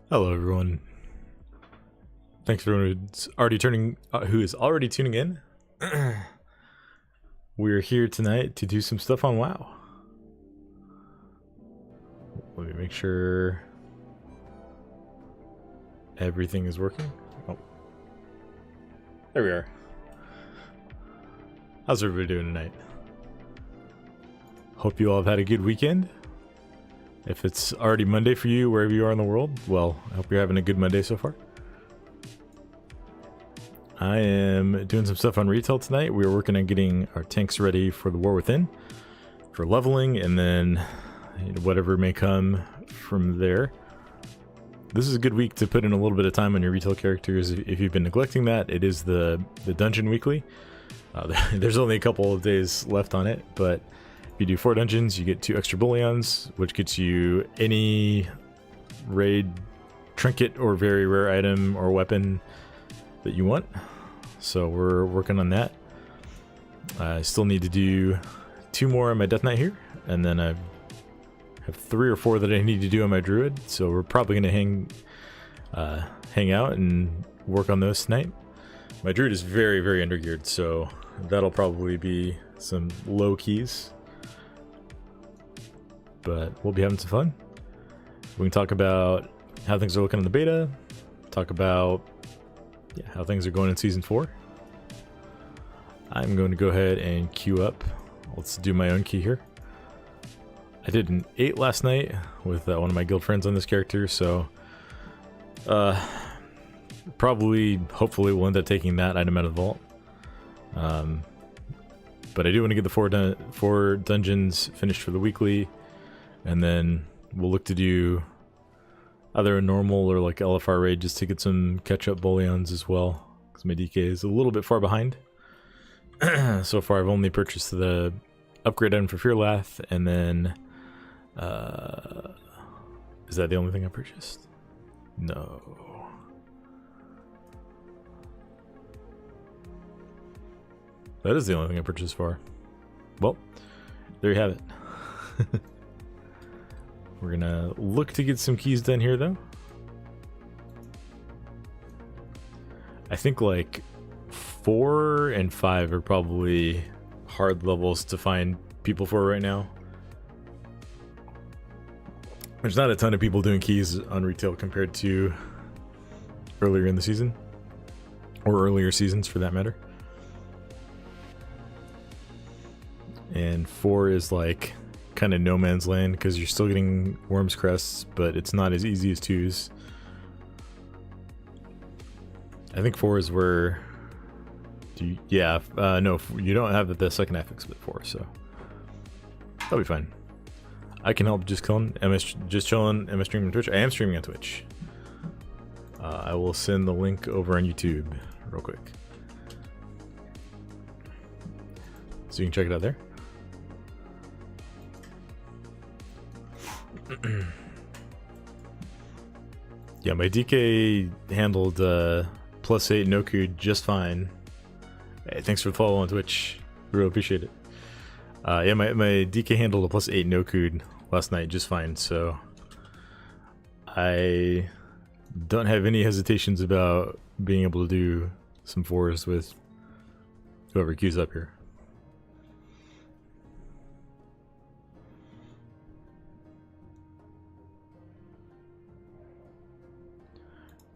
Hello, everyone. Thanks for everyone who is already tuning in. We're here tonight to do some stuff on WoW. Let me make sure everything is working. Oh, there we are. How's everybody doing tonight? Hope you all have had a good weekend. If it's already Monday for you, wherever you are in the world, well, I hope you're having a good Monday so far. I am doing some stuff on retail tonight. We're working on getting our tanks ready for the War Within, for leveling, and then whatever may come from there. This is a good week to put in a little bit of time on your retail characters. If you've been neglecting that, it is the dungeon weekly. There's only a couple of days left on it, but if you do 4 dungeons, you get 2 extra bullions, which gets you any raid trinket or very rare item or weapon that you want. So we're working on that. I still need to do 2 more on my Death Knight here, and then I have 3 or 4 that I need to do on my Druid. So we're probably going to hang out and work on those tonight. My Druid is very, very undergeared, so that'll probably be some low keys. But we'll be having some fun. We can talk about how things are looking in the beta, talk about how things are going in Season 4. I'm going to go ahead and queue up. Let's do my own key here. I did an 8 last night with one of my guild friends on this character, so hopefully we'll end up taking that item out of the vault. But I do want to get the 4 dungeons finished for the weekly, and then we'll look to do either a normal or like LFR raid just to get some catch-up bullions as well, because my DK is a little bit far behind. So far I've only purchased the upgrade item for Fearlath, and then is that the only thing I purchased? No. That is the only thing I purchased for. Well, there you have it. We're gonna look to get some keys done here, though. I think like 4 and 5 are probably hard levels to find people for right now. There's not a ton of people doing keys on retail compared to earlier in the season, or earlier seasons for that matter. And 4 is like kind of no man's land because you're still getting Worm's Crests, but it's not as easy as 2's. I think 4 is where no, you don't have the second affix but 4, so that'll be fine. I can help just chilling. Am I streaming on Twitch? I am streaming on Twitch. I will send the link over on YouTube real quick, so you can check it out there. Yeah, my DK handled +8 Noku just fine. Hey, thanks for the follow on Twitch. Really appreciate it. Yeah, my DK handled a +8 Noku last night just fine, so I don't have any hesitations about being able to do some 4s with whoever queues up here.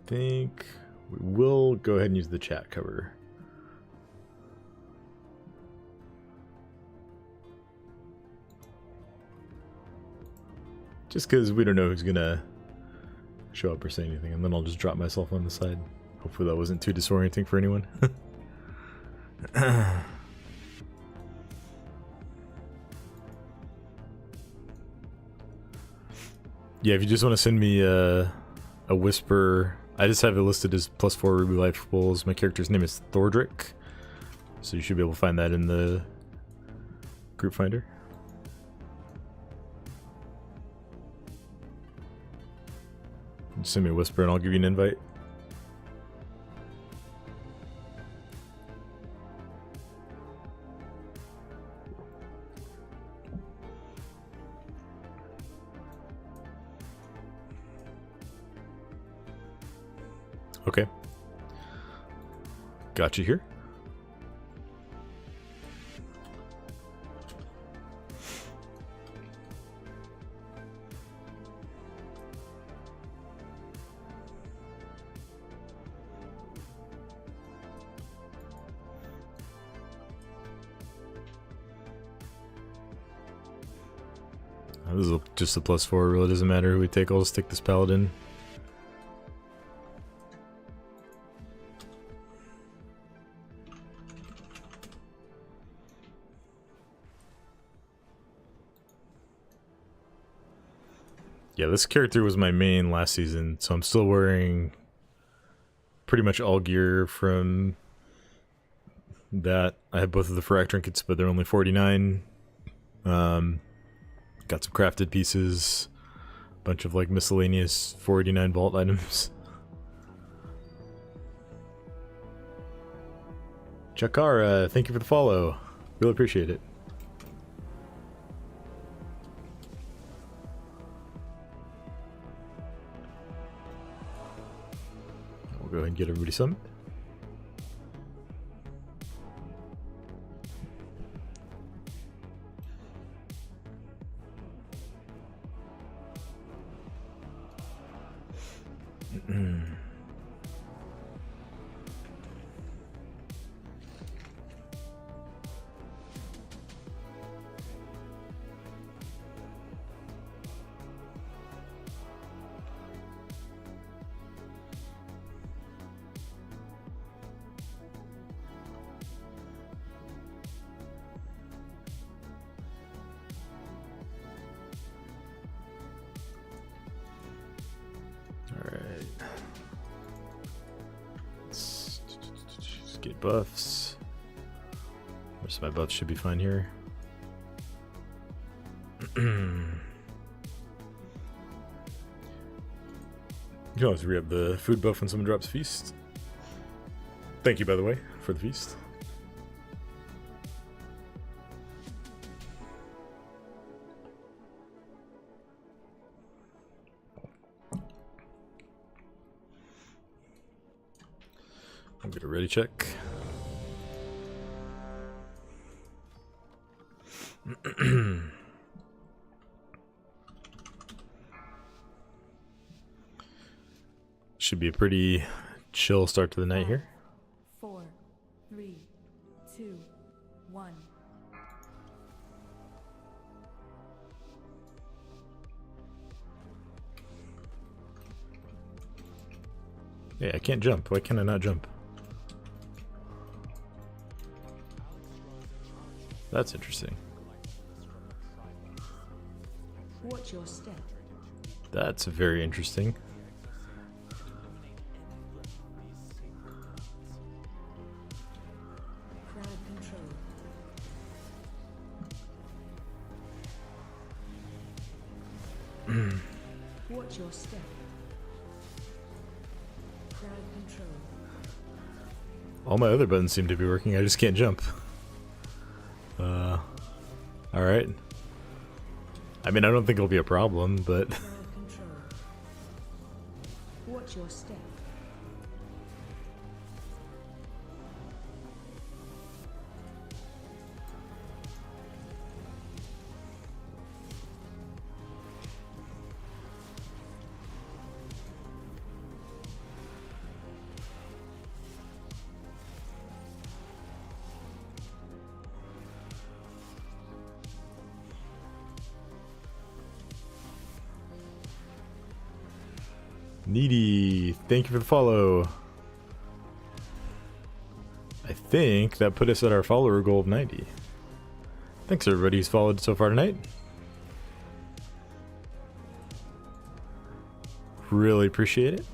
I think we will go ahead and use the chat cover. Just because we don't know who's gonna show up or say anything, and then I'll just drop myself on the side. Hopefully that wasn't too disorienting for anyone. Yeah, if you just want to send me a whisper, I just have it listed as +4 Ruby Life Pulls. My character's name is Thordrick, so you should be able to find that in the group finder. Just send me a whisper and I'll give you an invite. Okay. Got you here. This is just a +4, really doesn't matter who we take, I'll just take this paladin. Yeah, this character was my main last season, so I'm still wearing pretty much all gear from that. I have both of the Phyrrhac trinkets, but they're only 49. Got some crafted pieces, a bunch of like miscellaneous 489 vault items. Chakara, thank you for the follow. Really appreciate it. We'll go ahead and get everybody some. Get buffs. Most of my buffs should be fine here. You can always re-up the food buff when someone drops feast. Thank you, by the way, for the feast. I'll get a ready check. Should be a pretty chill start to the night here. 4, 3, 2, 1. Yeah, I can't jump. Why can I not jump? That's interesting. Watch your step. That's very interesting. Crowd control. Watch your step. Crowd control. All my other buttons seem to be working. I just can't jump. Alright. I mean, I don't think it'll be a problem, but... Crowd control. Watch your step. Needy, thank you for the follow. I think that put us at our follower goal of 90. Thanks everybody who's followed so far tonight. Really appreciate it.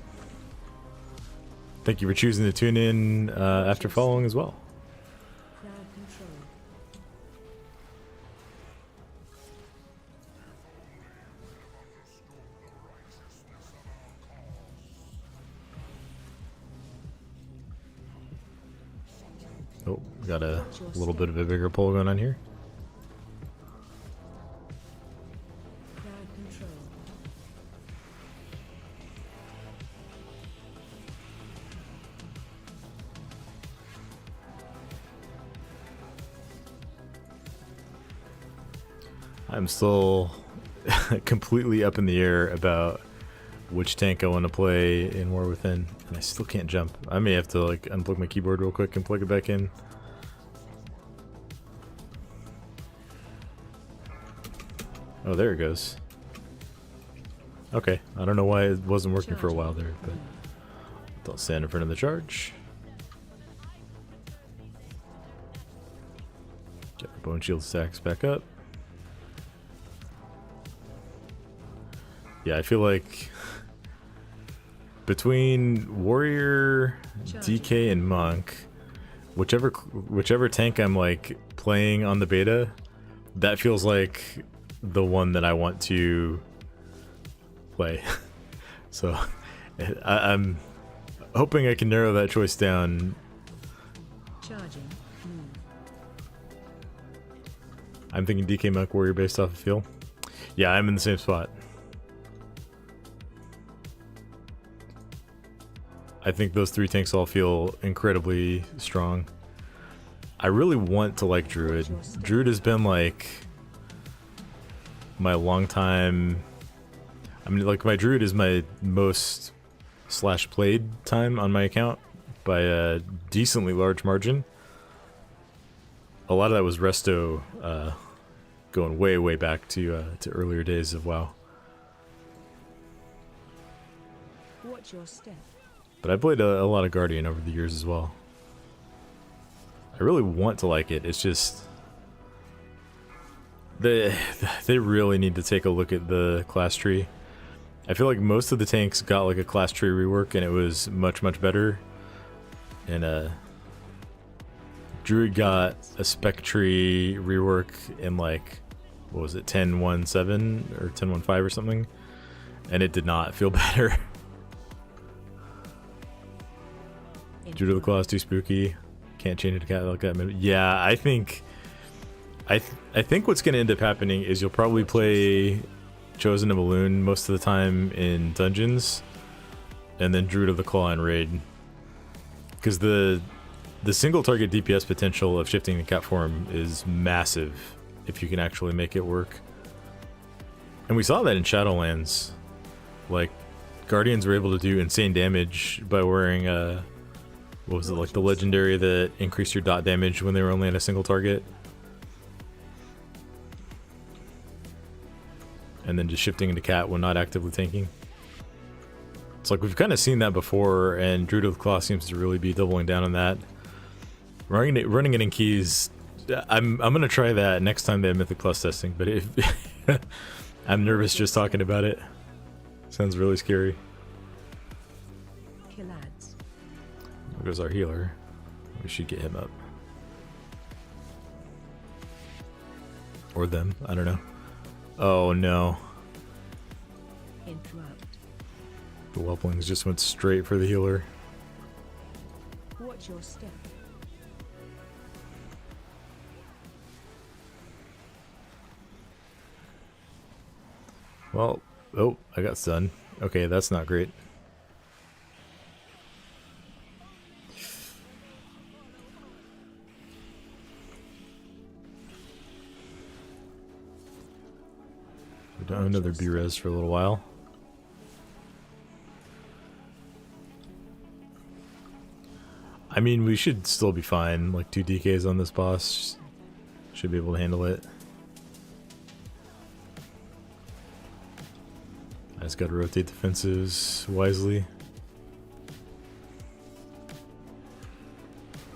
Thank you for choosing to tune in after following as well. Crowd control. Oh, got a little bit of a bigger pole going on here. Crowd control. I'm still completely up in the air about which tank I want to play in War Within, and I still can't jump. I may have to like unplug my keyboard real quick and plug it back in. Oh, there it goes. Okay, I don't know why it wasn't working for a while there, but don't stand in front of the charge. Get our bone shield stacks back up. Yeah, I feel like between Warrior, DK, and Monk, whichever tank I'm like playing on the beta, that feels like the one that I want to play. So I'm hoping I can narrow that choice down. Charging. Move. I'm thinking DK, Monk, Warrior based off of feel. Yeah, I'm in the same spot. I think those three tanks all feel incredibly strong. I really want to like Druid. Druid has been like my long time. I mean, like my Druid is my most / played time on my account by a decently large margin. A lot of that was Resto, going way back to earlier days of WoW. Watch your step. But I played a lot of Guardian over the years as well. I really want to like it. It's just they really need to take a look at the class tree. I feel like most of the tanks got like a class tree rework and it was much better. And Druid got a spec tree rework in like, what was it, 10.1.7 or 10.1.5 or something, and it did not feel better. Druid of the Claw is too spooky. Can't change it to cat like that. Yeah, I think what's going to end up happening is you'll probably play Chosen of Balloon most of the time in dungeons, and then Druid of the Claw in raid. Because the single target DPS potential of shifting the cat form is massive if you can actually make it work. And we saw that in Shadowlands. Like, Guardians were able to do insane damage by wearing what was it, like the legendary that increased your dot damage when they were only on a single target? And then just shifting into cat when not actively tanking. It's like we've kind of seen that before, and Druid of the Claw seems to really be doubling down on that. Running it in keys, I'm gonna try that next time they have Mythic Plus testing, but if I'm nervous just talking about it. Sounds really scary. There goes our healer. We should get him up. Or them, I don't know. Oh no. Interrupt. The Whelplings just went straight for the healer. Watch your step. Well, oh, I got stunned. Okay, that's not great. We don't have another B-res for a little while. I mean, we should still be fine. Like 2 DKs on this boss should be able to handle it. I just gotta rotate defenses wisely.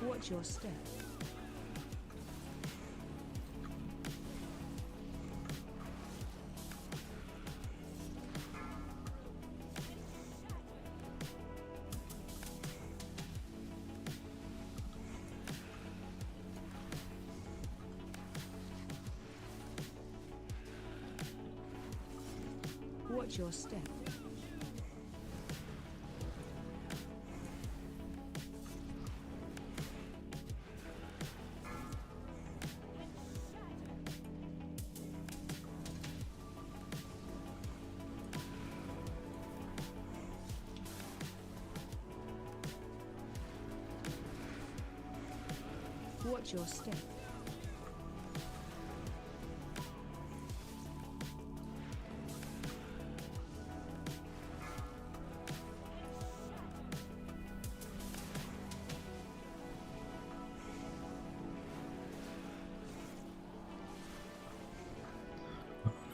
Watch your step. Watch your step. Watch your step.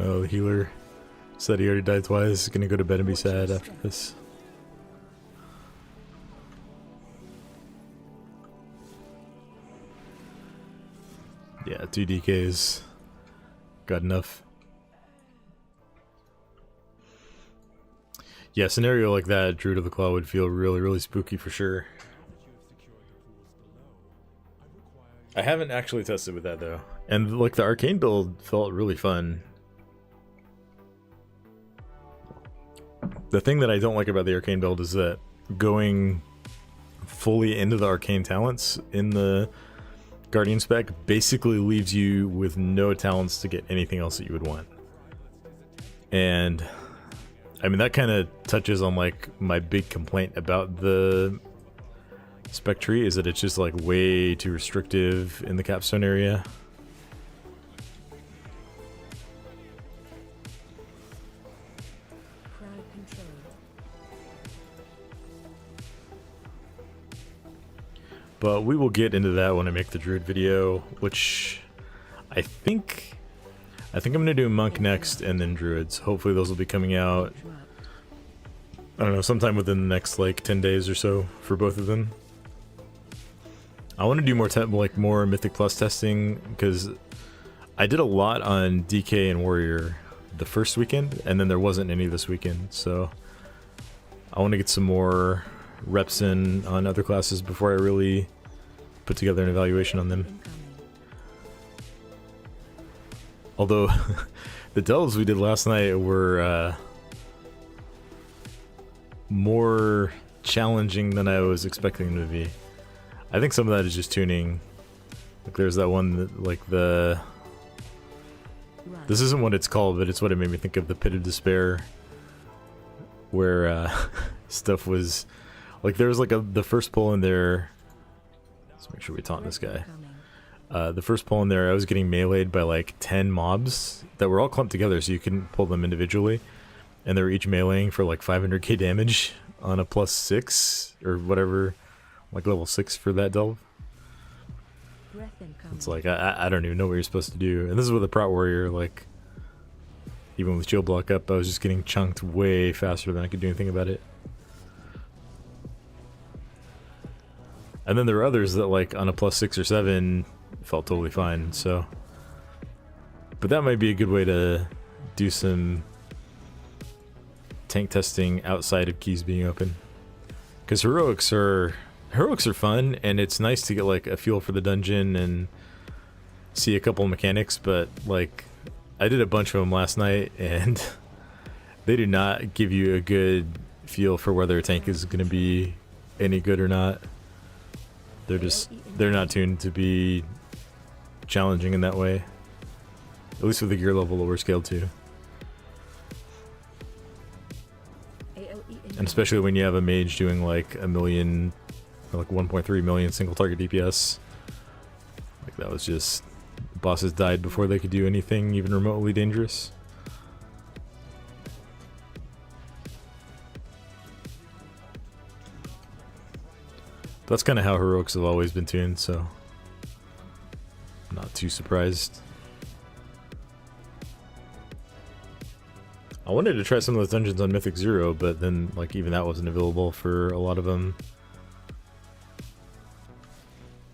Oh, the healer said he already died twice. He's gonna go to bed and be sad after this. Yeah, 2 DKs. Got enough. Yeah, a scenario like that, Druid of the Claw would feel really, really spooky for sure. I haven't actually tested with that though. And like the arcane build felt really fun. The thing that I don't like about the arcane build is that going fully into the arcane talents in the Guardian spec basically leaves you with no talents to get anything else that you would want. And I mean, that kind of touches on like my big complaint about the spec tree, is that it's just like way too restrictive in the capstone area. Crowd control. But we will get into that when I make the druid video, which I think I'm gonna do monk next and then druids. Hopefully those will be coming out, I don't know, sometime within the next like 10 days or so for both of them. I want to do more Mythic Plus testing, because I did a lot on DK and Warrior the first weekend, and then there wasn't any this weekend, so I want to get some more reps in on other classes before I really put together an evaluation on them. Incoming. Although the delves we did last night were more challenging than I was expecting them to be. I think some of that is just tuning. Like there's that one that, like the... Run. This isn't what it's called, but it's what it made me think of, the Pit of Despair, where stuff was... Like there was like the first pull in there... Let's make sure we taunt this guy. Incoming. The first pull in there, I was getting meleeed by like 10 mobs that were all clumped together, so you couldn't pull them individually. And they were each meleeing for like 500k damage on a +6 or whatever, like level 6 for that delve. Breath incoming. It's like, I don't even know what you're supposed to do. And this is with a Prot Warrior, like, even with shield block up, I was just getting chunked way faster than I could do anything about it. And then there were others that, like, on a +6 or 7, felt totally fine, so... But that might be a good way to do some tank testing outside of keys being open. Because heroics are fun, and it's nice to get, like, a feel for the dungeon and see a couple of mechanics, but, like, I did a bunch of them last night, and they do not give you a good feel for whether a tank is going to be any good or not. They're not tuned to be challenging in that way. At least with the gear level that we're scaled to. And especially when you have a mage doing like a million, or like 1.3 million single target DPS. Like that was just, bosses died before they could do anything even remotely dangerous. That's kind of how heroics have always been tuned, so I'm not too surprised. I wanted to try some of those dungeons on Mythic 0, but then like even that wasn't available for a lot of them.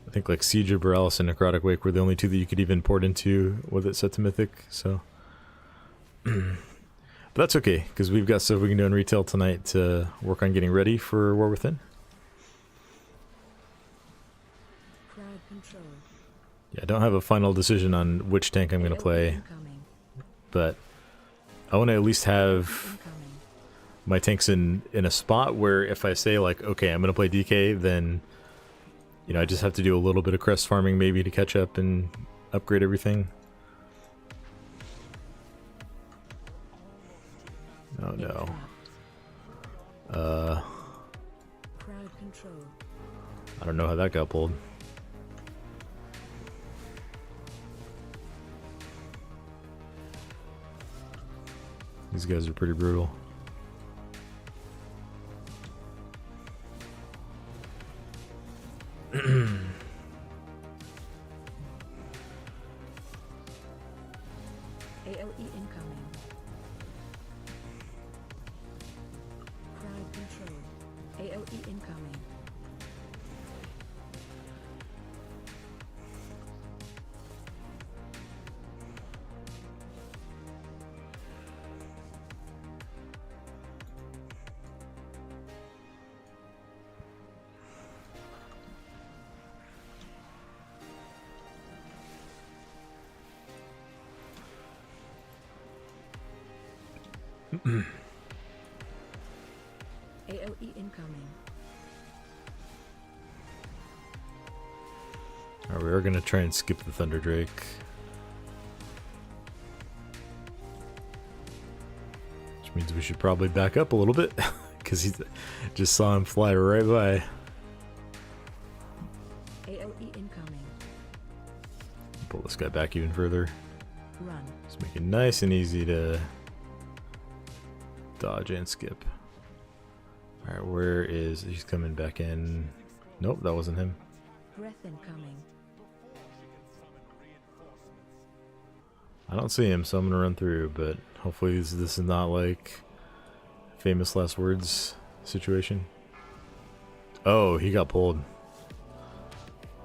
I think like Siege of Borealis and Necrotic Wake were the only two that you could even port into with it set to Mythic, so... But that's okay, because we've got stuff we can do in retail tonight to work on getting ready for War Within. Crowd control. Yeah, I don't have a final decision on which tank I'm going to play, Incoming. but I want to at least have Incoming. my tanks in a spot where if I say like, okay, I'm going to play DK, then, you know, I just have to do a little bit of crest farming maybe to catch up and upgrade everything. Oh no. Crowd control. I don't know how that got pulled. These guys are pretty brutal. AOE incoming. Crowd control. AOE incoming. AOE incoming. Alright, we are going to try and skip the Thunder Drake. Which means we should probably back up a little bit. Because he just saw him fly right by. AOE incoming. Pull this guy back even further. Run. Just make it nice and easy to dodge and skip. Alright, where is... He's coming back in. Nope, that wasn't him. Breath incoming. I don't see him, so I'm gonna run through, but hopefully this is not like famous last words situation. Oh, he got pulled.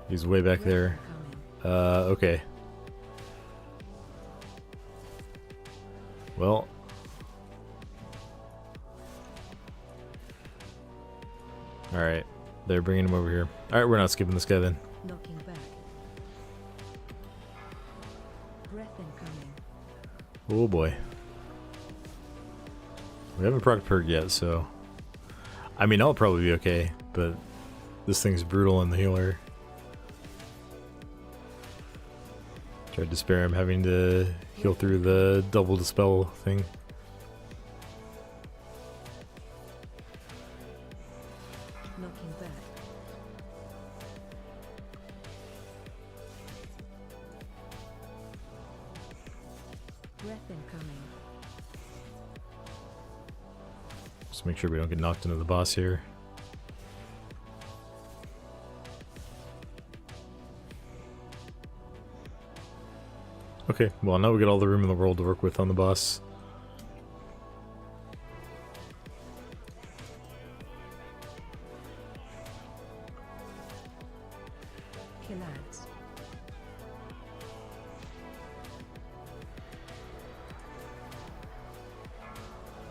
He's way back there. Okay. Well. Alright, they're bringing him over here. Alright, we're not skipping this guy then. Knocking back. Breath incoming. Oh boy. We haven't proc perk yet, so... I mean, I'll probably be okay, but this thing's brutal on the healer. Tried to spare him having to heal through the double dispel thing. Knocking back. Breath incoming. Just make sure we don't get knocked into the boss here. Okay, well now we got all the room in the world to work with on the boss. Killads.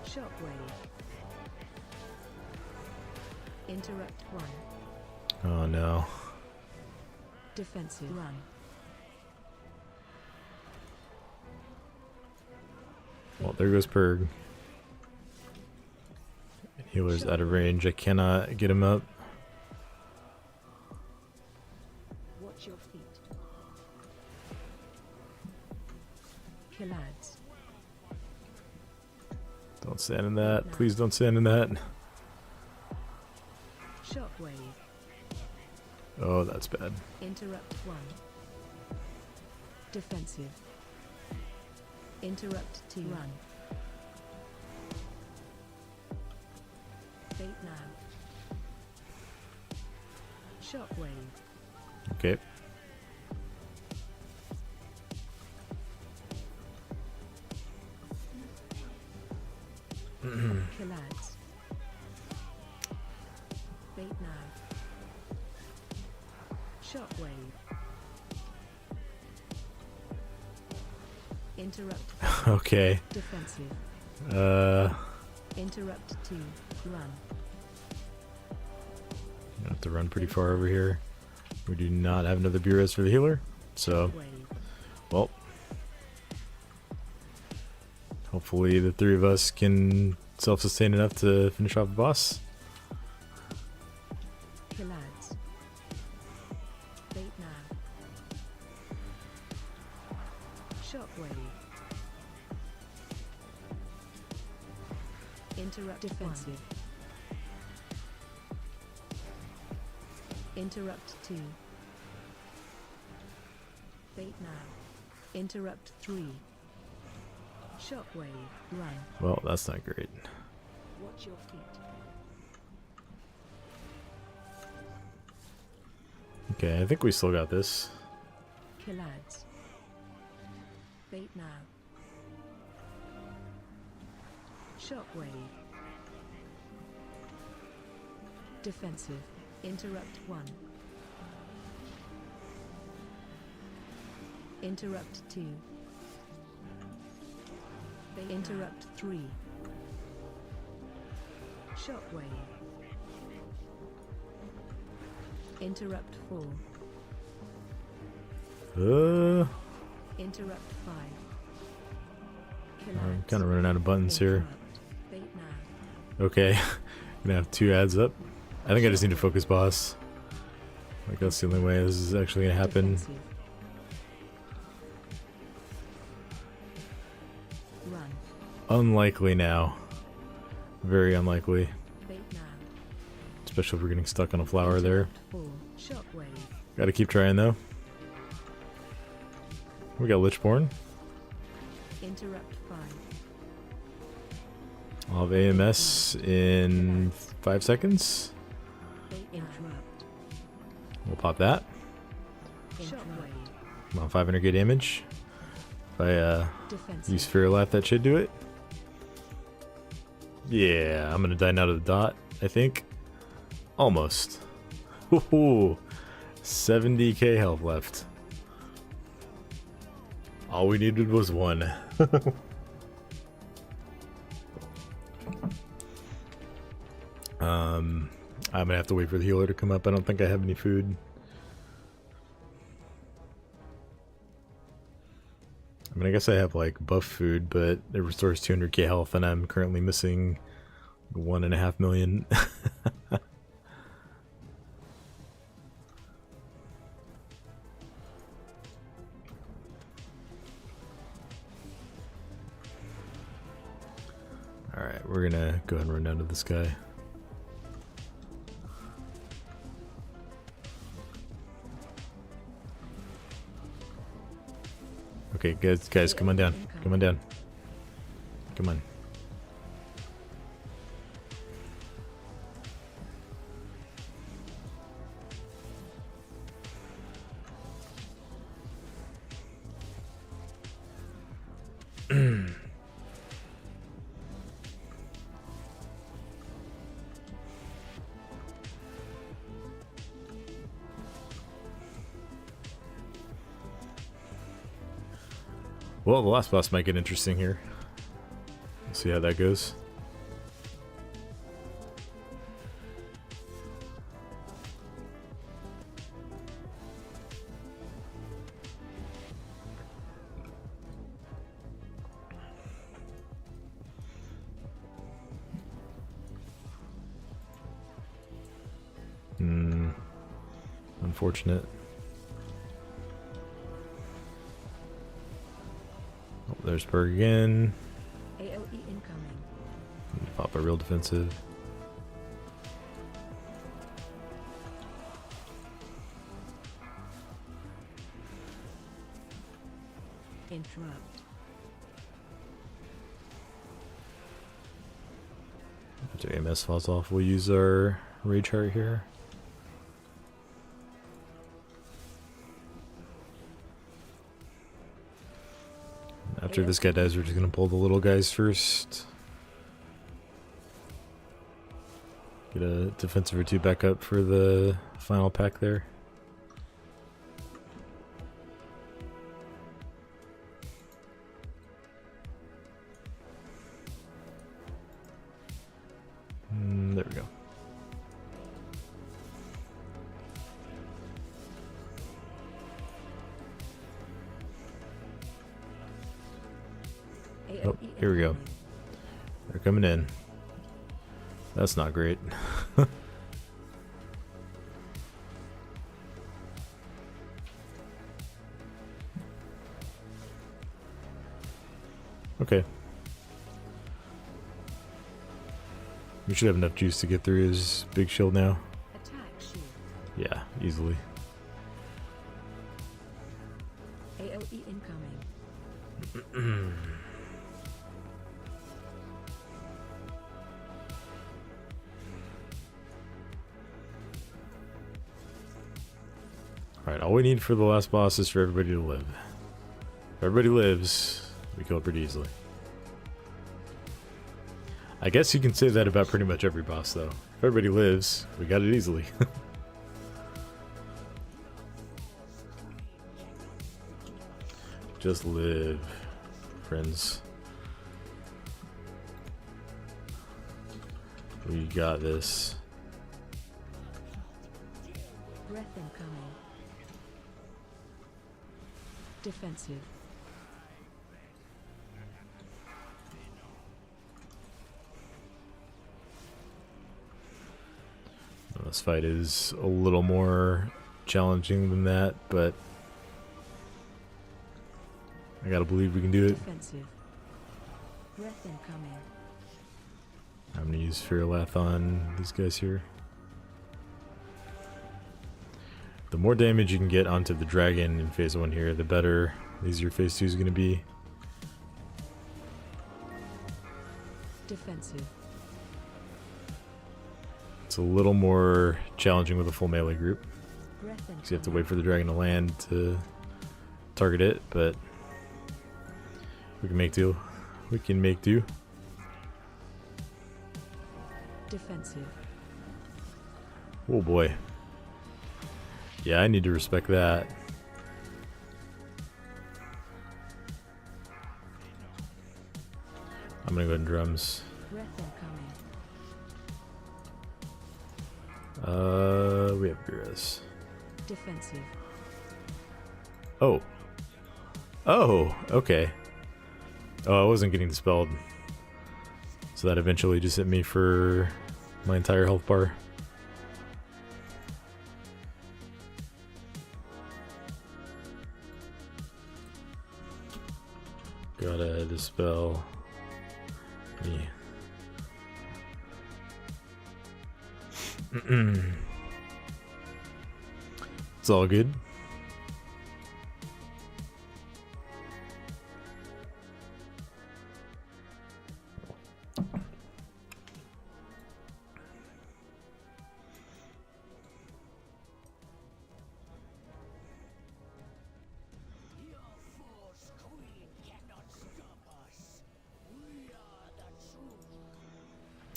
Shockwave. Interrupt 1. Oh no. Defensive run. Well, there goes Purg. Healer's out of range. I cannot get him up. Watch your feet. Killads. Don't stand in that. Please don't stand in that. Shockwave. Oh, that's bad. Interrupt 1. Defensive. Interrupt 2. Run. Fate now. Shockwave. Okay. Killads. Fate now. Shockwave. Interrupt. Okay. Defensive. Interrupt 2. Run. I have to run pretty far over here. We do not have another B-res for the healer, so Shockwave. well. Hopefully the three of us can self-sustain enough to finish off the boss. Killads. Fate now. Shockwave. Interrupt. Defensive. Interrupt 2. Fate now. Interrupt 3. Shockwave. Run. Well, that's not great. Watch your feet. Okay, I think we still got this. Killads. Fate now. Shockwave. Defensive. Interrupt 1. Interrupt 2. Interrupt 3. Shockwave. Interrupt 4. Interrupt 5. I'm kind of running out of buttons here. Interrupt. Bait now. Okay, gonna have 2 ads up. I think I just need to focus boss. Like that's the only way this is actually gonna happen. Defensive. Run. Unlikely now. Very unlikely. Bait now. Especially if we're getting stuck on a flower there. Interrupt 4. Shockwave. Gotta keep trying though. We got Lichborn. Interrupt 5. I'll have AMS in 5 seconds. Bait interrupt. We'll pop that. Shockwave. Come on, 500k damage. If I Defensive. use Fear Life, that should do it. Yeah, I'm gonna die now to the dot, I think. Almost. Ooh, 70k health left. All we needed was 1. I'm gonna have to wait for the healer to come up. I don't think I have any food. I mean, I guess I have like buff food, but it restores 200k health, and I'm currently missing 1.5 million. Alright, we're gonna go ahead and run down to this guy. Okay, guys, come on down. Come on down. Come on. Well, the last boss might get interesting here. We'll see how that goes. Unfortunate. Oh, there's Berg again. AOE incoming. Pop a real defensive. Interrupt. After AMS falls off, we'll use our Rage Heart here. After this guy dies, we're just gonna pull the little guys first. Get a defensive or 2 back up for the final pack there. There we go. Oh, here we go. They're coming in. That's not great. Okay. We should have enough juice to get through his big shield now. Attack shield. Yeah, easily. AOE incoming. Alright, all we need for the last boss is for everybody to live. If everybody lives, we kill it pretty easily. I guess you can say that about pretty much every boss, though. If everybody lives, we got it easily. Just live, friends. We got this. Breath incoming. Defensive. This fight is a little more challenging than that, but I gotta believe we can do it. Defensive. Breath incoming. I'm gonna use Fearlath on these guys here. The more damage you can get onto the dragon in phase 1 here, the better. The easier phase 2 is gonna be. Defensive. It's a little more challenging with a full melee group, Breath incoming. because you have to wait for the dragon to land to target it, but we can make do. We can make do. Defensive. Oh boy. Yeah, I need to respect that. I'm gonna go ahead and drums. Breath incoming. We have Beerus. Defensive. Oh. Oh, okay. Oh, I wasn't getting dispelled. So that eventually just hit me for my entire health bar. Gotta dispel me. It's all good.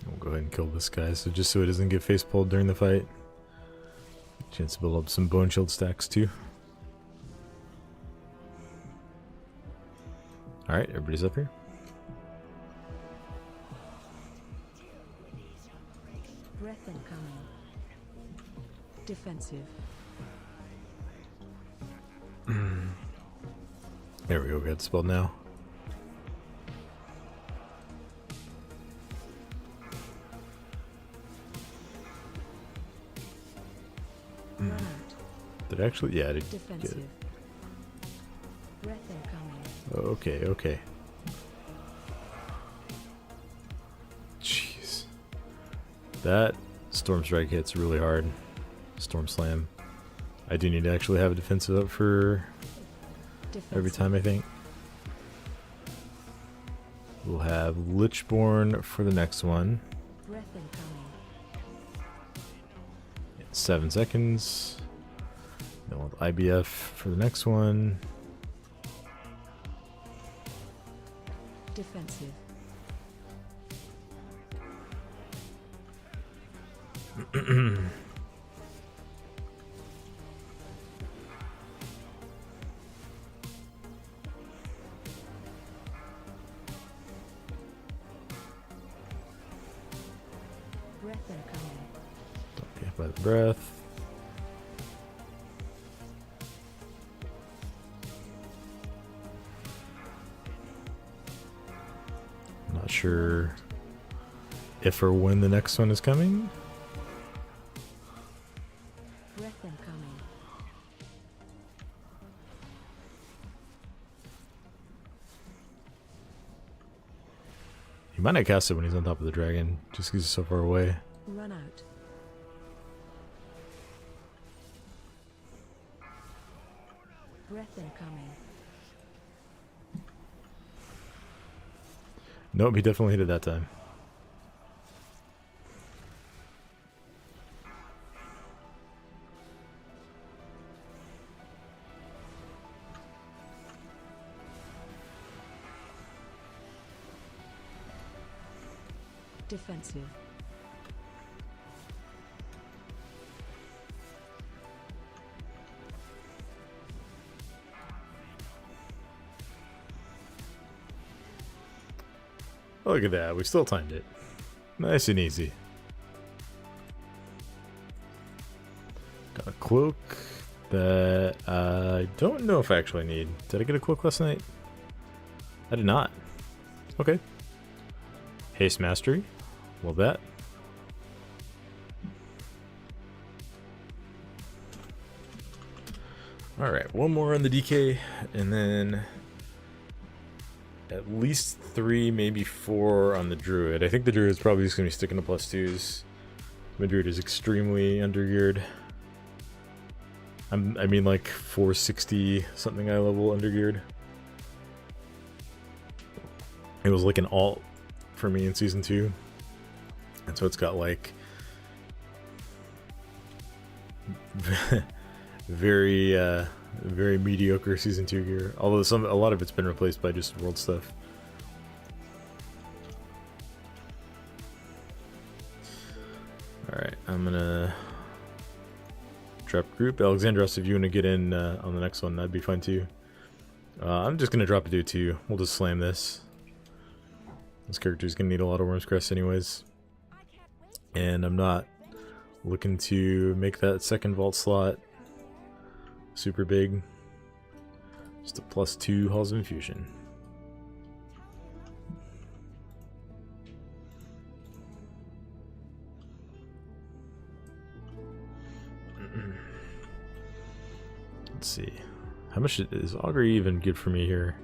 We'll go ahead and kill this guy, so just so it doesn't get face pulled during the fight. Chance to build up some bone shield stacks too. Alright, everybody's up here. Breath incoming. Defensive. There we go, we got dispelled now. Run out. Did I actually? Yeah, I did get Defensive. it. Breath incoming. Okay, okay. Jeez. That Storm Strike hits really hard. Storm Slam. I do need to actually have a defensive up for Defensive. every time, I think. We'll have Lichborn for the next one. Breath incoming. 7 seconds. Then we'll have IBF for the next one. Defensive. Breath incoming. Okay, by the breath. Not sure if or when the next one is coming. Breath incoming. He might not cast it when he's on top of the dragon, just because he's so far away. Run out. Breath incoming. Nope, he definitely hit it that time. Defensive. Look at that, we still timed it. Nice and easy. Got a cloak that I don't know if I actually need. Did I get a cloak last night? I did not. Okay. Haste Mastery. Love that. Alright, one more on the DK, and then at least 3, maybe 4 on the Druid. I think the Druid's probably just going to be sticking to +2s. My Druid is extremely undergeared. I mean like 460 something eye level undergeared. It was like an alt for me in Season 2. And so it's got like very very mediocre Season 2 gear. Although a lot of it's been replaced by just world stuff. Alright, I'm gonna drop group. Alexandros, if you want to get in on the next one, that'd be fun too. I'm just gonna drop a dude too. We'll just slam this. This character's gonna need a lot of Worm's Crest anyways. And I'm not looking to make that second vault slot super big. Just a +2 Halls of Infusion. Let's see. How much is Augury even good for me here?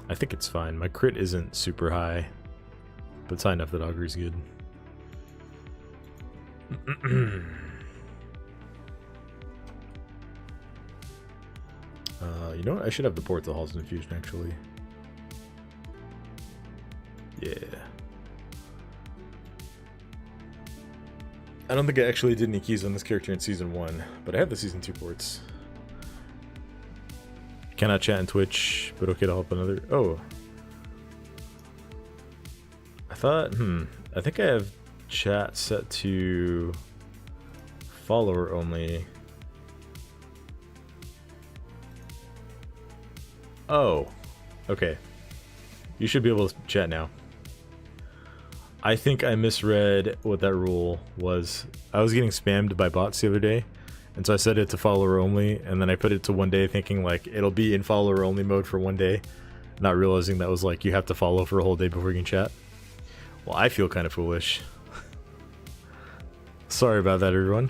I think it's fine. My crit isn't super high, but it's high enough that Augury's good. You know what? I should have the port to Halls of Infusion actually. Yeah. I don't think I actually did any keys on this character in Season 1, but I have the Season 2 ports. Cannot chat on Twitch, but okay to help another. Oh. I thought, I think I have chat set to follower only. Oh. Okay. You should be able to chat now. I think I misread what that rule was. I was getting spammed by bots the other day, and so I set it to follower only, and then I put it to 1 day thinking like it'll be in follower only mode for 1 day, not realizing that was like you have to follow for a whole day before you can chat. Well, I feel kind of foolish. Sorry about that, everyone.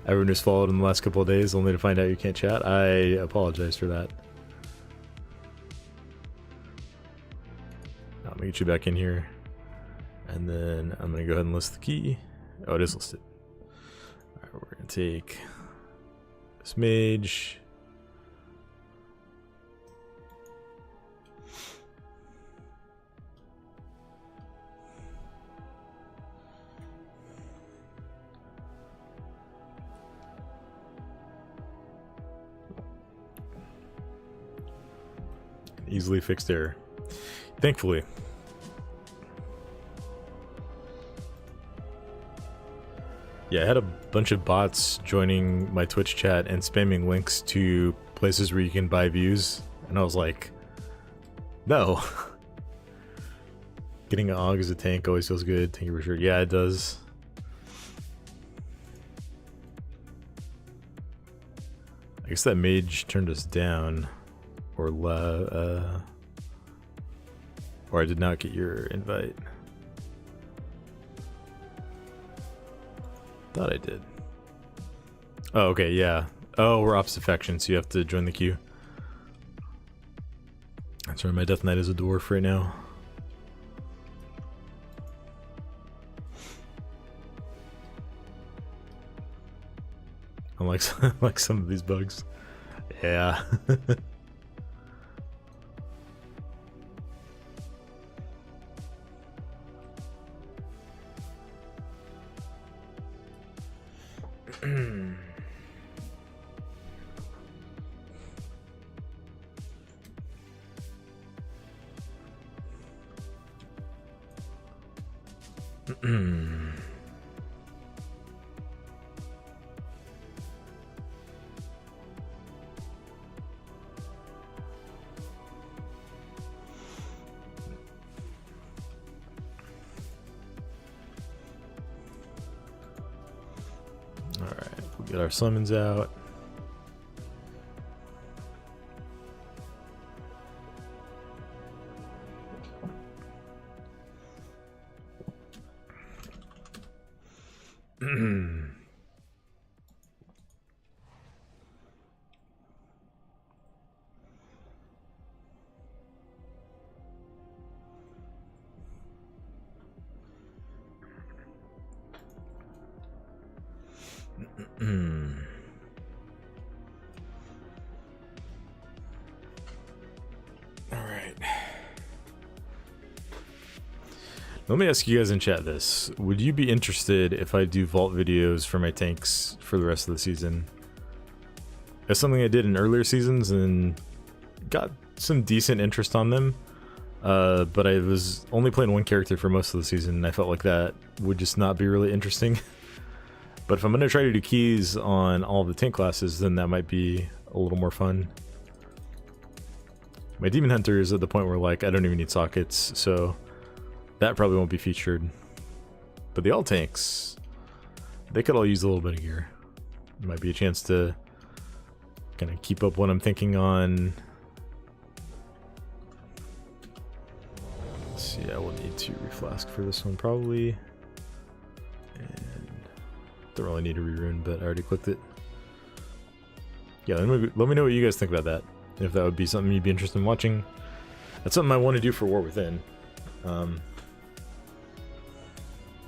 Everyone who's followed in the last couple of days only to find out you can't chat. I apologize for that. Let me get you back in here. And then I'm going to go ahead and list the key. Oh, it is listed. Alright, we're going to take this mage. Easily fixed error. Thankfully. Yeah, I had a bunch of bots joining my Twitch chat and spamming links to places where you can buy views, and I was like, no. Getting an AUG as a tank always feels good. Thank you for sure. Yeah, it does. I guess that mage turned us down, or I did not get your invite. Thought I did. Oh, okay, yeah. Oh, we're opposite factions, so you have to join the queue. That's right, my Death Knight is a dwarf right now. I like some of these bugs. Yeah. Alright, we'll get our summons out. Alright. Let me ask you guys in chat this. Would you be interested if I do vault videos for my tanks for the rest of the season? That's something I did in earlier seasons and got some decent interest on them. But I was only playing one character for most of the season, and I felt like that would just not be really interesting. But if I'm going to try to do keys on all the tank classes, then that might be a little more fun. My Demon Hunter is at the point where, like, I don't even need sockets, so that probably won't be featured. But the all tanks, they could all use a little bit of gear. Might be a chance to kind of keep up what I'm thinking on. Let's see, I will need to reflask for this one probably. And don't really need to rerun, but I already clicked it. Yeah, let me know what you guys think about that. If that would be something you'd be interested in watching. That's something I want to do for War Within.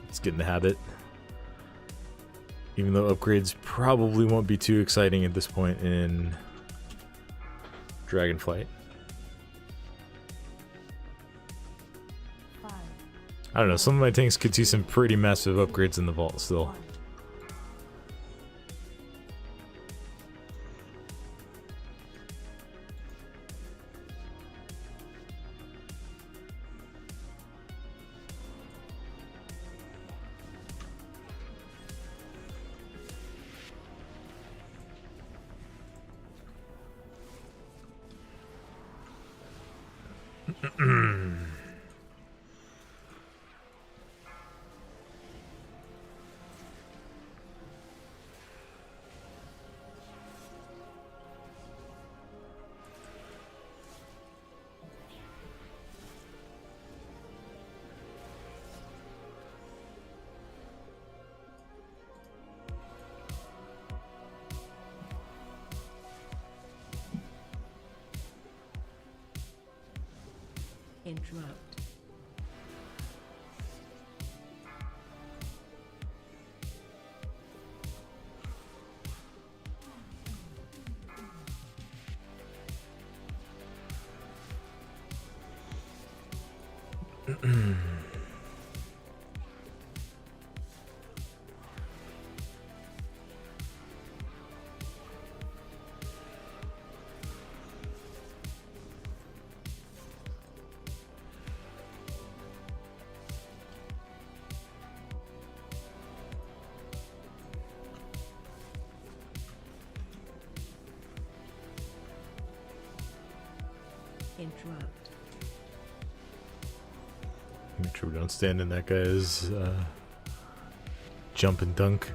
Let's get in the habit. Even though upgrades probably won't be too exciting at this point in Dragonflight. I don't know, some of my tanks could see some pretty massive upgrades in the vault still. Interrupt. Interrupt. Make sure we don't stand in that guy's jump and dunk.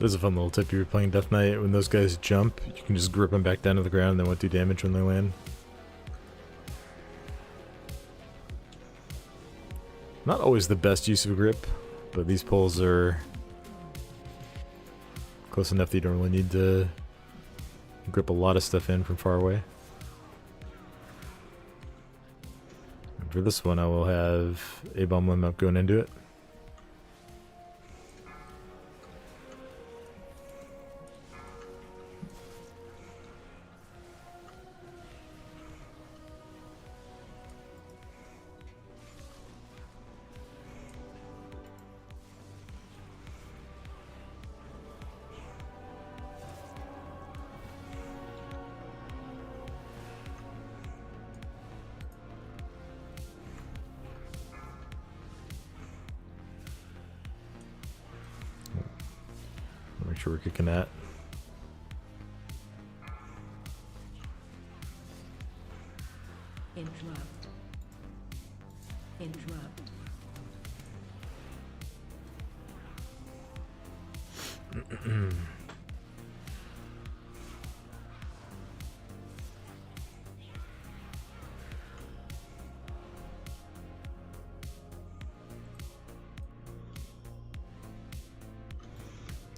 There's a fun little tip if you're playing Death Knight. When those guys jump, you can just grip them back down to the ground and they won't do damage when they land. Not always the best use of grip, but these pulls are close enough that you don't really need to grip a lot of stuff in from far away. And for this one, I will have A-Bomb Limb up going into it. Make sure we're kicking that. Interrupt. Interrupt.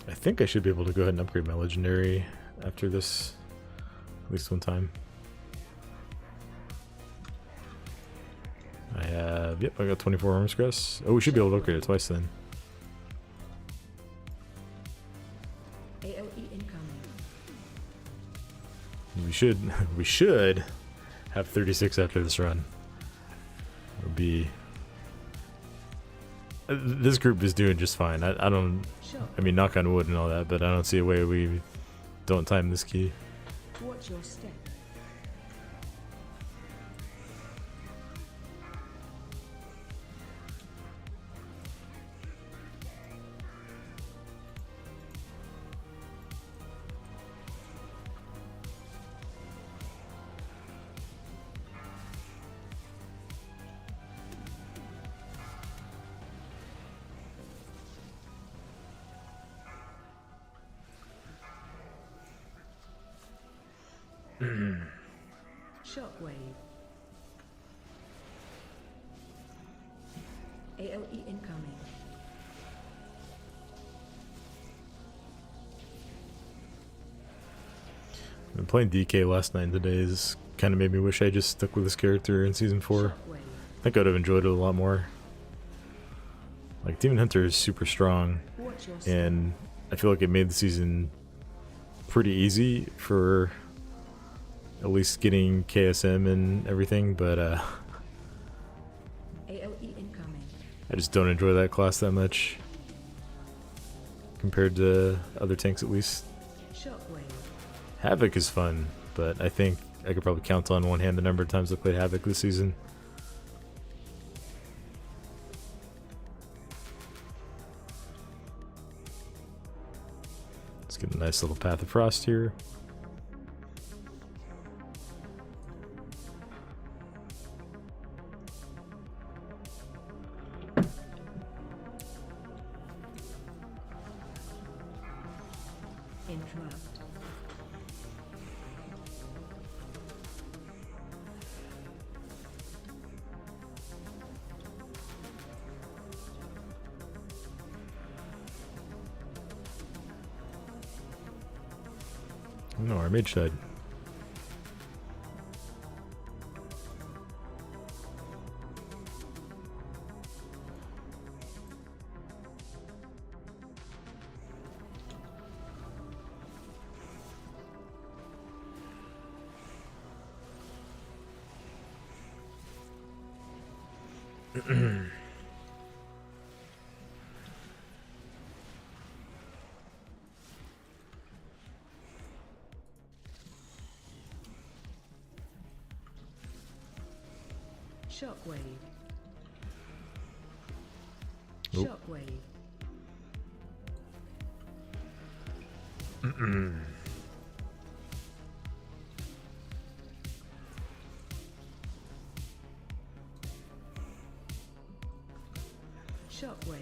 I think I should be able to go ahead and upgrade my legendary after this, at least one time. I have, yep, I got 24 Armor's Crest. Oh, we should be able to upgrade it twice then. AOE incoming. We should have 36 after this run. It would be, this group is doing just fine. I mean, knock on wood and all that, but I don't see a way we don't time this key. Watch your step. Shockwave. AOE incoming. Been playing DK last night and today has kind of made me wish I just stuck with this character in season 4. Shockwave. I think I'd have enjoyed it a lot more. Like, Demon Hunter is super strong, Watch your step. and I feel like it made the season pretty easy for at least getting KSM and everything, but AOE incoming. I just don't enjoy that class that much compared to other tanks at least. Shockwave. Havoc is fun, but I think I could probably count on one hand the number of times I played Havoc this season. Let's get a nice little Path of Frost here. Interrupt. No, our mage died. Shockwave. Nope. Shockwave. Shockwave.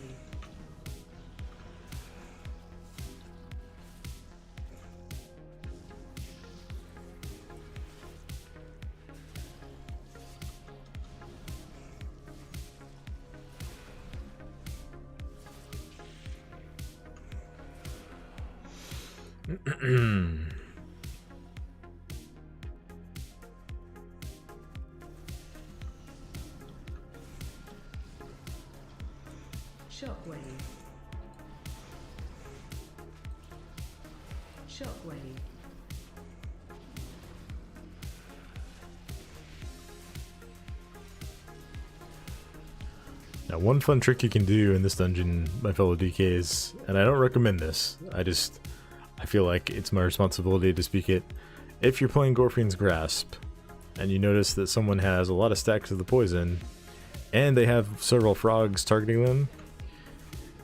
Shockwave. Shockwave. Now, one fun trick you can do in this dungeon, my fellow DKs, and I don't recommend this, I feel like it's my responsibility to speak it. If you're playing Gorfien's Grasp, and you notice that someone has a lot of stacks of the poison, and they have several frogs targeting them,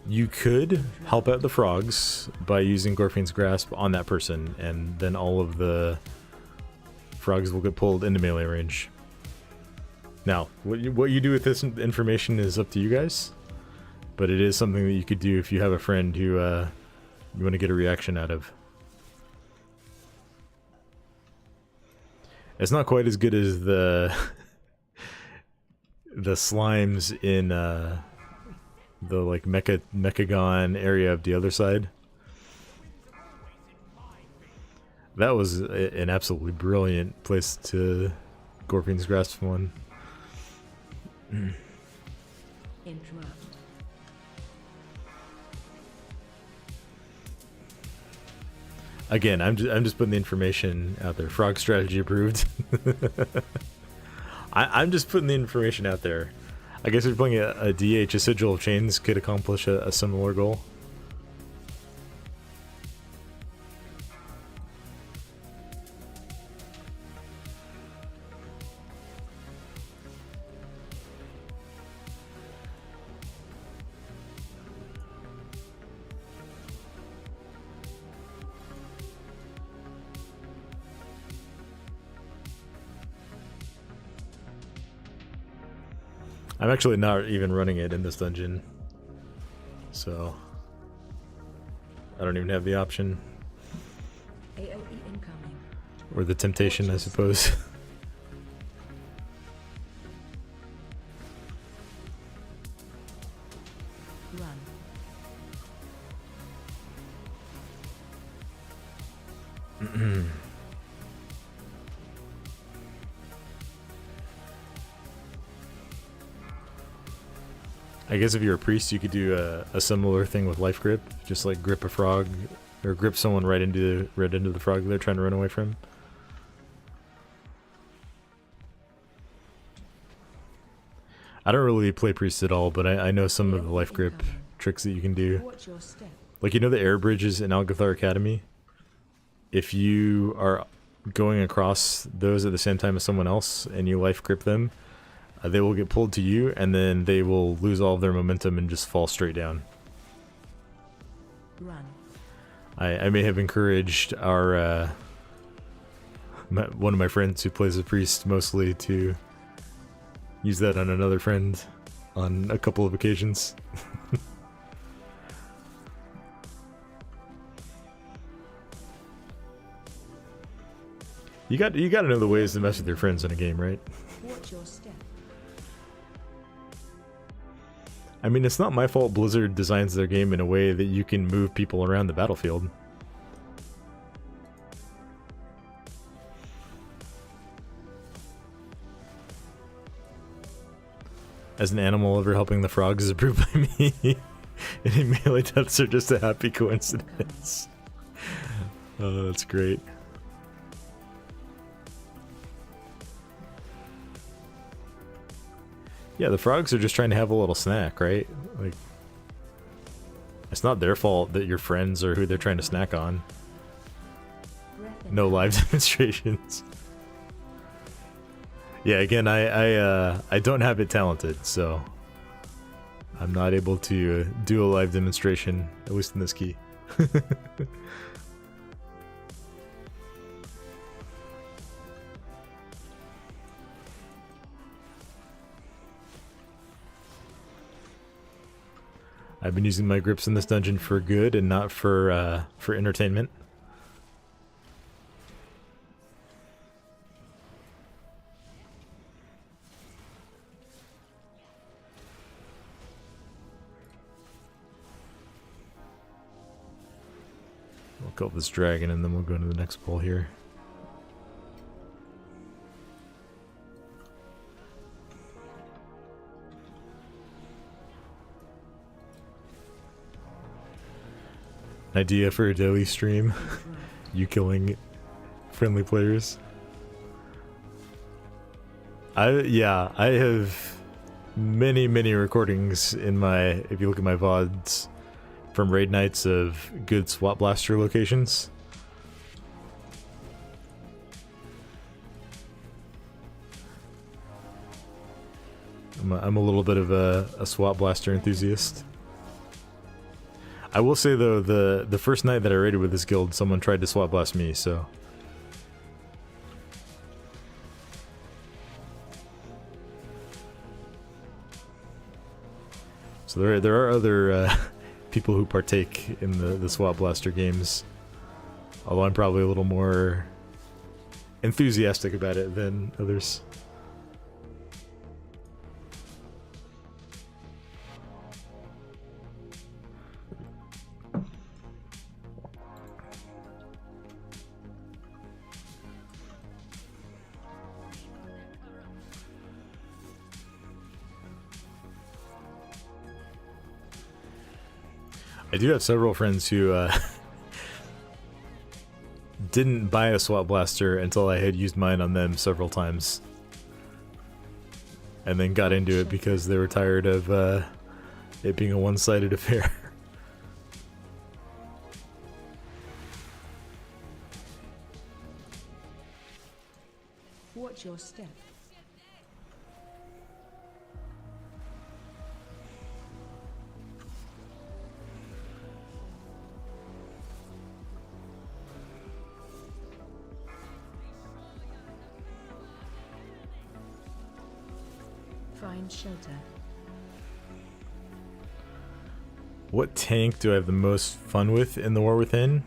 You could help out the frogs by using Gorfian's Grasp on that person, and then all of the frogs will get pulled into melee range. Now, what you do with this information is up to you guys, but it is something that you could do if you have a friend who you want to get a reaction out of. It's not quite as good as the the slimes in the like Mechagon area of the other side. That was an absolutely brilliant place to Gorfian's Grasp one. Interrupt. Again, I'm just putting the information out there. Frog strategy approved. I'm just putting the information out there. I guess if you're playing a DH, a Sigil of Chains could accomplish a similar goal. I'm actually not even running it in this dungeon, so I don't even have the option. AOE incoming. Or the temptation, I suppose. Run. I guess if you're a priest, you could do a similar thing with life grip, just like grip a frog or grip someone right into the frog they're trying to run away from. I don't really play priest at all, but I know some of the life grip tricks that you can do. Watch your step. Like, you know the air bridges in Algathar Academy? If you are going across those at the same time as someone else and you life grip them, they will get pulled to you, and then they will lose all of their momentum and just fall straight down. Run. I may have encouraged our one of my friends who plays a priest mostly to use that on another friend on a couple of occasions. You got to know the ways to mess with your friends in a game, right? Watch your step. I mean, it's not my fault Blizzard designs their game in a way that you can move people around the battlefield. As an animal, ever helping the frogs is approved by me. Any melee deaths are just a happy coincidence. Oh, that's great. Yeah, the frogs are just trying to have a little snack, right? Like, it's not their fault that your friends are who they're trying to snack on. No live demonstrations. Yeah, again, I don't have it talented, so I'm not able to do a live demonstration, at least in this key. I've been using my grips in this dungeon for good and not for entertainment. We'll kill this dragon and then we'll go to the next bowl here. An idea for a daily stream. You killing friendly players. I have many recordings in my, if you look at my VODs, from raid nights of good SWAT blaster locations. I'm a little bit of a SWAT blaster enthusiast. I will say though, the first night that I raided with this guild, someone tried to swap blast me, so. So there are other people who partake in the swap blaster games, although I'm probably a little more enthusiastic about it than others. I do have several friends who didn't buy a swap blaster until I had used mine on them several times, and then got into it because they were tired of it being a one-sided affair. Watch your step. Find shelter. What tank do I have the most fun with in the War Within?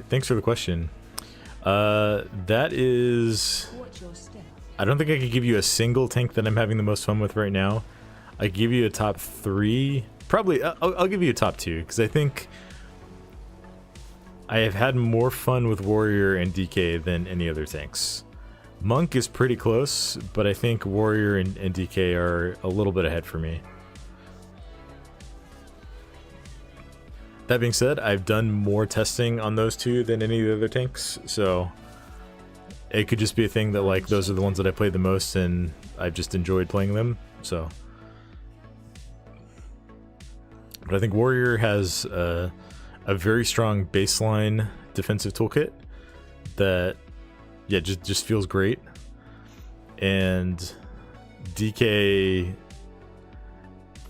Thanks for the question. That is... Watch your step. I don't think I could give you a single tank that I'm having the most fun with right now. I could give you a top 3. Probably, I'll give you a top 2, because I think I have had more fun with Warrior and DK than any other tanks. Monk is pretty close, but I think Warrior and DK are a little bit ahead for me. That being said, I've done more testing on those two than any of the other tanks, so it could just be a thing that like those are the ones that I played the most and I've just enjoyed playing them, so. But I think Warrior has a very strong baseline defensive toolkit that, yeah, just feels great. And DK,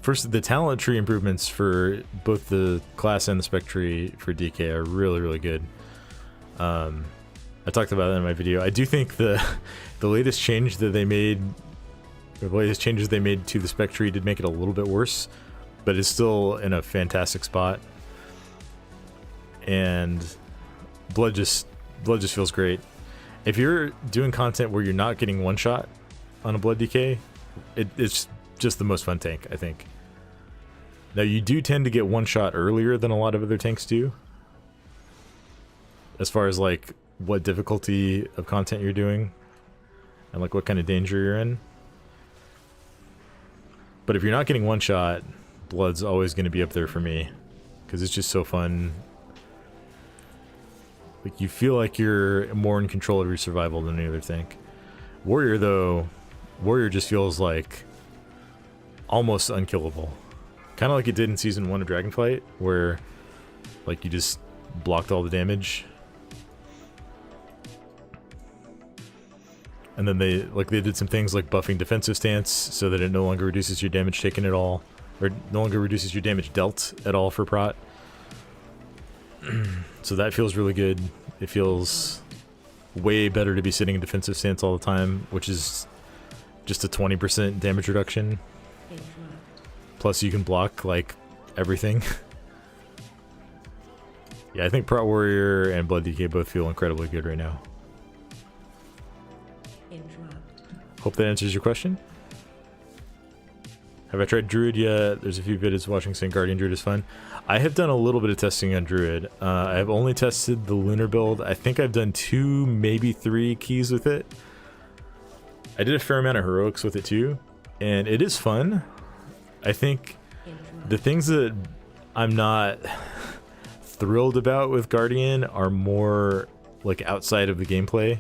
first, the talent tree improvements for both the class and the spec tree for DK are really, really good. I talked about that in my video. I do think the latest change that they made, or the latest changes they made to the spec tree did make it a little bit worse, but it's still in a fantastic spot. And blood just feels great. If you're doing content where you're not getting one shot on a blood DK, it's just the most fun tank, I think. Now you do tend to get one shot earlier than a lot of other tanks do, as far as like what difficulty of content you're doing and like what kind of danger you're in. But if you're not getting one shot, blood's always going to be up there for me, because it's just so fun. Like, you feel like you're more in control of your survival than any other tank. Warrior, though, Warrior just feels like almost unkillable. Kind of like it did in Season 1 of Dragonflight, where like you just blocked all the damage. And then they did some things like buffing defensive stance so that it no longer reduces your damage taken at all, or no longer reduces your damage dealt at all for Prot. So that feels really good. It feels way better to be sitting in defensive stance all the time, which is just a 20% damage reduction. Plus you can block like everything. Yeah, I think Prot Warrior and Blood DK both feel incredibly good right now. Hope that answers your question. Have I tried Druid yet? There's a few videos watching saying Guardian Druid is fun. I have done a little bit of testing on Druid. I have only tested the Lunar build. I think I've done 2, maybe 3 keys with it. I did a fair amount of heroics with it too, and it is fun. I think the things that I'm not thrilled about with Guardian are more like outside of the gameplay.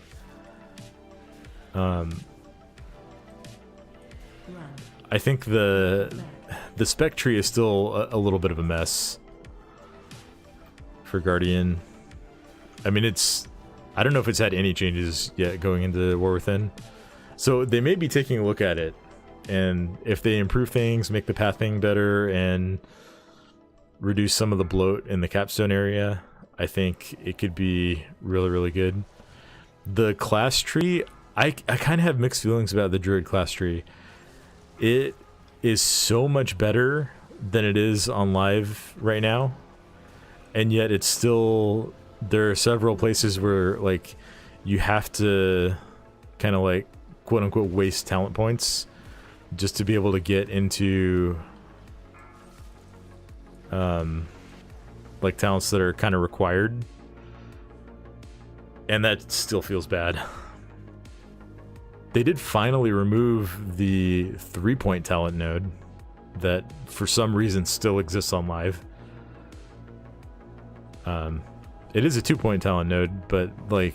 I think the spec tree is still a little bit of a mess for Guardian. I mean, I don't know if it's had any changes yet going into War Within. So they may be taking a look at it, and if they improve things, make the pathing better, and reduce some of the bloat in the capstone area, I think it could be really, really good. The class tree, I kind of have mixed feelings about the druid class tree. It is so much better than it is on live right now, and yet it's still, there are several places where like you have to kind of like quote unquote waste talent points just to be able to get into like talents that are kind of required, and that still feels bad. They did finally remove the 3-point talent node that for some reason still exists on live. It is a 2-point talent node, but like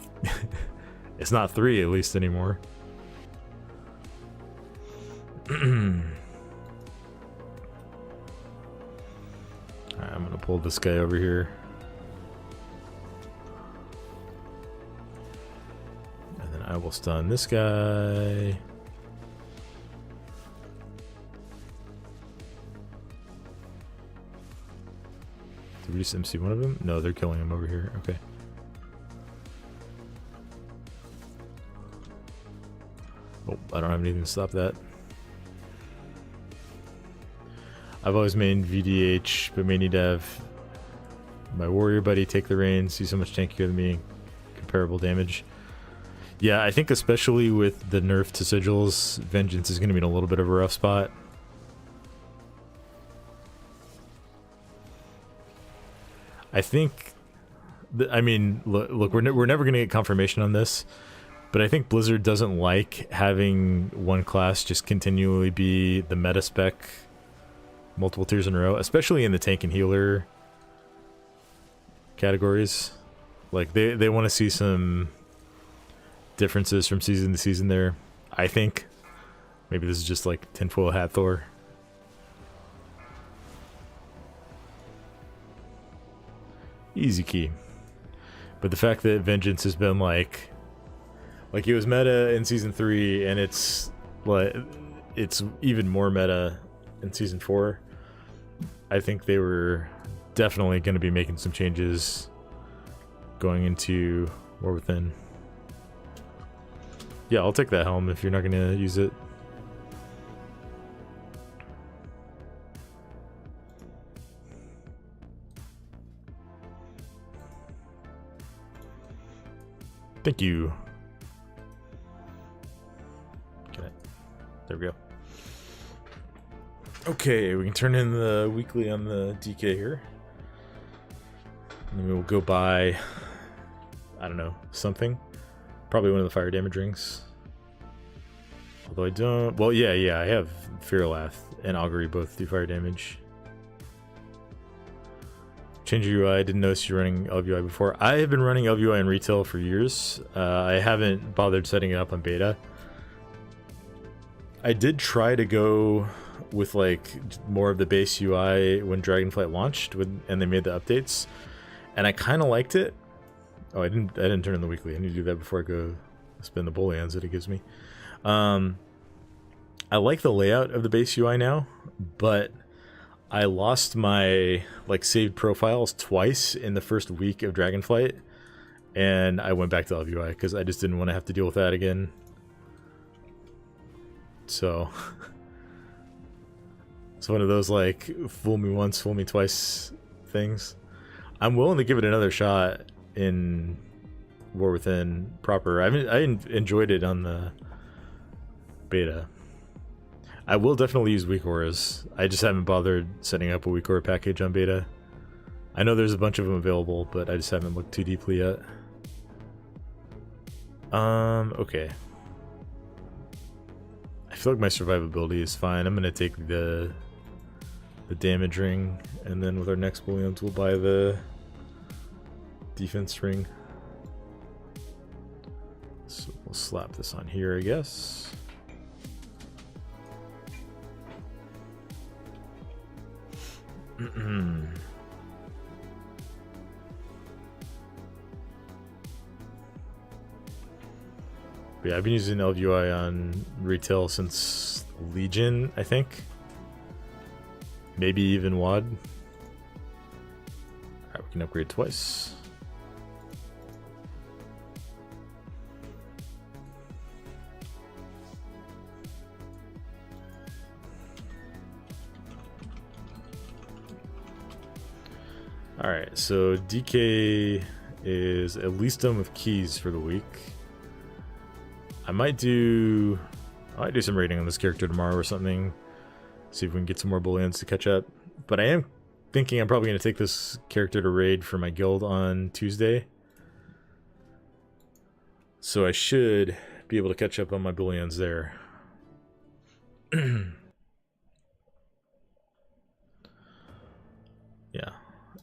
it's not 3 at least anymore. I'm gonna pull this guy over here. And then I will stun this guy. Did we just MC one of them? No, they're killing him over here. Okay. Oh, I don't have anything to stop that. I've always mained VDH, but may need to have my warrior buddy take the reins. He's so much tankier than me. Comparable damage. Yeah, I think especially with the nerf to sigils, Vengeance is going to be in a little bit of a rough spot. I think, I mean, look, we're never going to get confirmation on this, but I think Blizzard doesn't like having one class just continually be the meta spec multiple tiers in a row, especially in the tank and healer categories. Like they want to see some differences from season to season there. I think maybe this is just like tinfoil hat Thor. Easy key. But the fact that Vengeance has been like it was meta in season 3, and it's like it's even more meta in season 4. I think they were definitely going to be making some changes going into War Within. Yeah, I'll take that helm if you're not going to use it. Thank you. Okay, there we go. Okay, we can turn in the weekly on the DK here. And then we'll go buy, I don't know, something. Probably one of the fire damage rings. Although I don't, well, yeah, I have Fearlath and Augury both do fire damage. Change your UI, I didn't notice you were running LVUI before. I have been running LVUI in retail for years. I haven't bothered setting it up on beta. I did try to go with like more of the base UI when Dragonflight launched and they made the updates, and I kind of liked it. Oh, I didn't turn in the weekly. I need to do that before I go spend the booleans that it gives me. I like the layout of the base UI now, but I lost my like saved profiles twice in the first week of Dragonflight, and I went back to LVUI because I just didn't want to have to deal with that again. So it's one of those like fool me once, fool me twice things. I'm willing to give it another shot in War Within proper. I enjoyed it on the beta. I will definitely use weak auras. I just haven't bothered setting up a weak aura package on beta. I know there's a bunch of them available, but I just haven't looked too deeply yet. Okay. I feel like my survivability is fine. I'm gonna take the damage ring, and then with our next booleans we'll buy the defense ring. So we'll slap this on here, I guess. Yeah, I've been using LVUI on retail since Legion, I think. Maybe even WoD. can upgrade twice. Alright, so DK is at least done with keys for the week. I might do some raiding on this character tomorrow or something. See if we can get some more bullions to catch up. But I am thinking I'm probably going to take this character to raid for my guild on Tuesday. So I should be able to catch up on my bullions there. Yeah.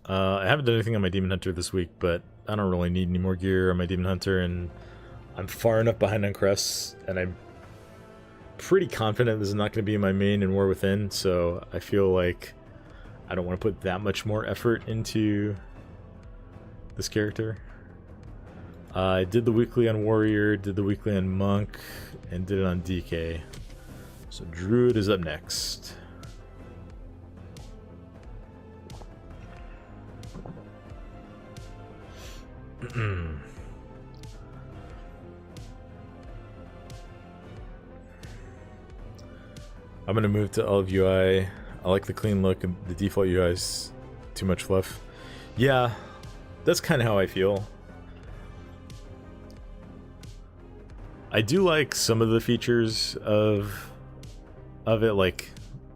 I haven't done anything on my Demon Hunter this week, but I don't really need any more gear on my Demon Hunter, and I'm far enough behind on crests, and I'm pretty confident this is not going to be my main in War Within, so I feel like I don't want to put that much more effort into this character. I did the weekly on Warrior, did the weekly on Monk, and did it on DK. So Druid is up next. I'm gonna move to Olive UI. I like the clean look, and the default UI is too much fluff. Yeah, that's kind of how I feel. I do like some of the features of it, like,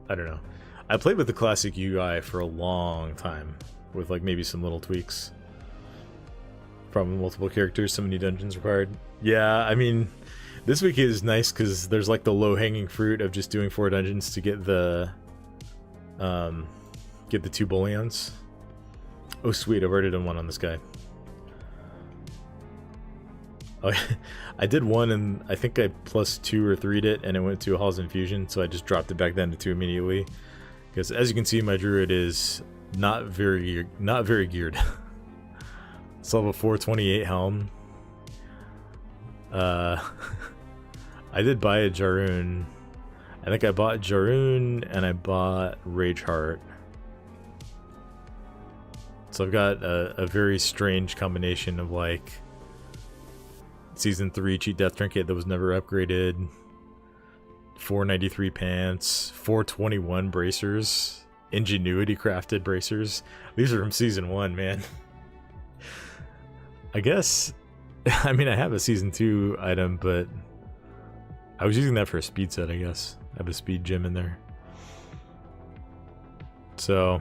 I don't know. I played with the classic UI for a long time, with like maybe some little tweaks. Probably multiple characters, so many dungeons required. Yeah, I mean, this week is nice because there's like the low-hanging fruit of just doing 4 dungeons to get the 2 bullions. Oh sweet, I've already done one on this guy. Oh, I did one and I think I +2 or 3'd it and it went to a Hall's Infusion, so I just dropped it back down to 2 immediately. Because as you can see, my druid is not very geared. It's level 428 helm. I did buy a Jarun. I think I bought Jarun and I bought Rageheart. So I've got a very strange combination of like Season 3 cheat death trinket that was never upgraded, 493 pants, 421 bracers, ingenuity crafted bracers. These are from Season 1, man. I guess, I mean, I have a Season 2 item, but I was using that for a speed set, I guess. I have a speed gem in there. So,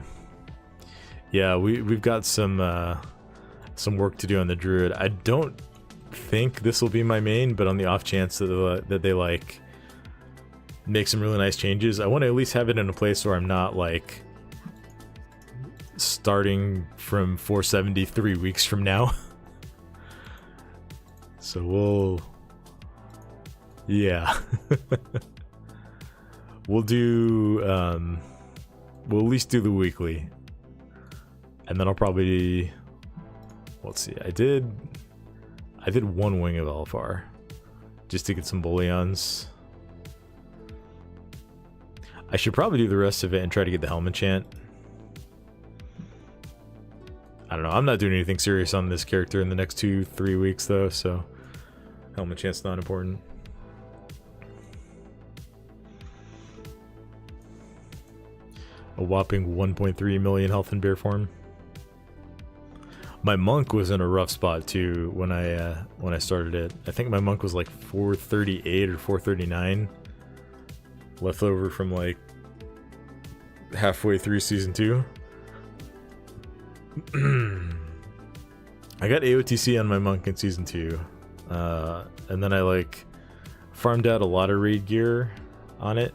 yeah, we've got some work to do on the druid. I don't think this will be my main, but on the off chance that they like make some really nice changes, I want to at least have it in a place where I'm not like starting from 470 3 weeks from now. So yeah. We'll at least do the weekly. And then I'll probably, let's see, I did 1 Wing of Elfar just to get some bullions. I should probably do the rest of it and try to get the helm enchant. I don't know, I'm not doing anything serious on this character in the next 2-3 weeks though, so helm enchant's not important. A whopping 1.3 million health in bear form. My monk was in a rough spot too when I started it. I think my monk was like 438 or 439, left over from like halfway through Season 2. I got AOTC on my monk in Season 2, and then I like farmed out a lot of raid gear on it.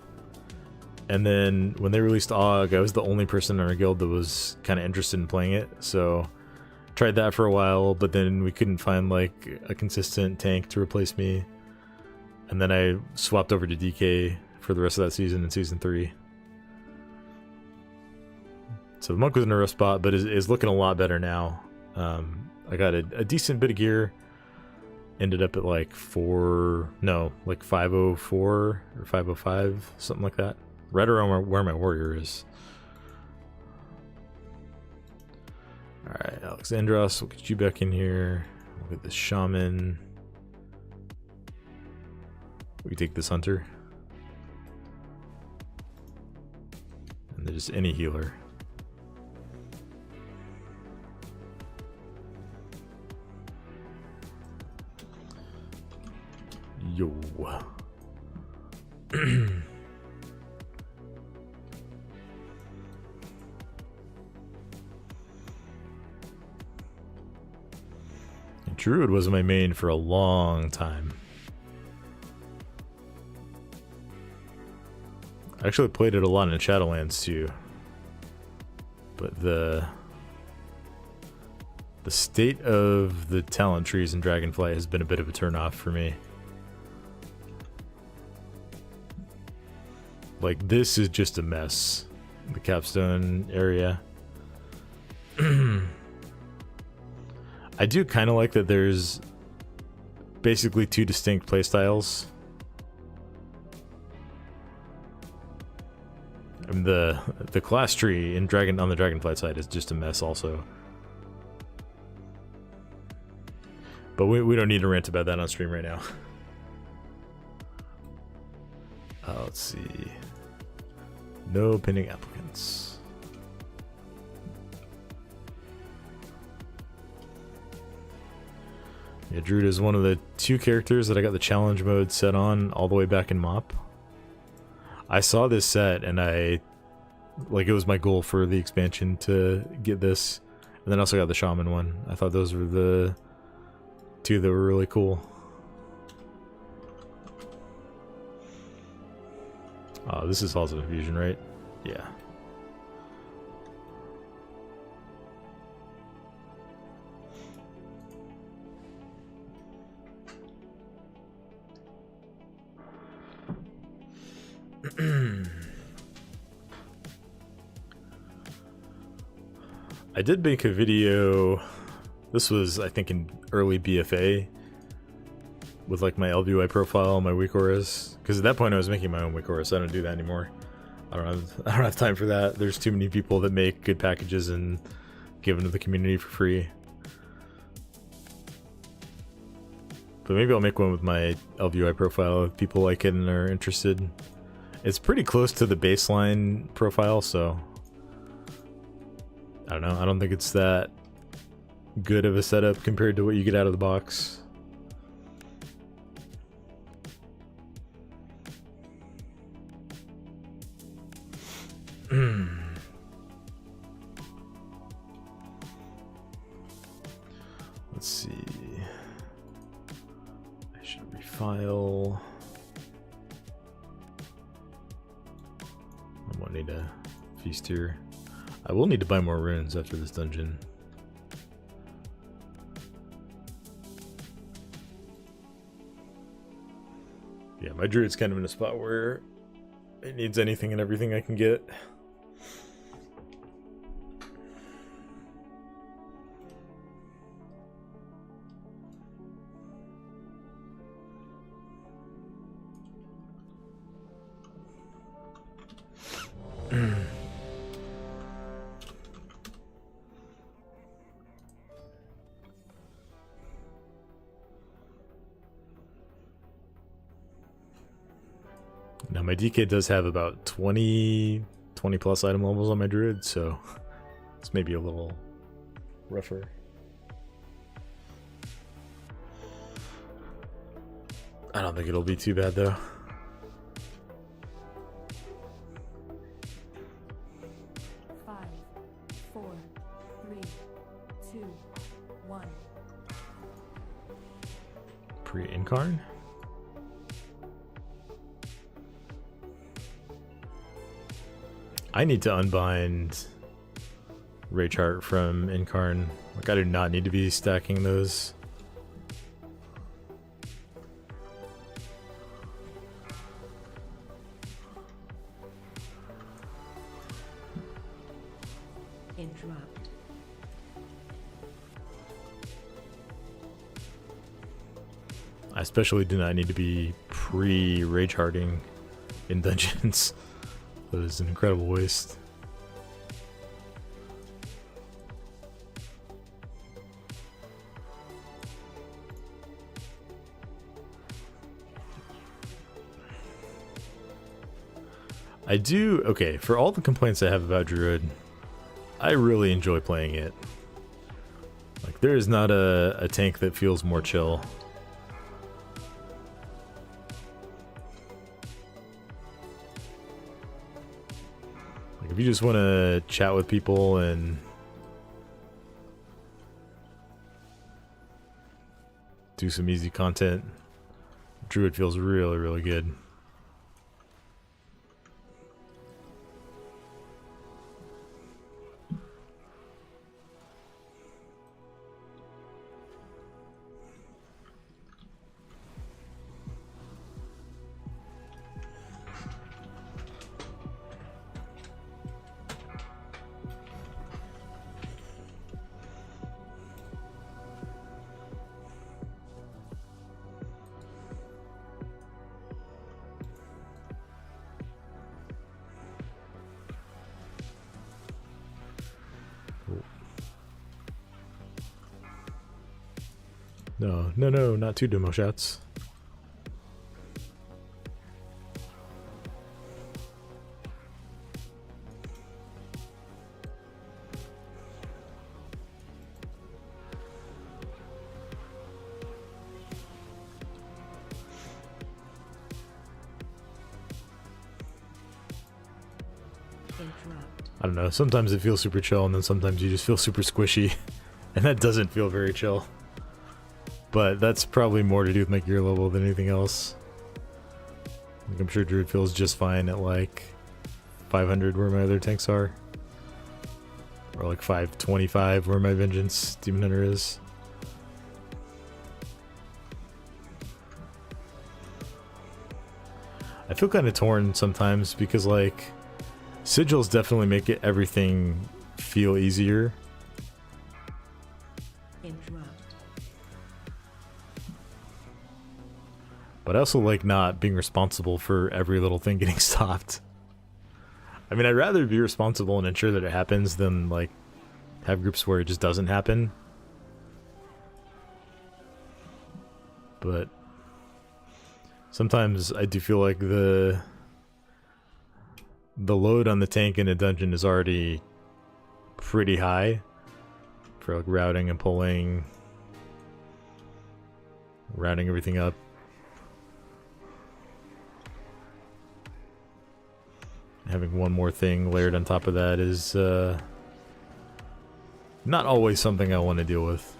And then when they released AUG, I was the only person in our guild that was kind of interested in playing it, so tried that for a while, but then we couldn't find like a consistent tank to replace me. And then I swapped over to DK for the rest of that season in Season 3. So the monk was in a rough spot, but is looking a lot better now. I got a decent bit of gear. Ended up at like 504 or 505, something like that. Right around where my warrior is. Alright, Alexandros, we'll get you back in here. We'll get this shaman. We can take this hunter. And then just any healer. Yo. Druid was my main for a long time. I actually played it a lot in Shadowlands too. But the state of the talent trees in Dragonflight has been a bit of a turnoff for me. Like, this is just a mess. The capstone area. I do kind of like that there's basically two distinct playstyles. I mean, the class tree in on the Dragonflight side is just a mess also. But we don't need to rant about that on stream right now. Let's see. No pending applicants. Yeah, Druid is one of the 2 characters that I got the challenge mode set on all the way back in MoP. I saw this set and it was my goal for the expansion to get this. And then I also got the shaman one. I thought those were the 2 that were really cool. Oh, this is also Infusion, right? Yeah. I did make a video, this was I think in early BFA, with like my LVY profile, my weak auras, because at that point I was making my own weak auras, so I don't do that anymore. I don't have time for that. There's too many people that make good packages and give them to the community for free. But maybe I'll make one with my LVY profile if people like it and are interested. It's pretty close to the baseline profile, so I don't know. I don't think it's that good of a setup compared to what you get out of the box. Let's see. I should refile. I won't need a feast here. I will need to buy more runes after this dungeon. Yeah, my druid's kind of in a spot where it needs anything and everything I can get. Now my DK does have about 20 plus item levels on my druid, so it's maybe a little rougher. I don't think it'll be too bad though. Pre-incarn? I need to unbind Rage Heart from Incarn. Like, I do not need to be stacking those. Interrupt. I especially do not need to be pre-Rage Hearting in dungeons. That is an incredible waste. I do, okay, for all the complaints I have about Druid, I really enjoy playing it. Like, there is not a tank that feels more chill. Like, if you just want to chat with people and do some easy content, Druid feels really, really good. No, no, no, not two demo shots. Interrupt. I don't know, sometimes it feels super chill and then sometimes you just feel super squishy. And that doesn't feel very chill. But that's probably more to do with my gear level than anything else. Like, I'm sure Druid feels just fine at like 500 where my other tanks are. Or like 525 where my Vengeance Demon Hunter is. I feel kind of torn sometimes because like sigils definitely make it everything feel easier. Interrupt. But I also like not being responsible for every little thing getting stopped. I mean, I'd rather be responsible and ensure that it happens than like have groups where it just doesn't happen. But sometimes I do feel like the load on the tank in a dungeon is already pretty high for like routing and pulling, rounding everything up. Having one more thing layered on top of that is not always something I want to deal with.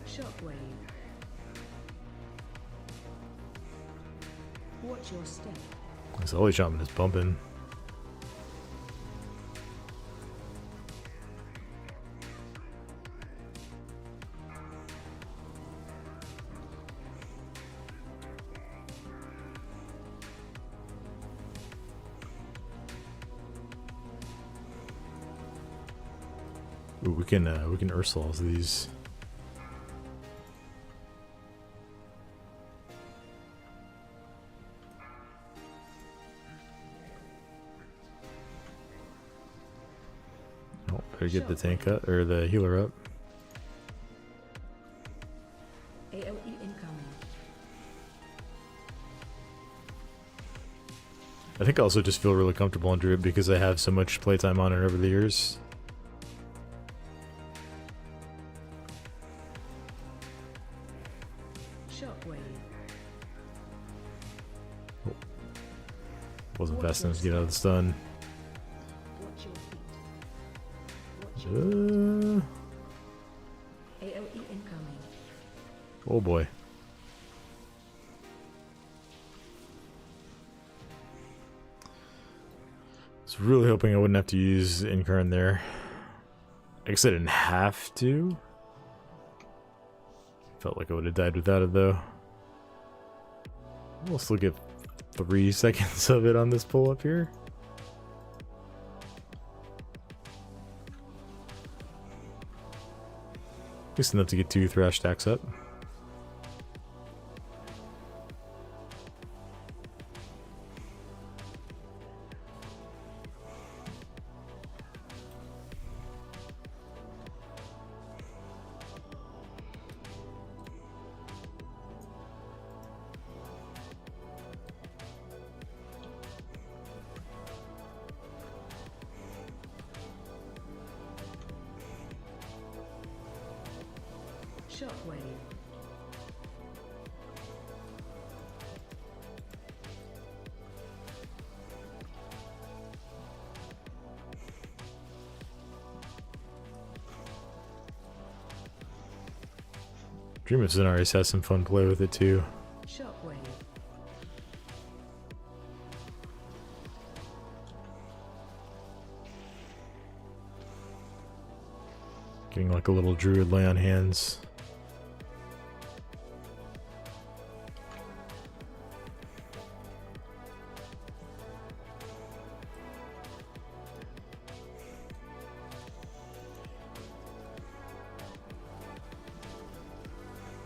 Shockwave. Watch your step. This Holy Shaman is bumping. Ooh, we can Ursul's these. Oh, better get the tank up or the healer up. AOE incoming. I think I also just feel really comfortable on Druid because I have so much playtime on it over the years. Shockwave. Wasn't fast enough to get out of the stun. Watch your feet. Watch your feet. AOE incoming. Oh boy. I was really hoping I wouldn't have to use Incarn there. I guess I didn't have to. Felt like I would have died without it though. We'll still get 3 seconds of it on this pull up here. Just enough to get 2 thrash stacks up. Shockwave. Dream of Zenaris has some fun play with it too. Shockwave. Getting like a little druid lay on hands.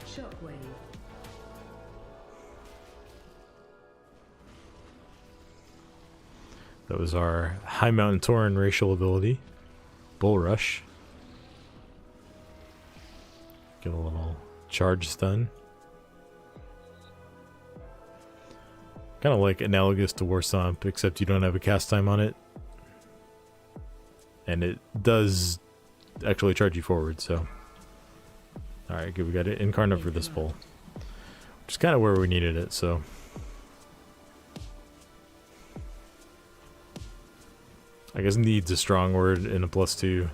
Shockwave. That was our High Mountain Tauren racial ability. Bull Rush. Get a little charge stun. Kind of like analogous to War Stomp, except you don't have a cast time on it. And it does actually charge you forward, so. Alright, good. We got it Incarnate for this pull. Which is kind of where we needed it, so. I guess needs a strong word in a +2.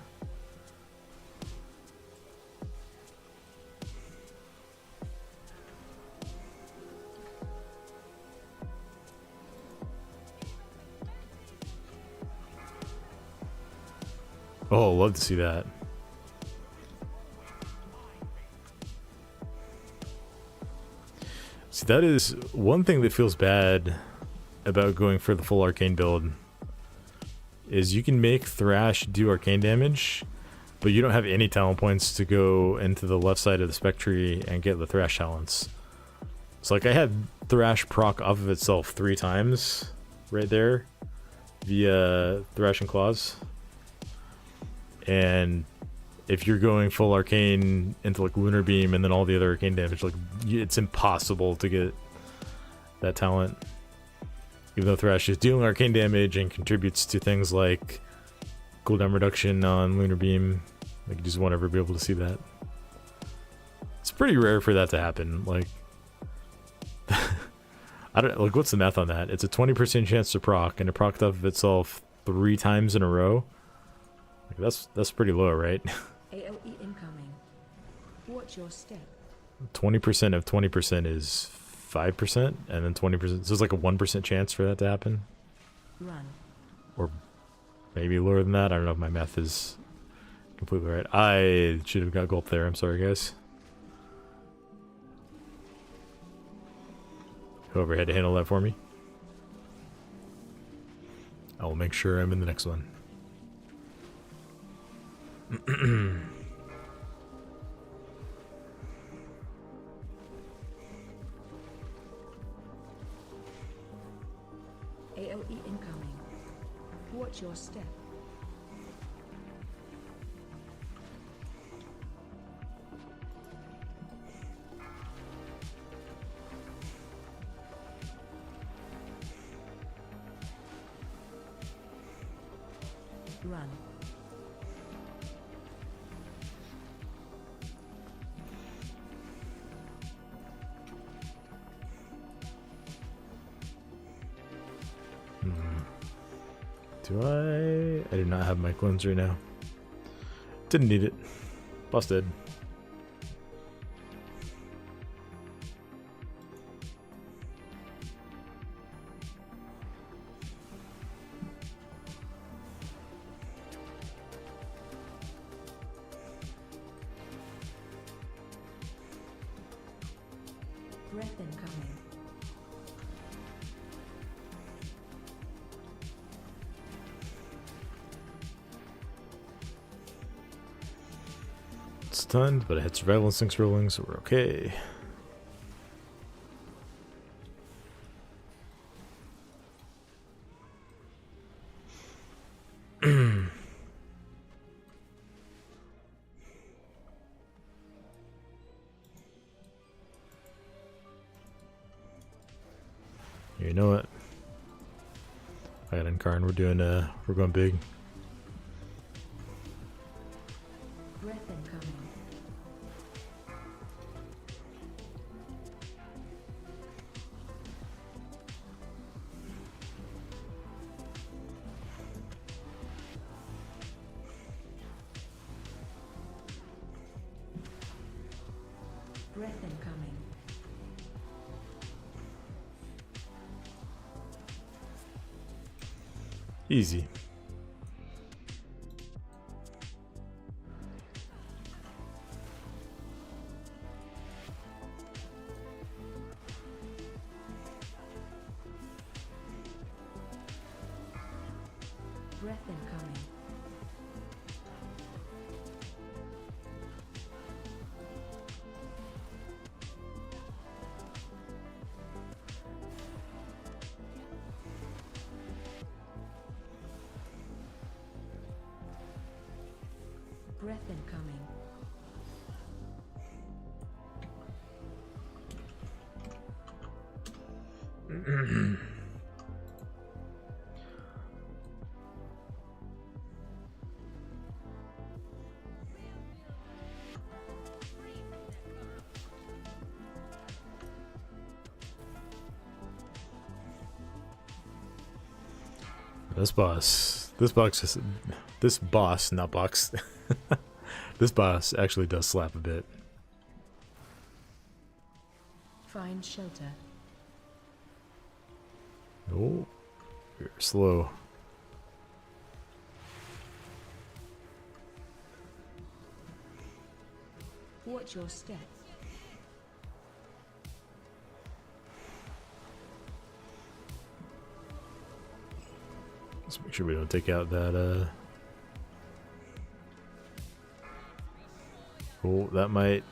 Oh, love to see that. See, that is one thing that feels bad about going for the full arcane build. Is you can make Thrash do arcane damage, but you don't have any talent points to go into the left side of the spec tree and get the Thrash talents. So like I had Thrash proc off of itself 3 times right there via Thrash and Claws. And if you're going full arcane into like Lunar Beam and then all the other arcane damage, like it's impossible to get that talent. Even though Thrash is dealing arcane damage and contributes to things like cooldown reduction on Lunar Beam, like you just won't ever be able to see that. It's pretty rare for that to happen. Like, I don't like what's the math on that? It's a 20% chance to proc, and it procced off of itself 3 times in a row. Like that's pretty low, right? AOE incoming. Watch your step. 20% of 20% is 5%, and then 20%. So it's like a 1% chance for that to happen. Run. Or maybe lower than that. I don't know if my math is completely right. I should have got gulp there. I'm sorry, guys. Whoever had to handle that for me. I will make sure I'm in the next one. AOE incoming. Watch your step. Run. Do I do not have my clones right now. Didn't need it. Busted. Breath incoming. Stunned, but I had survival instincts rolling, so we're okay. You know what? I got Incarn. We're going big. Breath incoming. Breath incoming. Easy. Breath incoming. Breath incoming. This boss, not box. This boss actually does slap a bit. Find shelter. Oh, you're slow. Watch your step. Let's make sure we don't take out that, Oh, that might...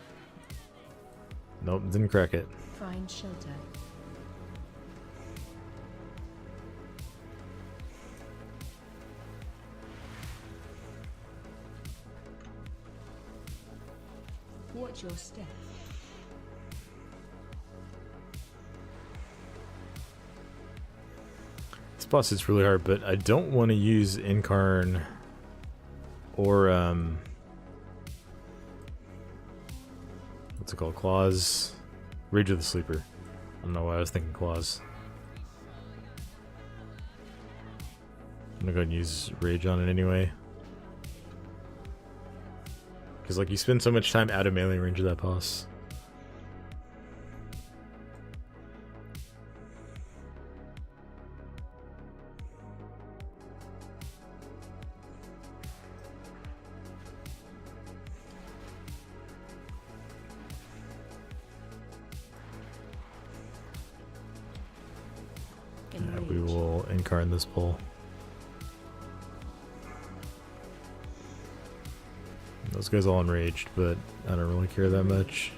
Nope, didn't crack it. Find shelter. Watch your step. This boss is really hard, but I don't want to use Incarn or, what's it called? Claws? Rage of the Sleeper. I don't know why I was thinking Claws. I'm gonna go ahead and use Rage on it anyway. Because, like, you spend so much time out of melee range of that boss. Yeah, we will Incarn this bull. Those guys all enraged, but I don't really care that much.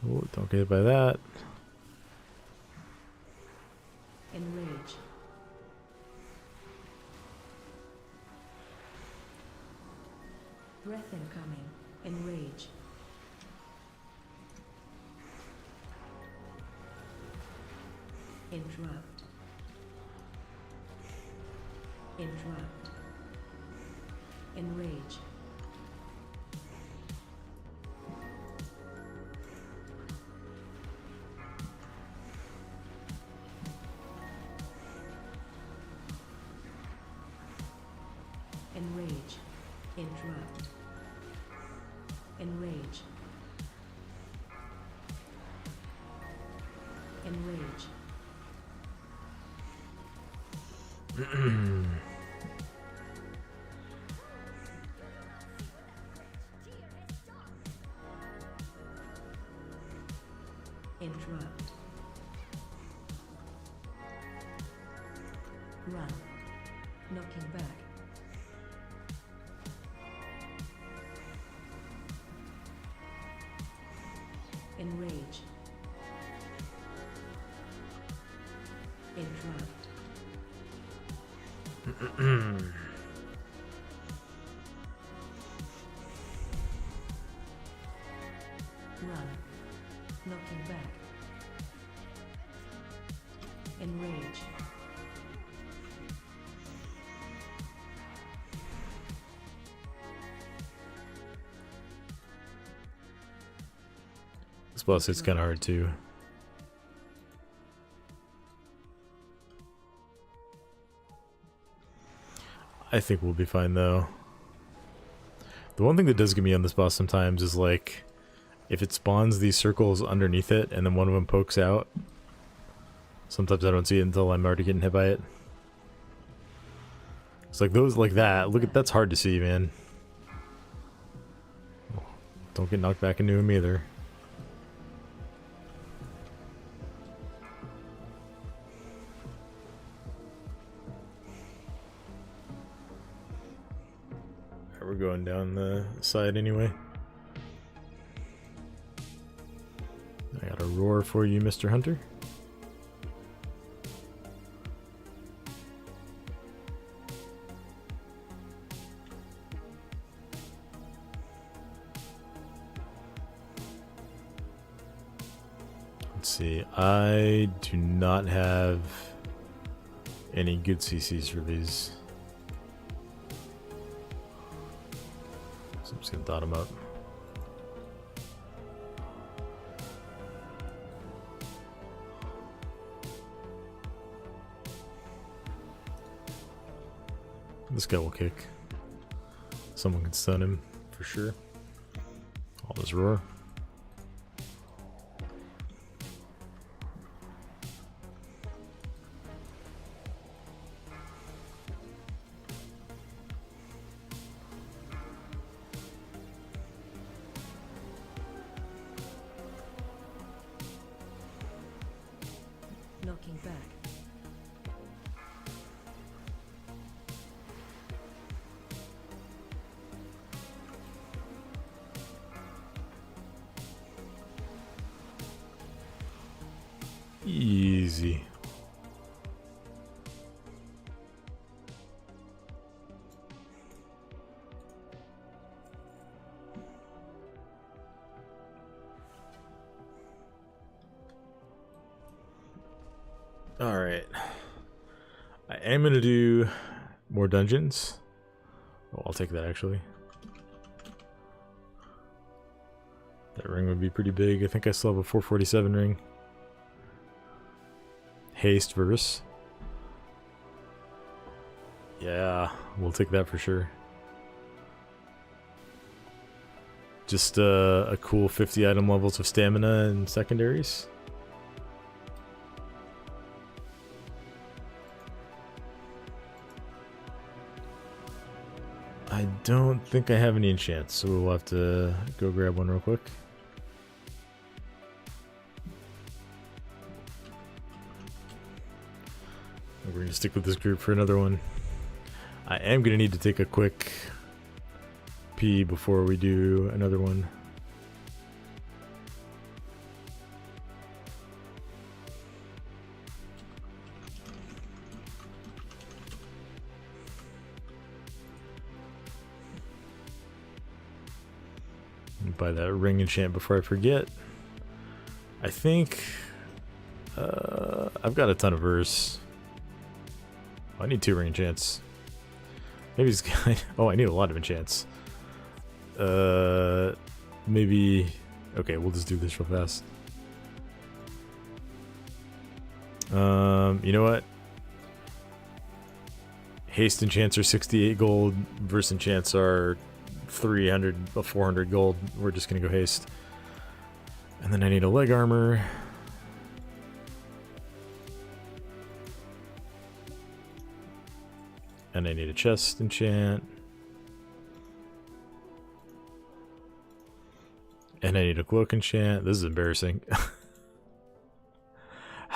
Oh, don't get hit by that. Enrage. Breath incoming. Enrage. Interrupt. Interrupt. Enrage. Enrage. Interrupt. Enrage. Enrage. Interrupt. Run. Knocking back. Enrage. Interrupt. Run. Knocking back. Enrage. This boss is kind of hard too. I think we'll be fine though. The one thing that does get me on this boss sometimes is like, if it spawns these circles underneath it and then one of them pokes out, sometimes I don't see it until I'm already getting hit by it. It's like those like that. Look at that's hard to see, man. Don't get knocked back into him either. Alright, we're going down the side anyway. I got a roar for you, Mr. Hunter. Let's see, I do not have any good CCs for these. So I'm just gonna dot them up. This guy will kick. Someone can stun him for sure. All this roar. Knocking back. Easy. All right. I am going to do more dungeons. Oh, I'll take that actually. That ring would be pretty big. I think I still have a 447 ring. Haste verse. Yeah, we'll take that for sure. Just a cool 50 item levels of stamina and secondaries. I don't think I have any enchants, so we'll have to go grab one real quick. We're going to stick with this group for another one. I am going to need to take a quick pee before we do another one. Buy that ring enchant before I forget. I think I've got a ton of verse. I need 2 ring enchants. Maybe it's oh, I need a lot of enchants. Maybe okay, we'll just do this real fast. You know what? Haste enchants are 68 gold, verse enchants are 300 or 400 gold. We're just gonna go haste. And then I need a leg armor. And I need a chest enchant. And I need a cloak enchant. This is embarrassing.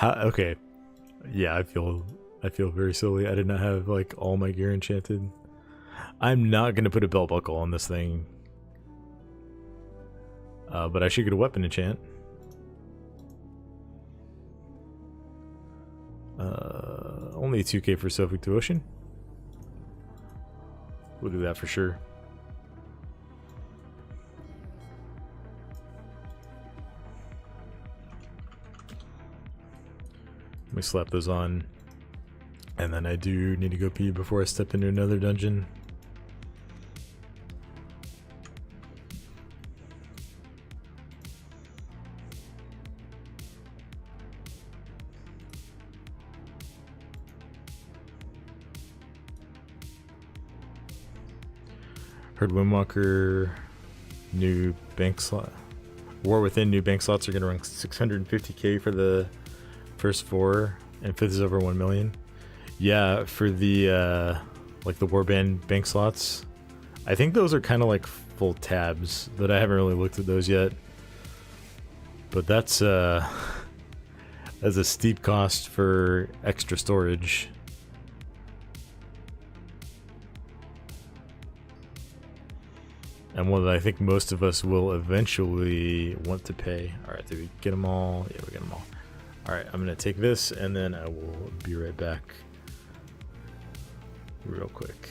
Okay. Yeah, I feel very silly. I did not have like all my gear enchanted. I'm not gonna put a belt buckle on this thing. But I should get a weapon enchant. Only 2k for Sophic Devotion. We'll do that for sure. Let me slap those on. And then I do need to go pee before I step into another dungeon. Heard Windwalker new bank slot. War Within new bank slots are going to run 650k for the first 4, and 5th is over 1 million. Yeah, for the like the Warband bank slots, I think those are kind of like full tabs, but I haven't really looked at those yet. But that's a steep cost for extra storage. And one that I think most of us will eventually want to pay. Alright, did we get them all? Yeah, we got them all. Alright, I'm going to take this and then I will be right back real quick.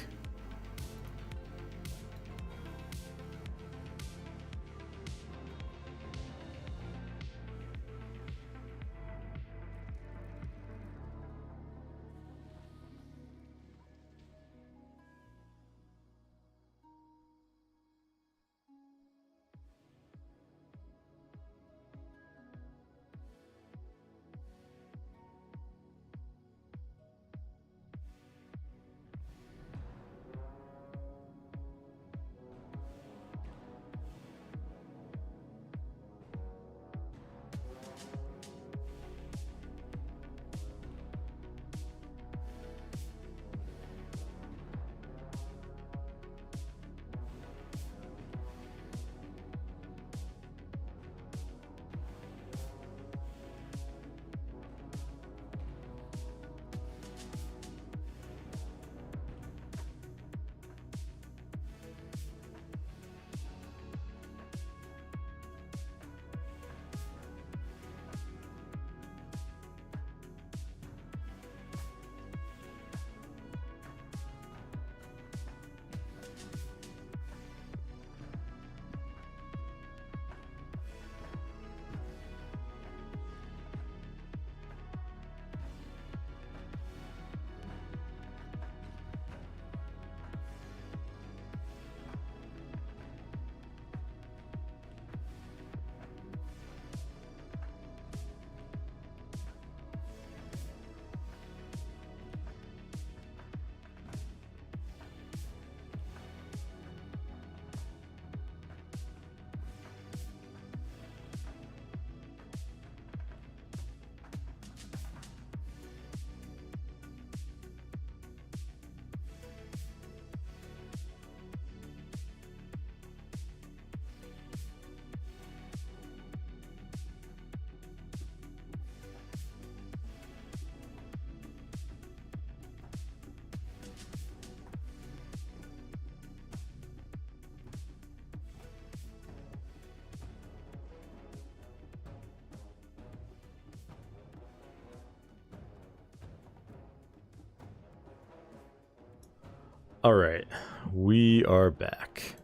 All right, we are back.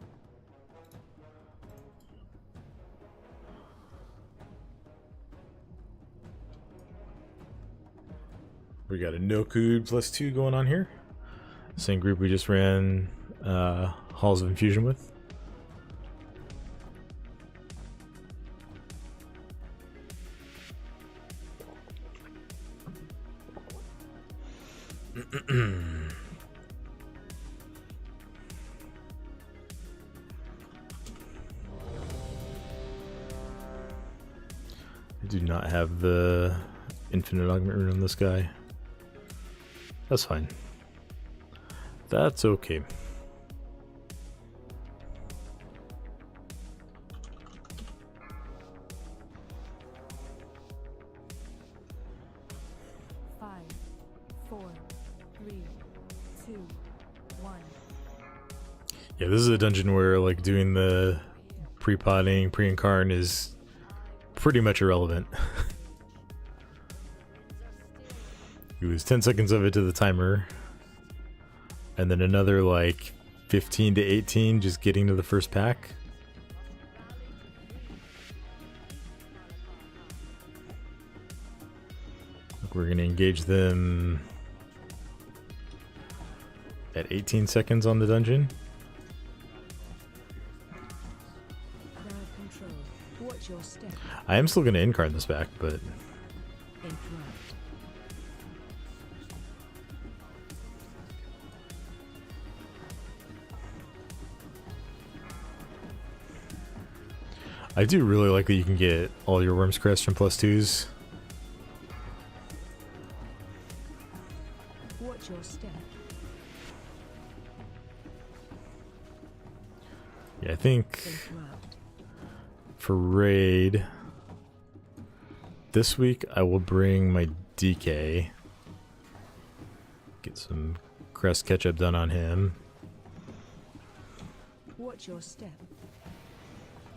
We got a Noku +2 going on here. Same group we just ran Halls of Infusion with. I do not have the infinite augment rune on this guy. That's fine. That's okay. Five, 4, 3, 2, 1. Yeah, this is a dungeon where like doing the pre-potting, pre-incarn is pretty much irrelevant. You lose 10 seconds of it to the timer, and then another like 15 to 18 just getting to the first pack. We're going to engage them at 18 seconds on the dungeon. Watch your step. I am still going to incarn this back, but In front. I do really like that you can get all your Worm's Crest from +2s. Watch your step. Yeah, I think Interrupt. for raid this week I will bring my DK. Get some crest catch-up done on him. Watch your step.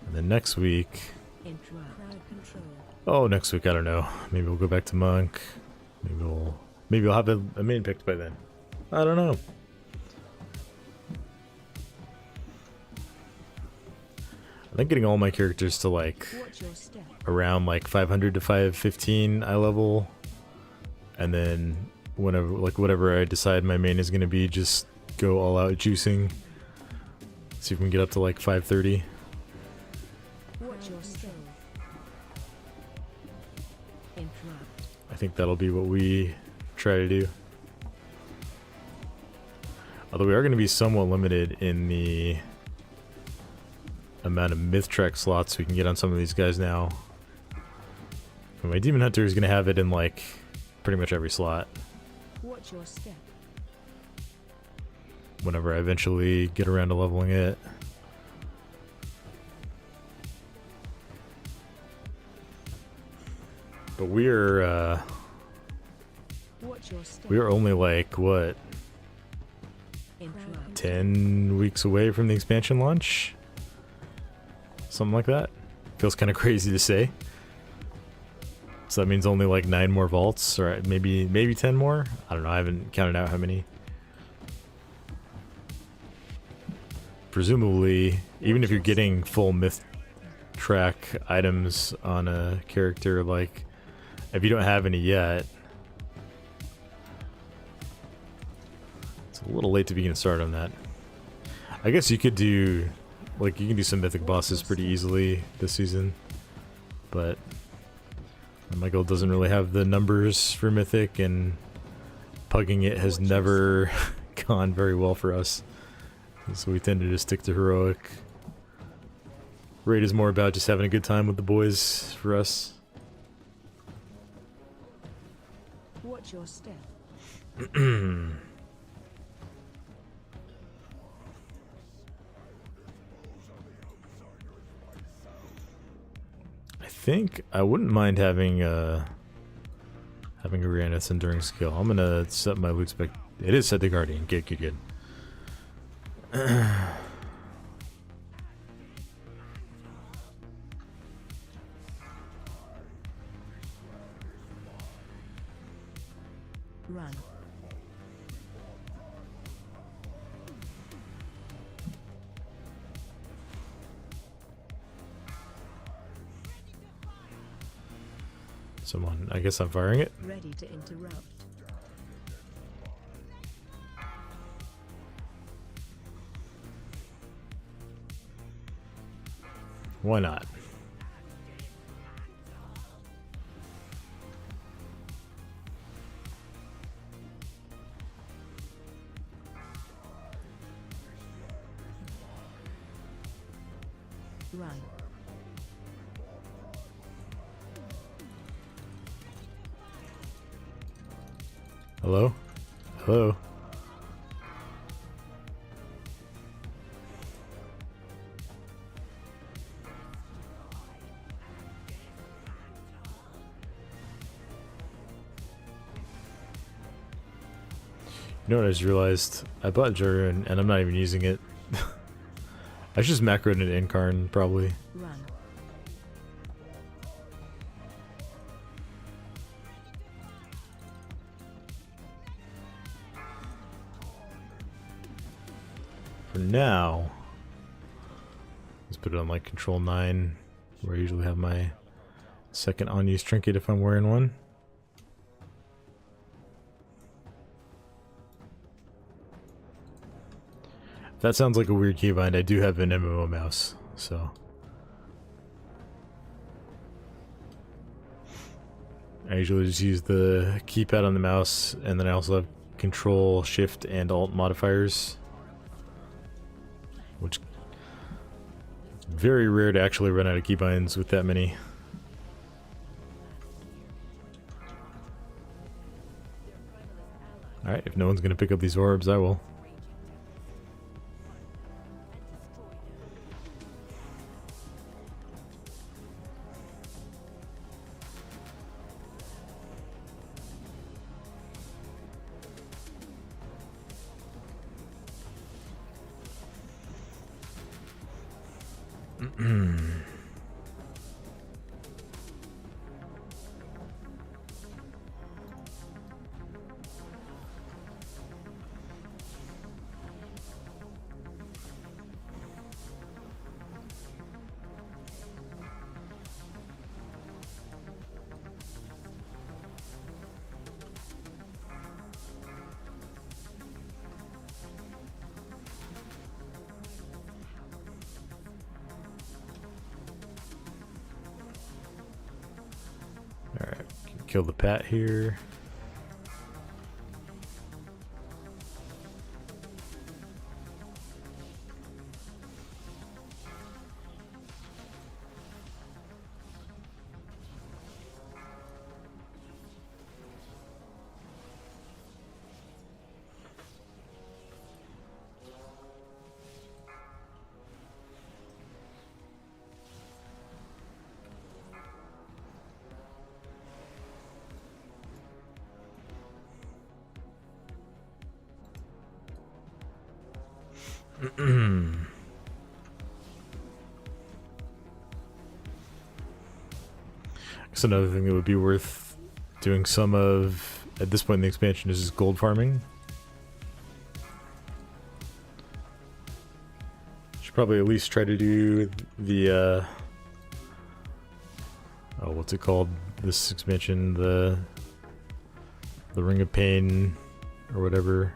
And then next week... Interrupt. Crowd control. Oh, next week, I don't know. Maybe we'll go back to Monk. Maybe I'll have a main picked by then. I don't know. I think getting all my characters to like Watch your step. around like 500 to 515 eye level, and then whatever I decide my main is gonna be, just go all out juicing. See if we can get up to like 530. Watch your step. Interrupt. I think that'll be what we try to do. Although we are going to be somewhat limited in the amount of myth track slots we can get on some of these guys now. And my Demon Hunter is going to have it in like pretty much every slot Watch your step. whenever I eventually get around to leveling it. But we're Watch your step. only like what, Interrupt. 10 weeks away from the expansion launch? Something like that. Feels kind of crazy to say. So that means only like 9 more vaults, or maybe 10 more? I don't know, I haven't counted out how many. Presumably, even if you're getting full myth track items on a character, like, if you don't have any yet, it's a little late to begin to start on that. I guess you could do, like, you can do some mythic bosses pretty easily this season, but my guild doesn't really have the numbers for mythic, and pugging it has never gone very well for us, so we tend to just stick to heroic. Raid is more about just having a good time with the boys for us. Watch your step. I think I wouldn't mind having a Uranus enduring skill. I'm gonna set my loot spec. It is set to Guardian. Good. Run. Someone, I guess I'm firing it. Ready to interrupt. Why not? Run. Hello? Hello? You know what I just realized? I bought Jurun and I'm not even using it. I should just macroed an Incarn, probably. Run. For now, let's put it on like Control 9, where I usually have my second unused trinket if I'm wearing one. If that sounds like a weird keybind, I do have an MMO mouse, so. I usually just use the keypad on the mouse, and then I also have Control, Shift, and Alt modifiers, which Very rare to actually run out of keybinds with that many. Alright, if no one's going to pick up these orbs, I will. Alright, kill the Pat here. Guess another thing that would be worth doing some of at this point in the expansion is just gold farming. Should probably at least try to do the oh, what's it called? This expansion, the Ring of Pain or whatever.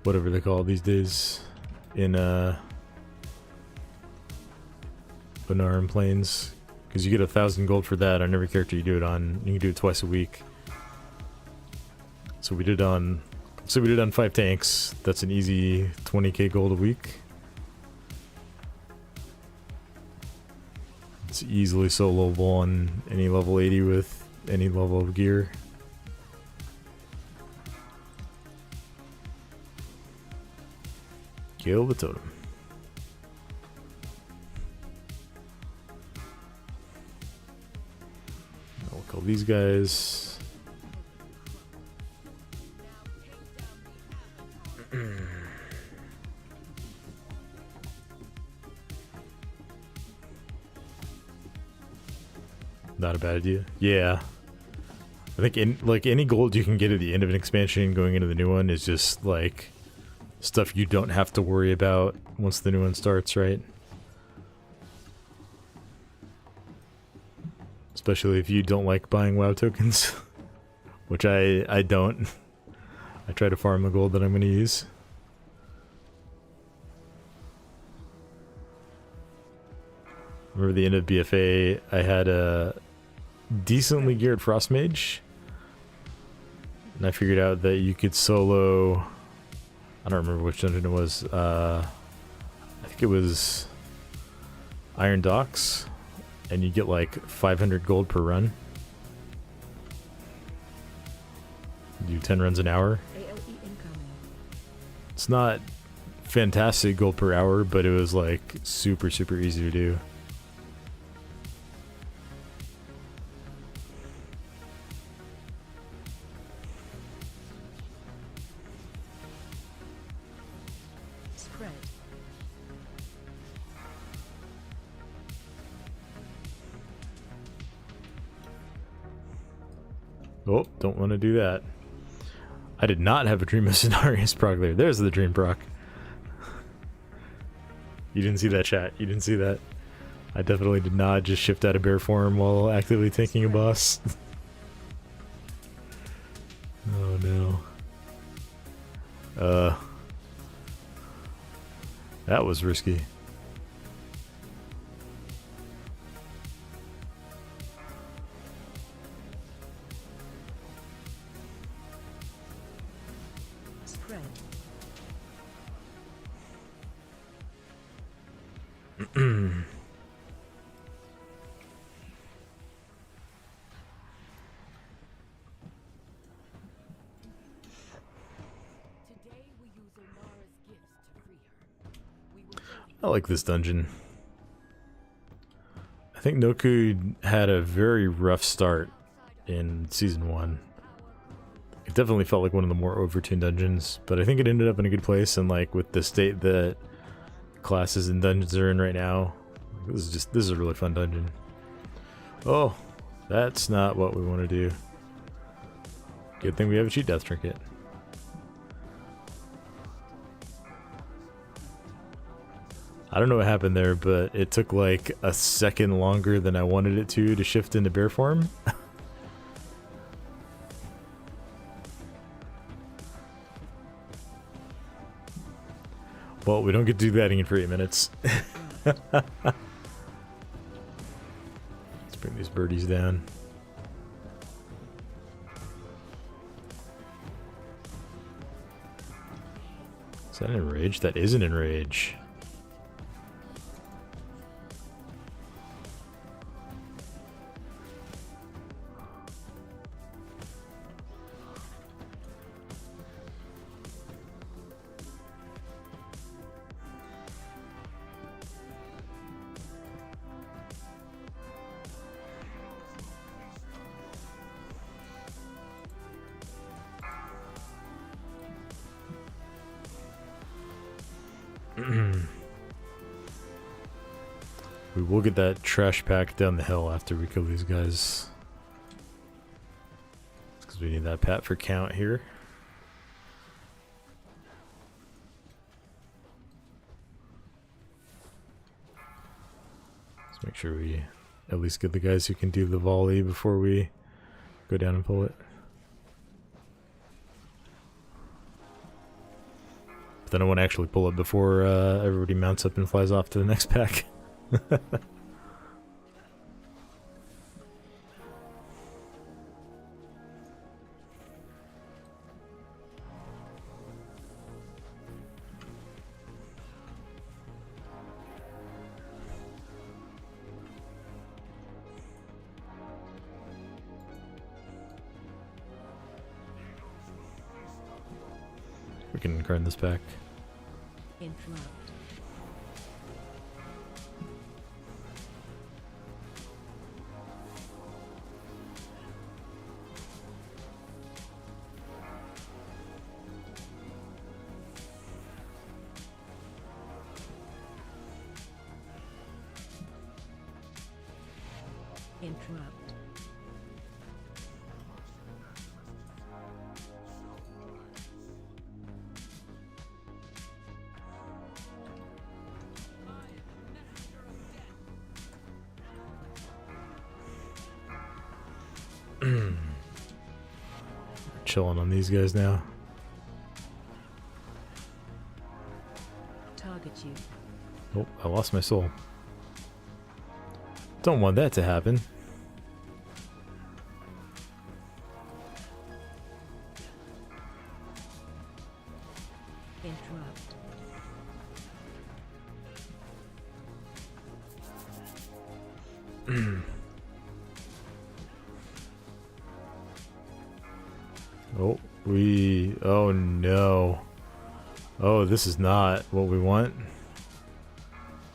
Whatever they call it these days in Benarum Plains, because you get 1,000 gold for that on every character you do it on. You can do it twice a week. So we did on 5 tanks. That's an easy 20k gold a week. It's easily soloable on any level 80 with any level of gear. Kill the totem. I'll call these guys. Not a bad idea. Yeah. I think like any gold you can get at the end of an expansion going into the new one is just like stuff you don't have to worry about once the new one starts, right? Especially if you don't like buying WoW tokens, which I don't. I try to farm the gold that I'm going to use. Remember the end of BFA, I had a decently geared Frost Mage, and I figured out that you could solo. I don't remember which dungeon it was. I think it was Iron Docks, and you get like 500 gold per run. Do 10 runs an hour. It's not fantastic gold per hour, but it was like super easy to do. Oh, don't want to do that. I did not have a Dream of Cenarius proc there. There's the Dream proc. You didn't see that, chat. You didn't see that. I definitely did not just shift out of bear form while actively tanking a boss. Oh no. That was risky. I like this dungeon. I think Noku had a very rough start in Season 1. It definitely felt like one of the more overtuned dungeons, but I think it ended up in a good place, and like with the state that classes and dungeons are in right now, this is a really fun dungeon. Oh, that's not what we want to do. Good thing we have a cheat death trinket. I don't know what happened there, but it took like a second longer than I wanted it to shift into bear form. Well, we don't get to do that again for 8 minutes. Let's bring these birdies down. Is that an enrage? That is an enrage. We will get that trash pack down the hill after we kill these guys. Because we need that pat for count here. Let's make sure we at least get the guys who can do the volley before we go down and pull it. But then I want to actually pull it before everybody mounts up and flies off to the next pack. We can earn this pack. Interrupt. Interrupt. Chilling on these guys now. Target you. Oh, I lost my soul. Don't want that to happen. Interrupt. Oh no. Oh, this is not what we want.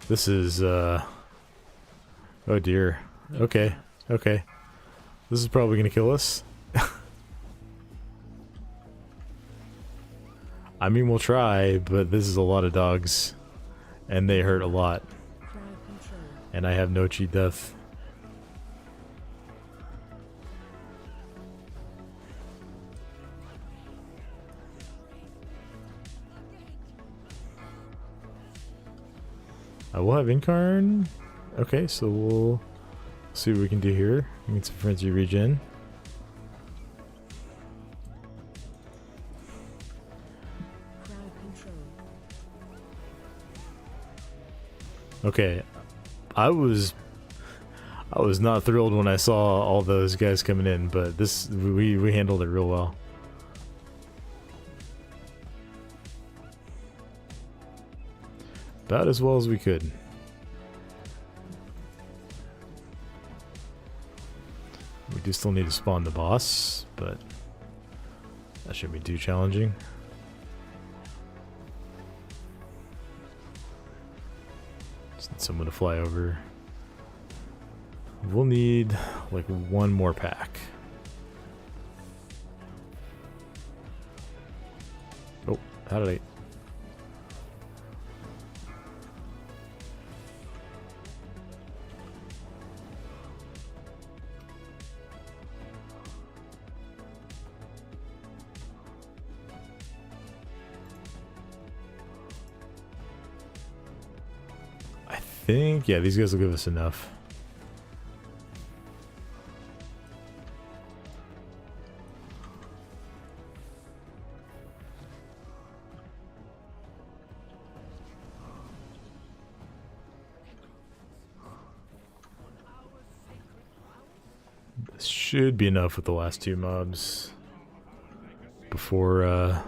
This is, oh dear. Okay, okay. This is probably gonna kill us. I mean, we'll try, but this is a lot of dogs. And they hurt a lot. Crowd control. And I have no cheat death. I will have Incarn. Okay, so we'll see what we can do here. Get some Frenzy regen. Crowd control. Okay, I was not thrilled when I saw all those guys coming in, but this we handled it real well. About as well as we could. do still need to spawn the boss, but that shouldn't be too challenging. Just need someone to fly over. We'll need like one more pack. Oh, how did I... I think, yeah, these guys will give us enough. This should be enough with the last two mobs before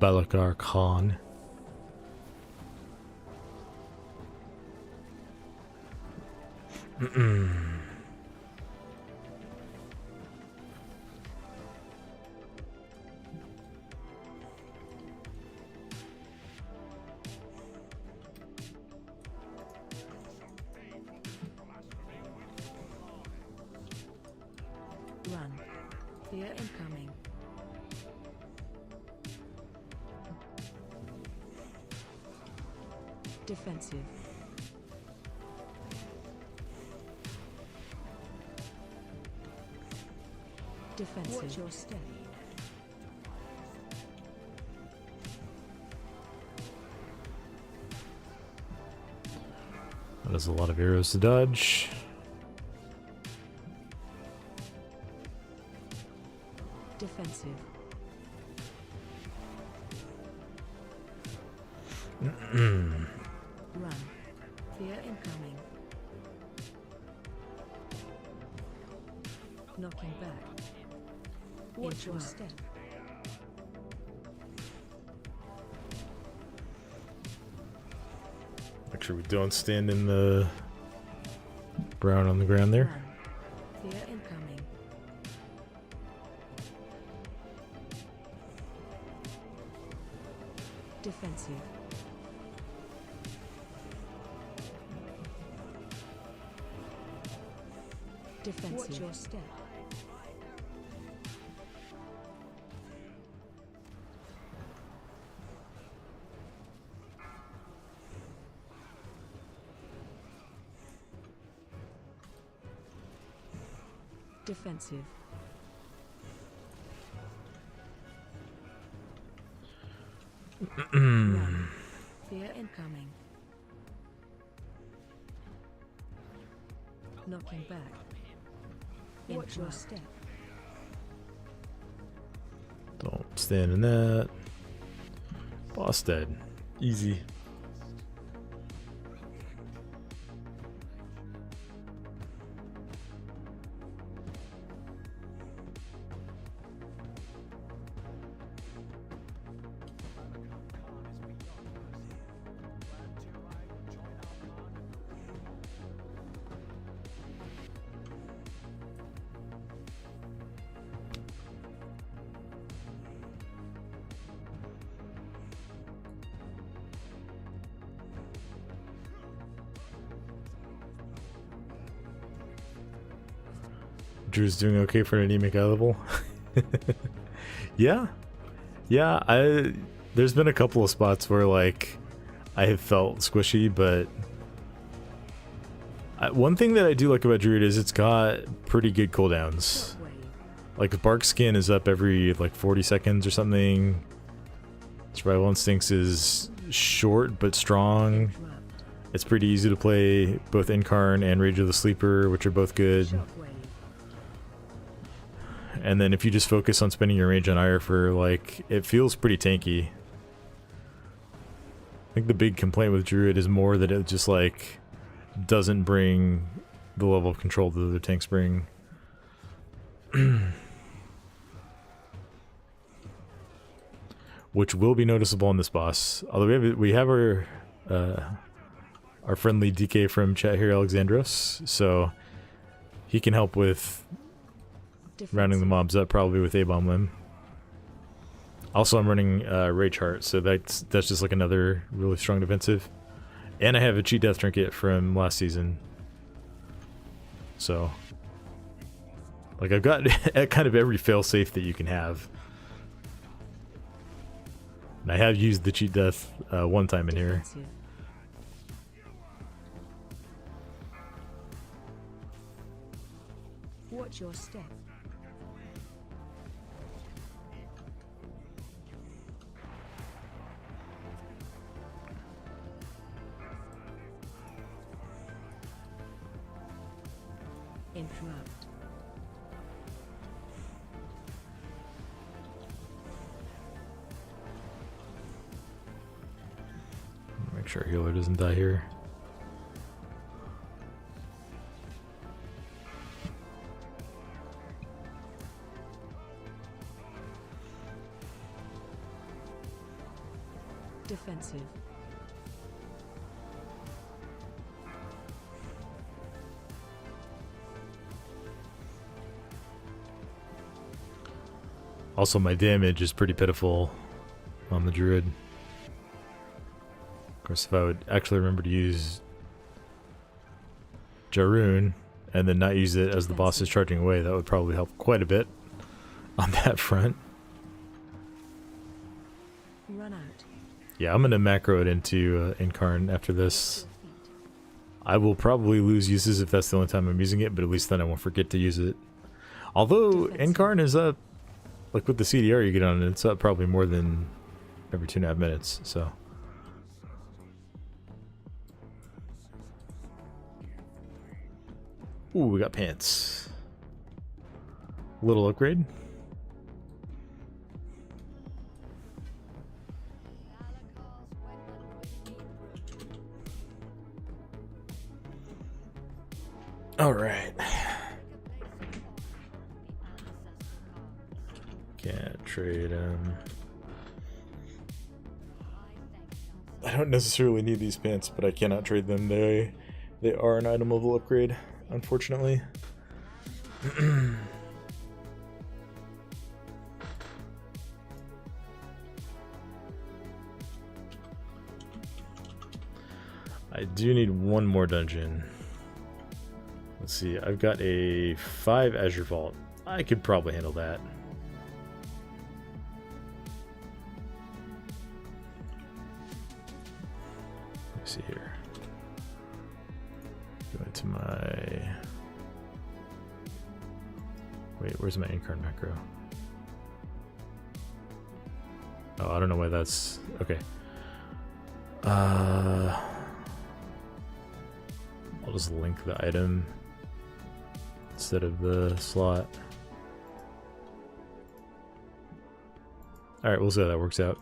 Balakar Khan. Run. Fear incoming. Defensive. Defensive. Watch your step. That is a lot of arrows to dodge. Defensive. Run. Fear incoming. Knocking back. Watch your step. Make sure we don't stand in the brown on the ground there. Run. Fear incoming. Defensive. Defensive. Watch your step. Defensive. Run. Fear incoming. Knocking back. Watch your step. Don't stand in that. Boss dead. Easy. Drew's doing okay for an anemic eye level. Yeah. There's been a couple of spots where like I have felt squishy, but one thing that I do like about Druid is it's got pretty good cooldowns. Like Bark Skin is up every like 40 seconds or something. Survival Instincts is short but strong. It's pretty easy to play both Incarn and Rage of the Sleeper, which are both good. And then if you just focus on spending your range on Ire for like, it feels pretty tanky. I think the big complaint with Druid is more that it just like doesn't bring the level of control that the other tanks bring. Which will be noticeable on this boss. Although we have our friendly DK from chat here, Alexandros, so he can help with rounding the mobs up probably with A-Bomb Limb. Also, I'm running Rage Heart, so that's just like another really strong defensive. And I have a cheat death trinket from last season. So, like, I've got kind of every failsafe that you can have. And I have used the cheat death one time in here. Defensive. Watch your step. Interrupt. Make sure healer doesn't die here. Defensive. Also, my damage is pretty pitiful on the druid. Of course, if I would actually remember to use Jarun and then not use it as the boss is charging away, that would probably help quite a bit on that front. Run out. Yeah, I'm gonna macro it into Incarn after this. Your feet. I will probably lose uses if that's the only time I'm using it, but at least then I won't forget to use it. Although Incarn is up, like with the CDR you get on it, it's up probably more than every 2.5 minutes, so. Ooh, we got pants. Little upgrade. All right. Can't trade them. I don't necessarily need these pants, but I cannot trade them. They are an item level upgrade, unfortunately. I do need one more dungeon. Let's see, I've got a 5 Azure Vault. I could probably handle that. Let's see here. Go into my... Wait, where's my Incarn macro? Oh, I don't know why that's... Okay. I'll just link the item instead of the slot. Alright, we'll see how that works out.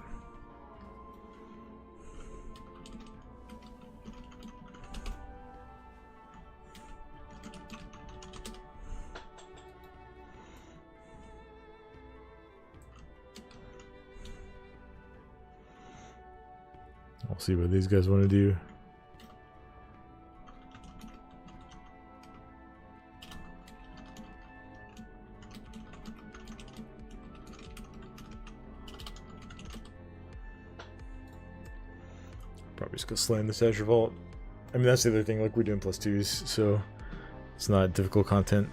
We'll see what these guys want to do. Probably just go slam this Azure Vault. I mean, that's the other thing, like, we're doing +2s, so it's not difficult content.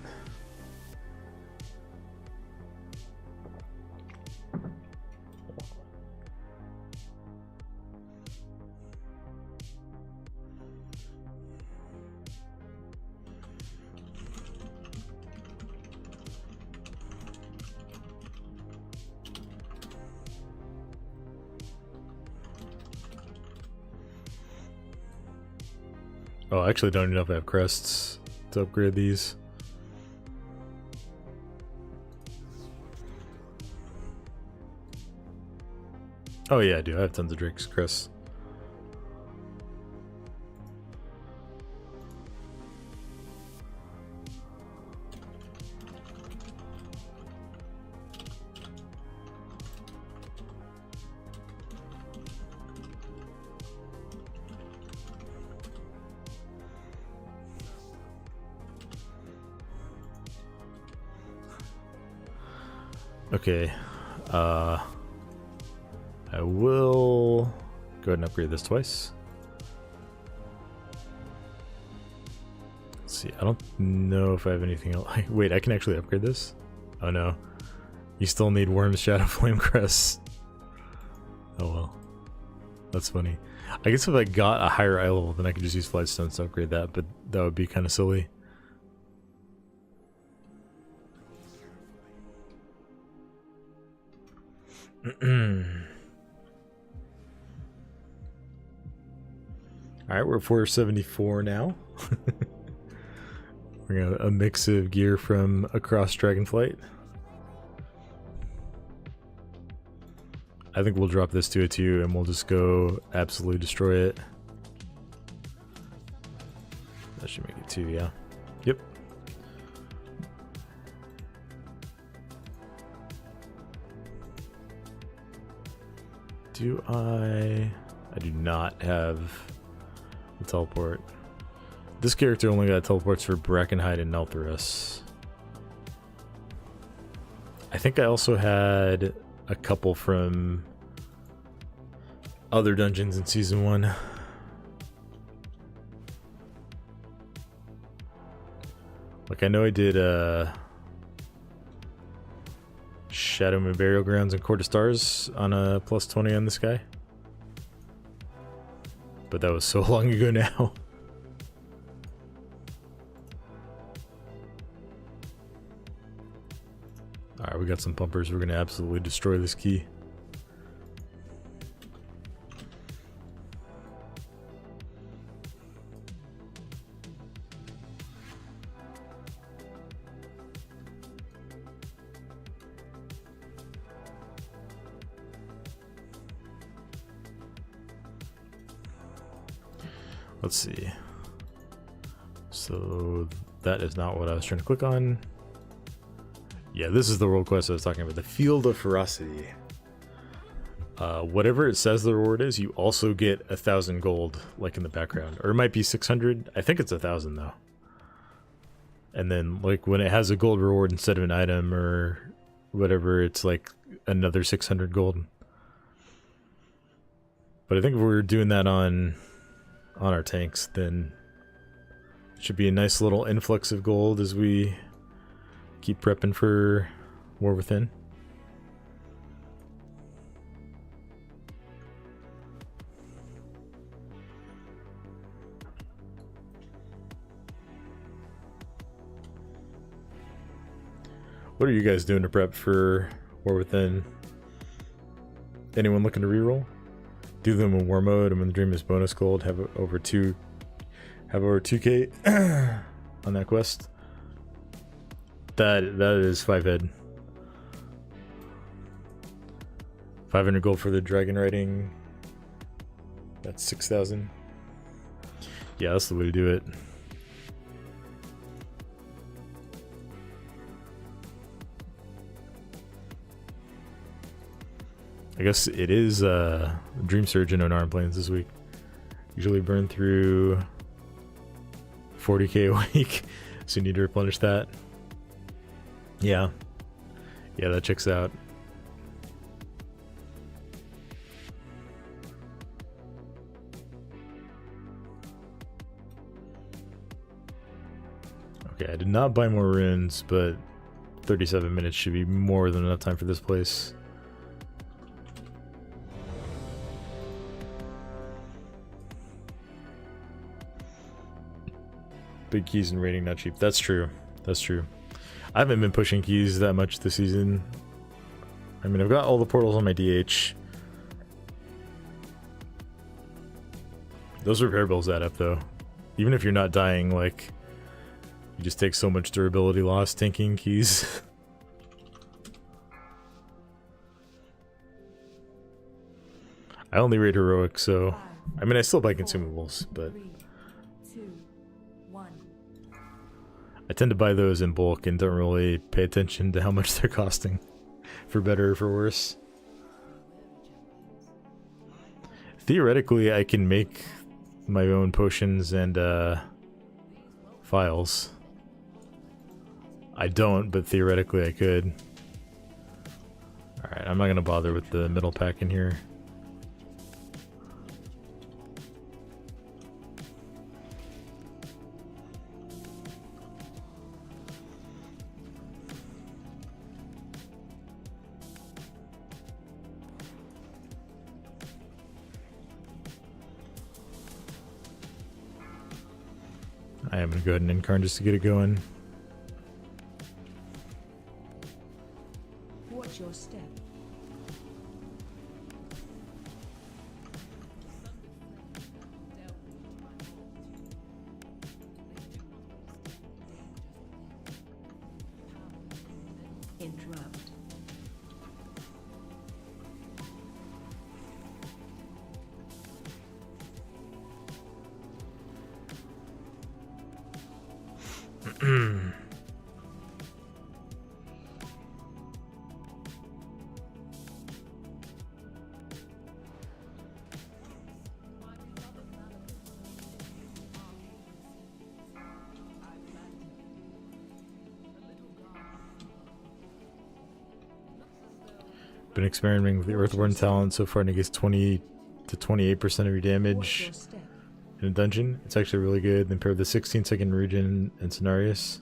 Oh, I actually don't even know if I have crests to upgrade these. Oh yeah, I do. I have tons of Drake's crests. Okay. I will go ahead and upgrade this twice. Let's see. I don't know if I have anything else. Wait, I can actually upgrade this? Oh no. You still need Worm's Shadow Flame Crest. Oh well. That's funny. I guess if I got a higher eye level, then I could just use Flightstones to upgrade that, but that would be kind of silly. Alright, we're at 474 now. We're got a mix of gear from across Dragonflight. I think we'll drop this to a 2 and we'll just go absolutely destroy it. That should make it 2, yeah. Yep. Do I do not have the teleport. This character only got teleports for Brackenhide and Nelthorus. I think I also had a couple from other dungeons in Season 1. Like, I know I did Shadowmoon Burial Grounds and Court of Stars on a +20 on this guy. But that was so long ago now. Alright, we got some pumpers. We're gonna absolutely destroy this key. Let's see. So that is not what I was trying to click on. Yeah, this is the world quest I was talking about. The Field of Ferocity. Whatever it says the reward is, you also get 1,000 gold, like in the background. Or it might be 600. I think it's 1,000 though. And then, like, when it has a gold reward instead of an item or whatever, it's like another 600 gold. But I think if we're doing that on our tanks, then it should be a nice little influx of gold as we keep prepping for War Within. What are you guys doing to prep for War Within? Anyone looking to reroll? Do them in war mode, and when the dream is bonus gold, have over 2k on that quest. That is 5 head. 500 gold for the dragon riding. That's 6,000. Yeah, that's the way to do it. I guess it is Dream Surge in Onaran Plains this week. Usually burn through 40k a week, so you need to replenish that. Yeah, that checks out. Okay, I did not buy more runes, but 37 minutes should be more than enough time for this place. Big keys and rating not cheap. That's true. That's true. I haven't been pushing keys that much this season. I mean, I've got all the portals on my DH. Those repair bills add up, though. Even if you're not dying, like, you just take so much durability loss tanking keys. I only raid heroic, so I mean, I still buy consumables, but I tend to buy those in bulk and don't really pay attention to how much they're costing, for better or for worse. Theoretically, I can make my own potions and files. I don't, but theoretically I could. Alright, I'm not gonna bother with the middle pack in here. I am gonna go ahead and incarn just to get it going. Watch your step. Interrupt. Been experimenting with the Earthborn talent so far, and it gets 20 to 28% of your Watch damage your step. in a dungeon. It's actually really good. Then pair with the 16-second regen and Cenarius.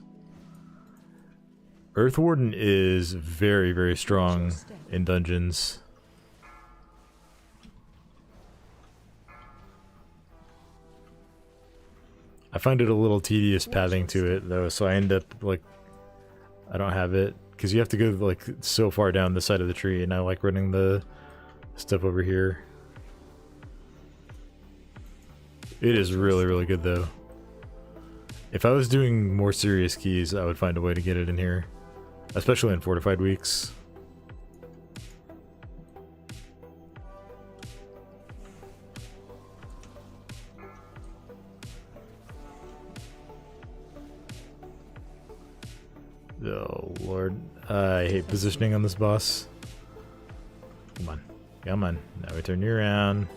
Earthwarden is very, very strong in dungeons. I find it a little tedious pathing to it though, so I end up like I don't have it because you have to go like so far down the side of the tree, and I like running the stuff over here. It is really, really good though. If I was doing more serious keys, I would find a way to get it in here, especially in fortified weeks. Oh lord, I hate positioning on this boss. Come on, come on. Now we turn you around.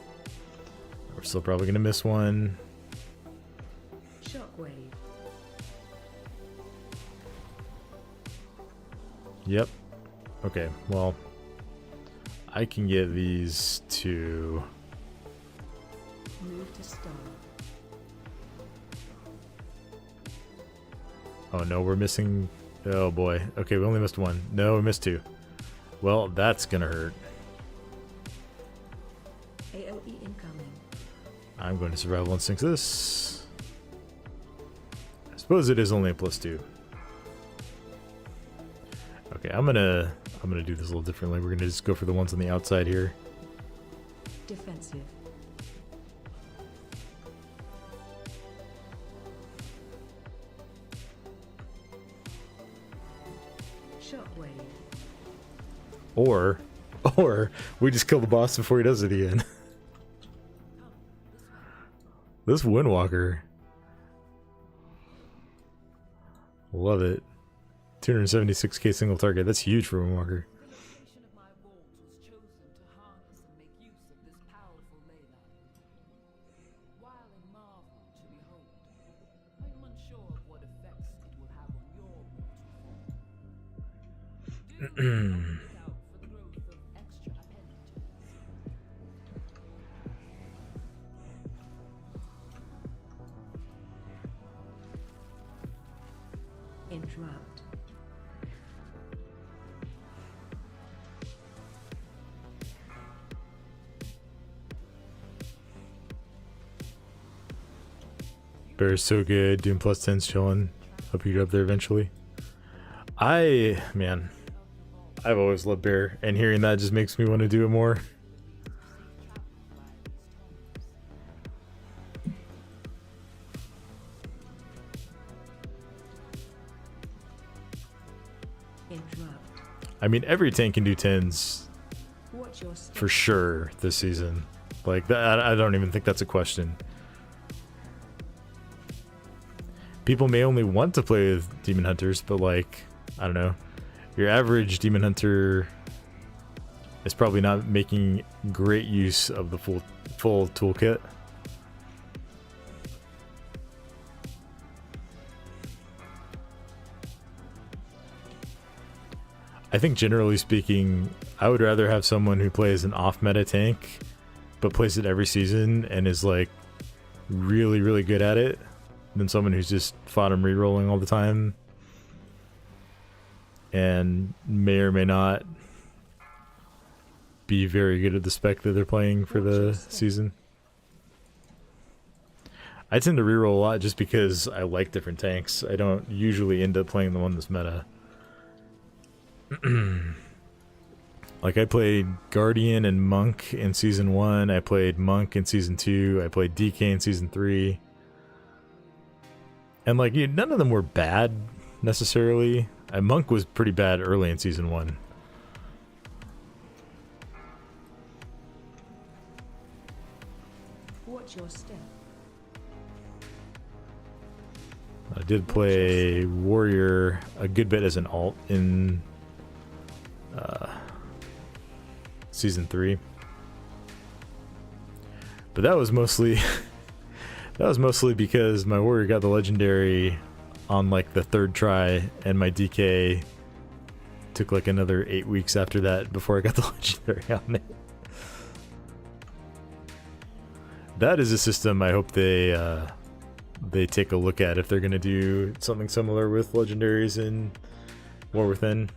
We're still probably gonna miss one. Shockwave. Yep. Okay, well, I can get these two. Move to star. Oh no, we're missing. Oh boy. Okay, we only missed one. No, we missed two. Well, that's gonna hurt. AOE incoming. I'm going to survival instinct this. I suppose it is only a +2. Okay, I'm gonna do this a little differently. We're gonna just go for the ones on the outside here. Defensive. Shockwave. Or we just kill the boss before he does it again. This Windwalker. Love it. 276k single target. That's huge for Windwalker. Of my vault was chosen to harness and make use of this powerful ley line. While a marvel to behold, I am unsure of what effects it will have on your mortal form. Do look out for the growth of extra appendages. Interrupt. Bear's so good. Doom +10's chilling. Hope you get up there eventually. Man, I've always loved Bear, and hearing that just makes me want to do it more. Interrupt. I mean, every tank can do 10s Watch your step. for sure this season. Like that, I don't even think that's a question. People may only want to play with Demon Hunters, but like, I don't know, your average Demon Hunter is probably not making great use of the full toolkit. I think generally speaking, I would rather have someone who plays an off-meta tank, but plays it every season and is like really, really good at it, than someone who's just fought him rerolling all the time and may or may not be very good at the spec that they're playing for the season. I tend to reroll a lot just because I like different tanks. I don't usually end up playing the one that's meta. Like I played Guardian and Monk in Season 1, I played Monk in Season 2, I played DK in Season 3. And like, none of them were bad, necessarily. Monk was pretty bad early in Season 1. Watch your step. I did play Warrior a good bit as an alt in Season 3. But that was mostly that was mostly because my Warrior got the legendary on like the 3rd try, and my DK took like another 8 weeks after that before I got the legendary on it. That is a system I hope they take a look at if they're gonna do something similar with legendaries in War Within.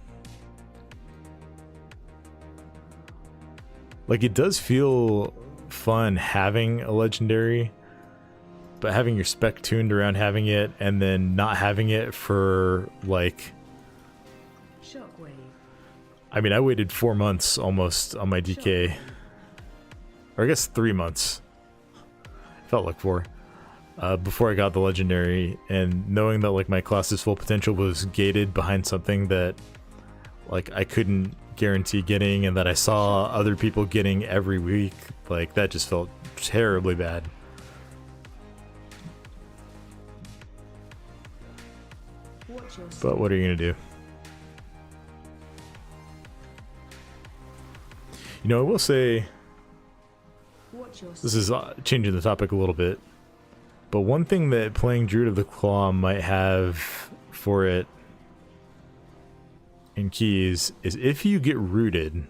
Like, it does feel fun having a legendary, but having your spec tuned around having it and then not having it for like, Shockwave. I mean, I waited 4 months almost on my DK, or I guess 3 months, felt like 4, before I got the legendary, and knowing that like my class's full potential was gated behind something that like I couldn't guarantee getting, and that I saw other people getting every week, like that just felt terribly bad. Watch your step. But what are you gonna do? You know, I will say, Watch your this is changing the topic a little bit, but one thing that playing Druid of the Claw might have for it in keys is if you get rooted,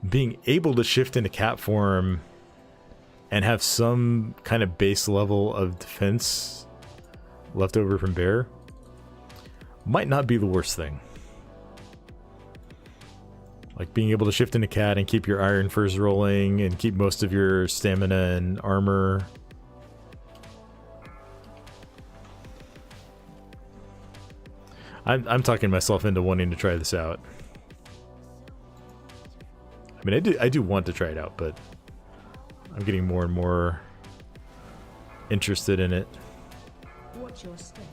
being able to shift into cat form and have some kind of base level of defense left over from bear might not be the worst thing. Like being able to shift into cat and keep your iron furs rolling and keep most of your stamina and armor. I'm talking myself into wanting to try this out. I mean, I do want to try it out, but I'm getting more and more interested in it. Watch your step.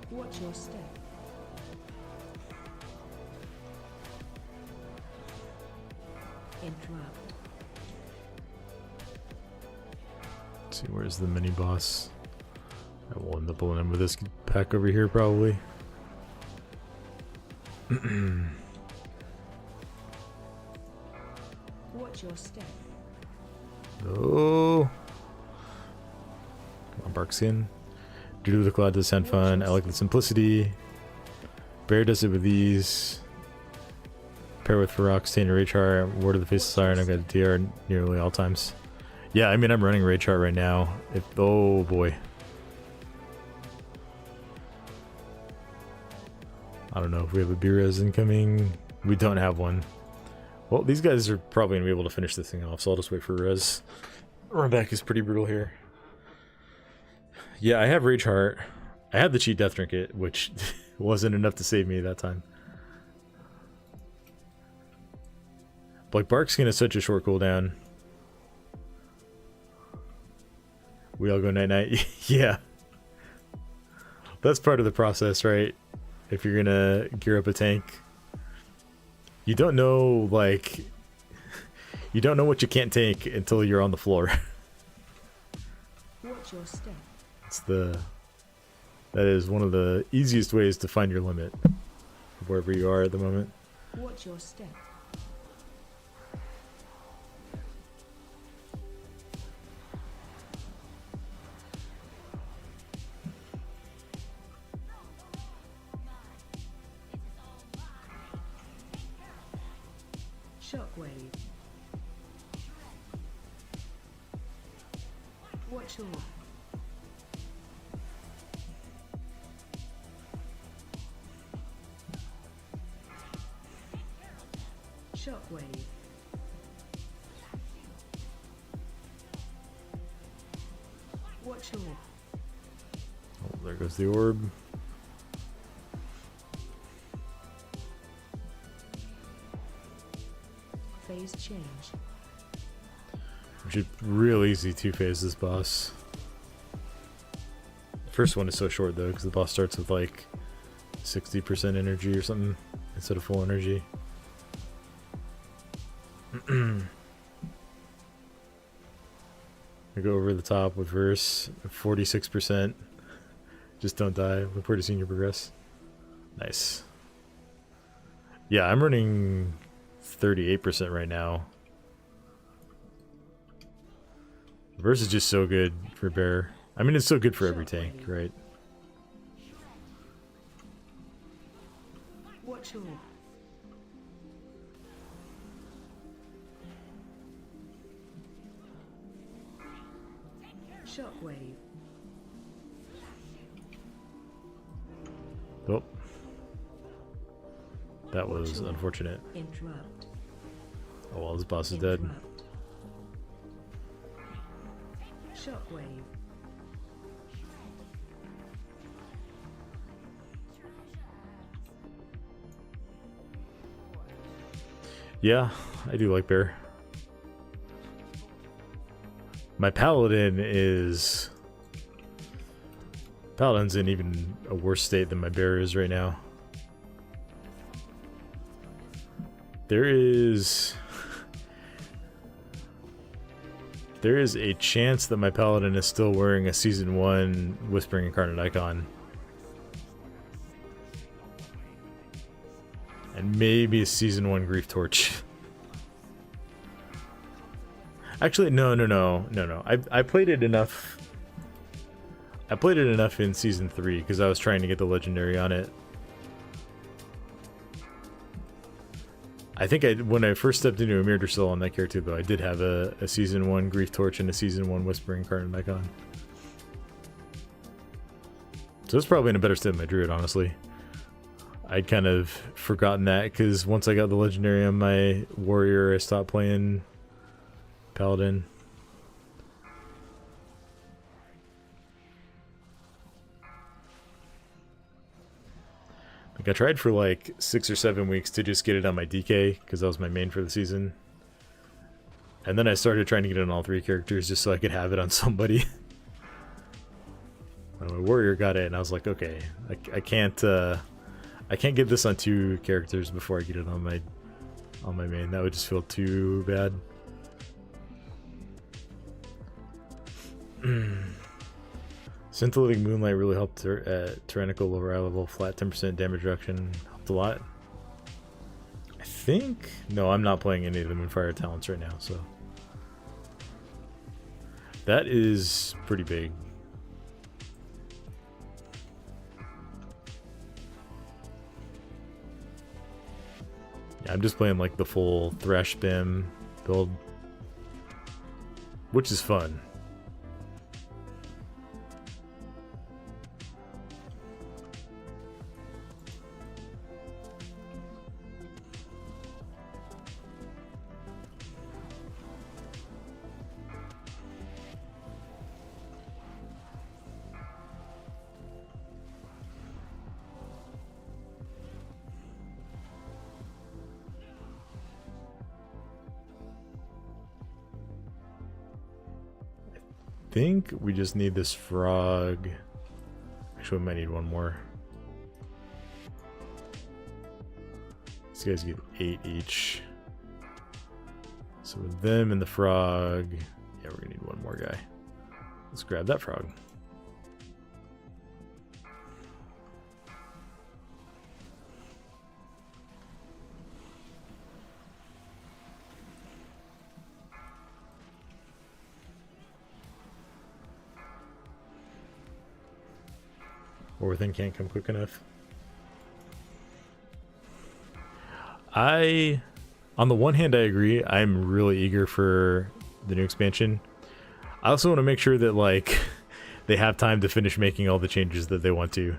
Watch your step. Interrupt. Let's see, where's the mini boss? I will end up pulling in with this pack over here, probably. Watch your step. Oh, come on, Barkskin. Druid of the Cloud does sound fun. I like the simplicity. Bear does it with these. Pair with Ferox, Tainted Rage Heart, Ward of the Face of Siren. I've got a DR nearly all times. Yeah, I mean, I'm running Rage Heart right now. Oh boy. I don't know if we have a B-Res incoming. We don't have one. Well, these guys are probably going to be able to finish this thing off, so I'll just wait for Res. Run back is pretty brutal here. Yeah, I have Rage Heart. I had the cheat Death Trinket, which wasn't enough to save me that time. Like, Barkskin is such a short cooldown. We all go night-night. Yeah. That's part of the process, right? If you're gonna gear up a tank. You don't know, like... You don't know what you can't take until you're on the floor. Watch your step. It's the... That is one of the easiest ways to find your limit. Wherever you are at the moment. Watch your step. Watch all. Shockwave. Watch all. Oh, there goes the orb. Phase change. We should real easy two-phase this boss. First one is so short though, because the boss starts with like 60% energy or something instead of full energy. I go over the top with verse 46%. Just don't die. Look forward to seeing you progress. Nice. Yeah, I'm running 38% right now. Verse is just so good for bear. I mean, it's so good for every tank, right? Watch all. Shockwave. Oh. That was unfortunate. Interrupt. Oh well, this boss is dead. Interrupt. Shockwave. Yeah, I do like bear. My paladin is... Paladin's in even a worse state than my bear is right now. There is a chance that my paladin is still wearing a season 1 Whispering Incarnate icon. And maybe a season 1 Grief Torch. Actually, no. I played it enough. I played it enough in season 3 because I was trying to get the legendary on it. I think when I first stepped into Amir Drassil on that character, though, I did have a season 1 Grief Torch and a season 1 Whispering Incarnate icon. So it's probably in a better state than my druid, honestly. I'd kind of forgotten that because once I got the legendary on my warrior, I stopped playing paladin. Like I tried for like 6 or 7 weeks to just get it on my DK because that was my main for the season. And then I started trying to get it on all 3 characters just so I could have it on somebody. And my warrior got it and I was like, okay, I can't get this on 2 characters before I get it on my main. That would just feel too bad. Scintillating Moonlight really helped Tyrannical lower level, flat 10% damage reduction. Helped a lot. I think... No, I'm not playing any of the Moonfire talents right now, so... That is pretty big. Yeah, I'm just playing like the full Thresh Bim build. Which is fun. I think we just need this frog. Actually, we might need one more. These guys get 8 each. So with them and the frog, yeah, we're gonna need one more guy. Let's grab that frog. Or within can't come quick enough. On the one hand, I agree. I'm really eager for the new expansion. I also want to make sure that like they have time to finish making all the changes that they want to.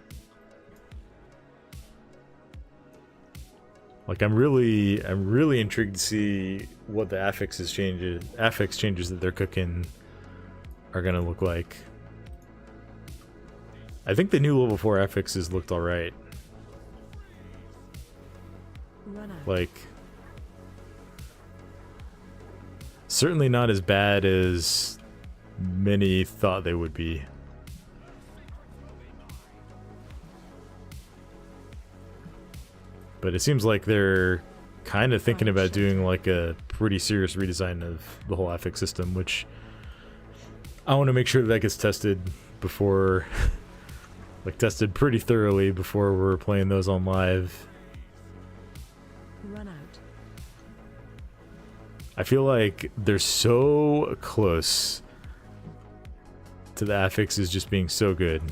Like I'm really intrigued to see what the affixes changes that they're cooking are gonna look like. I think the new level 4 affixes looked alright. Run out. Like certainly not as bad as many thought they would be. But it seems like they're kind of thinking about doing like a pretty serious redesign of the whole affix system, which I want to make sure that gets tested before, like tested pretty thoroughly before we're playing those on live. Run out. I feel like they're so close to the affixes just being so good.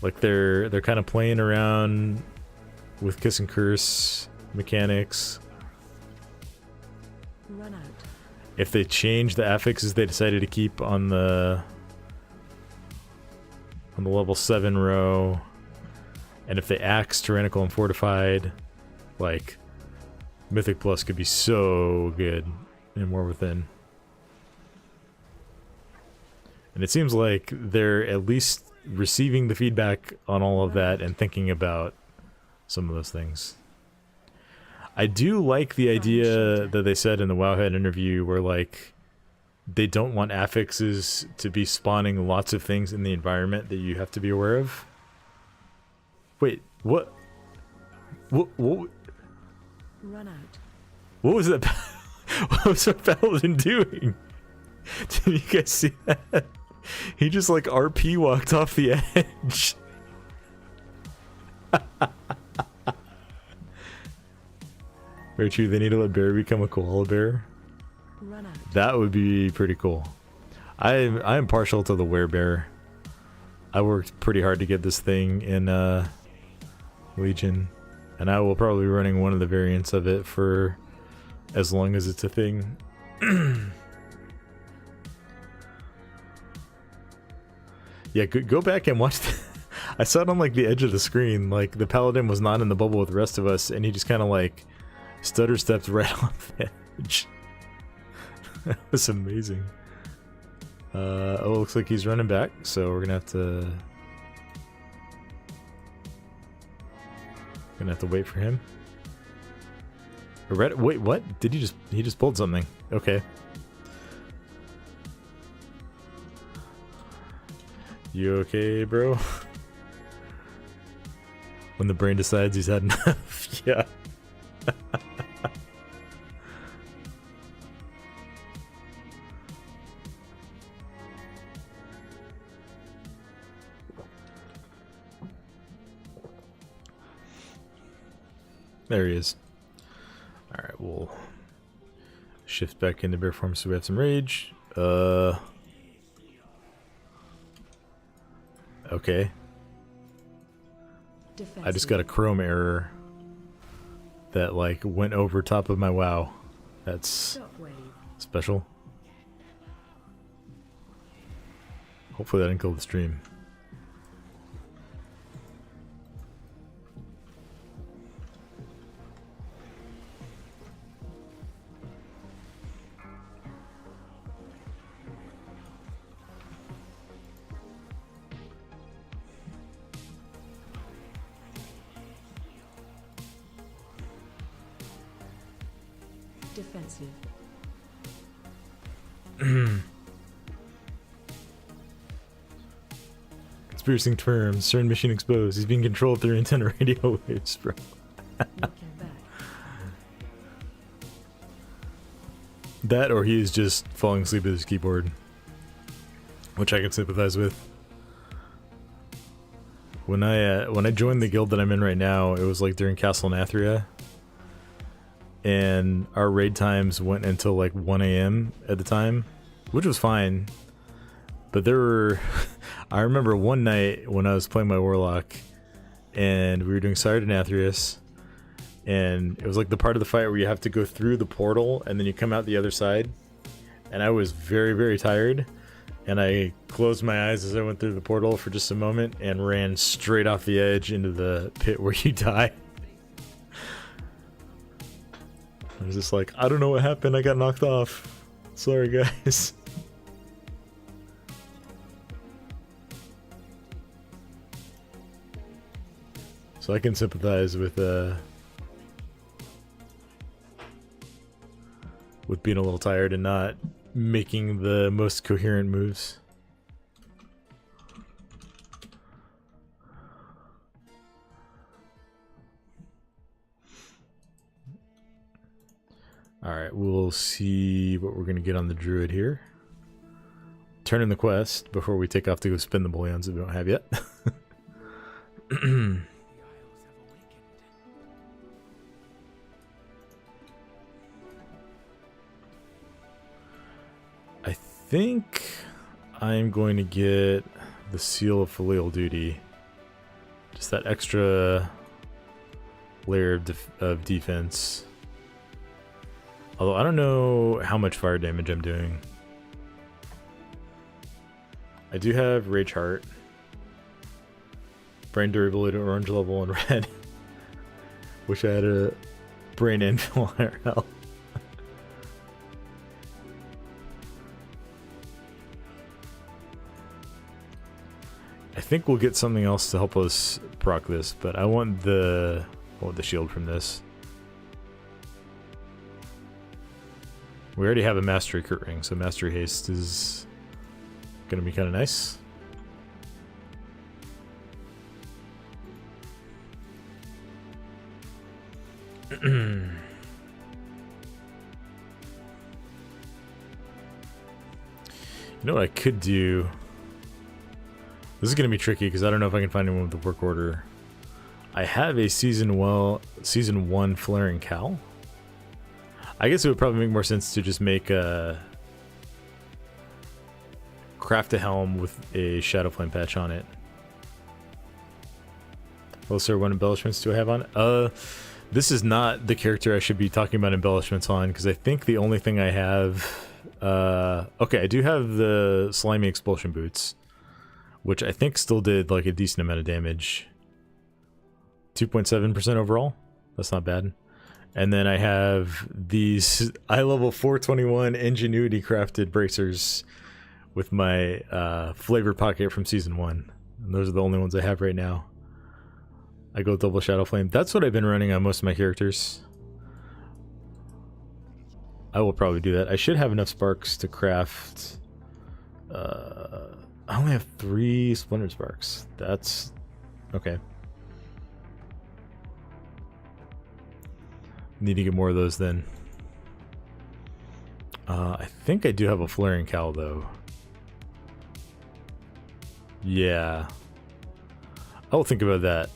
Like they're kind of playing around with kiss and curse mechanics. Run out. If they change the affixes they decided to keep on the level 7 row, and if they axe tyrannical and fortified, like Mythic Plus could be so good in War Within. And it seems like they're at least receiving the feedback on all of that and thinking about some of those things. I do like the idea that they said in the Wowhead interview where like they don't want affixes to be spawning lots of things in the environment that you have to be aware of. Wait, what? What Run out. what was that? What was our paladin doing? Did you guys see that? He just like RP walked off the edge. Very true, they need to let Bear become a koala bear. Run out. That would be pretty cool. I'm partial to the werebear. I worked pretty hard to get this thing in Legion, and I will probably be running one of the variants of it for as long as it's a thing. Yeah, go back and watch I saw it on like the edge of the screen, like the paladin was not in the bubble with the rest of us, and he just kind of like stutter stepped right off the edge. That was amazing. Oh, looks like he's running back, so we're gonna have to wait for him. Wait, what? Did he just pulled something? Okay. You okay, bro? When the brain decides he's had enough. Yeah. There he is. Alright, we'll shift back into bear form so we have some rage. Okay. Defensive. I just got a Chrome error that like went over top of my WoW. That's Shockwave. special. Hopefully that didn't kill the stream. Defensive. Experiencing terms, certain mission exposed. He's being controlled through antenna radio waves, bro. Knock him back. That or he is just falling asleep at his keyboard, which I can sympathize with. When I joined the guild that I'm in right now, it was like during Castle Nathria, and our raid times went until like 1 a.m. at the time, which was fine. But there were, I remember one night when I was playing my Warlock, and we were doing Sire Denathrius, and it was like the part of the fight where you have to go through the portal and then you come out the other side, and I was very, very tired. And I closed my eyes as I went through the portal for just a moment and ran straight off the edge into the pit where you die. I was just like, I don't know what happened. I got knocked off. Sorry, guys. So I can sympathize with being a little tired and not making the most coherent moves. Alright, we'll see what we're going to get on the druid here. Turn in the quest before we take off to go spin the bullions that we don't have yet. I think I'm going to get the Seal of Filial Duty. Just that extra layer of defense. Although I don't know how much fire damage I'm doing. I do have Rage Heart. Brain Durability to Orange level and Red. Wish I had a Brain Anvil IRL. I think we'll get something else to help us proc this, but I want the shield from this. We already have a Mastery Crit Ring, so Mastery Haste is gonna be kind of nice. You know what I could do? This is going to be tricky because I don't know if I can find anyone with the work order. I have a Season 1 Flaring Cowl. I guess it would probably make more sense to just make craft a helm with a Shadow Flame patch on it. Oh, sir, what embellishments do I have on it? This is not the character I should be talking about embellishments on, because I think the only thing I have... okay, I do have the Slimy Expulsion Boots, which I think still did like a decent amount of damage. 2.7% overall. That's not bad. And then I have these eye level 421 Ingenuity crafted bracers with my flavor pocket from Season 1. And those are the only ones I have right now. I go double Shadow Flame. That's what I've been running on most of my characters. I will probably do that. I should have enough sparks to craft... I only have 3 Splinter Sparks. That's... okay. Need to get more of those then. I think I do have a Flaring Cowl though. Yeah. I'll think about that.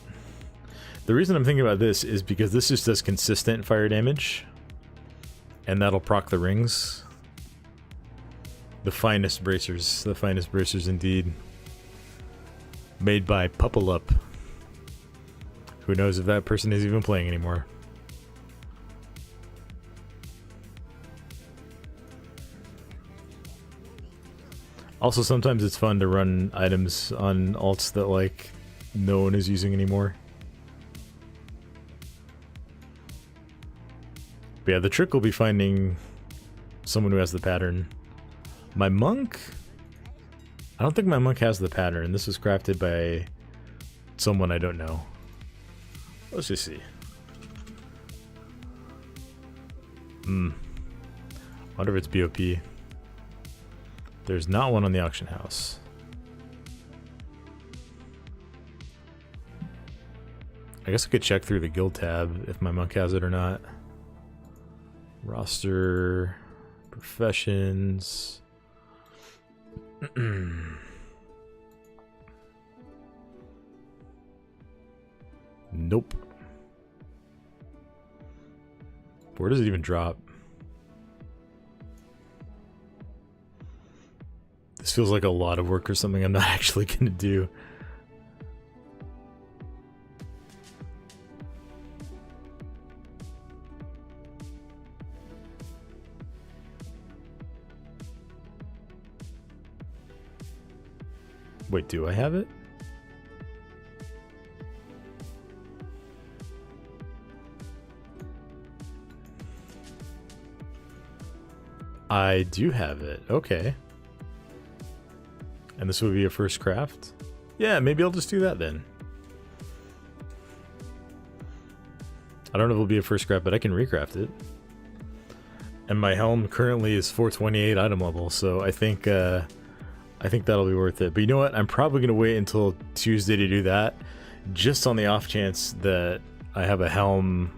The reason I'm thinking about this is because this just does consistent fire damage. And that'll proc the rings. The finest bracers indeed. Made by Puppelup. Who knows if that person is even playing anymore. Also, sometimes it's fun to run items on alts that like no one is using anymore. But yeah, the trick will be finding someone who has the pattern. My monk? I don't think my monk has the pattern. This was crafted by someone I don't know. Let's just see. Wonder if it's BOP. There's not one on the auction house. I guess I could check through the guild tab if my monk has it or not. Roster, professions. Nope. Where does it even drop? This feels like a lot of work or something I'm not actually gonna do. Wait, do I have it? I do have it. Okay. And this would be a first craft? Yeah, maybe I'll just do that then. I don't know if it'll be a first craft, but I can recraft it. And my helm currently is 428 item level, so I think that'll be worth it. But you know what? I'm probably gonna wait until Tuesday to do that, just on the off chance that I have a helm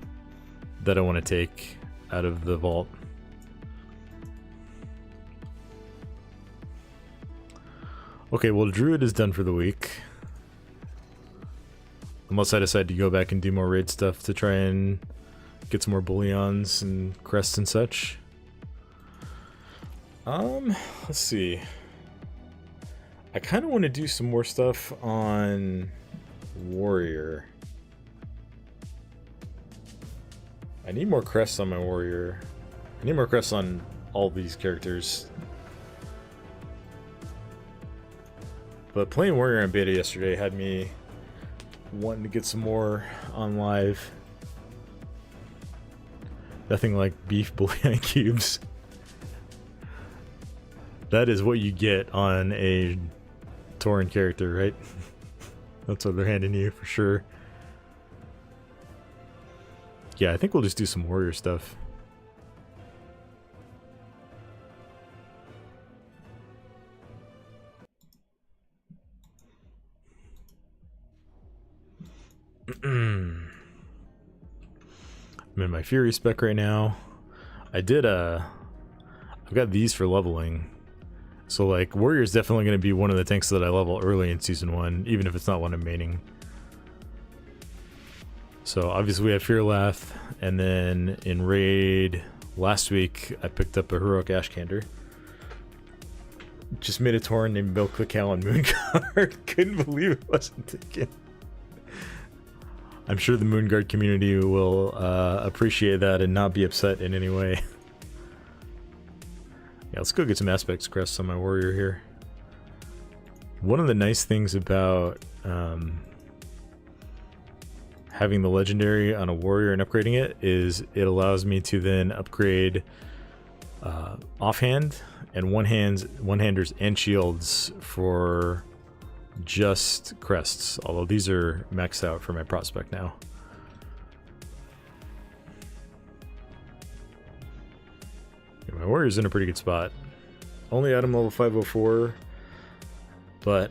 that I want to take out of the vault. Okay, well, Druid is done for the week. Unless I decide to go back and do more raid stuff to try and get some more bullions and crests and such. Let's see. I kind of want to do some more stuff on Warrior. I need more crests on my Warrior. I need more crests on all these characters. But playing Warrior in beta yesterday had me wanting to get some more on live. Nothing like beef bullion cubes. That is what you get on a Tauren character, right? That's what they're handing you for sure. Yeah, I think we'll just do some Warrior stuff. I'm in my Fury spec right now. I've got these for leveling. So like Warrior is definitely going to be one of the tanks that I level early in Season 1, even if it's not one I'm maining. So obviously we have Fearlath, and then in Raid last week I picked up a Heroic Ashkander. Just made a Tauren named Milk-Cow on Moonguard. Couldn't believe it wasn't taken. I'm sure the Moonguard community will appreciate that and not be upset in any way. Yeah, let's go get some Aspects crests on my Warrior here. One of the nice things about having the Legendary on a Warrior and upgrading it is it allows me to then upgrade offhand and one-handers and shields for just crests, although these are maxed out for my prospect now. Yeah, my Warrior's in a pretty good spot. Only item level 504, but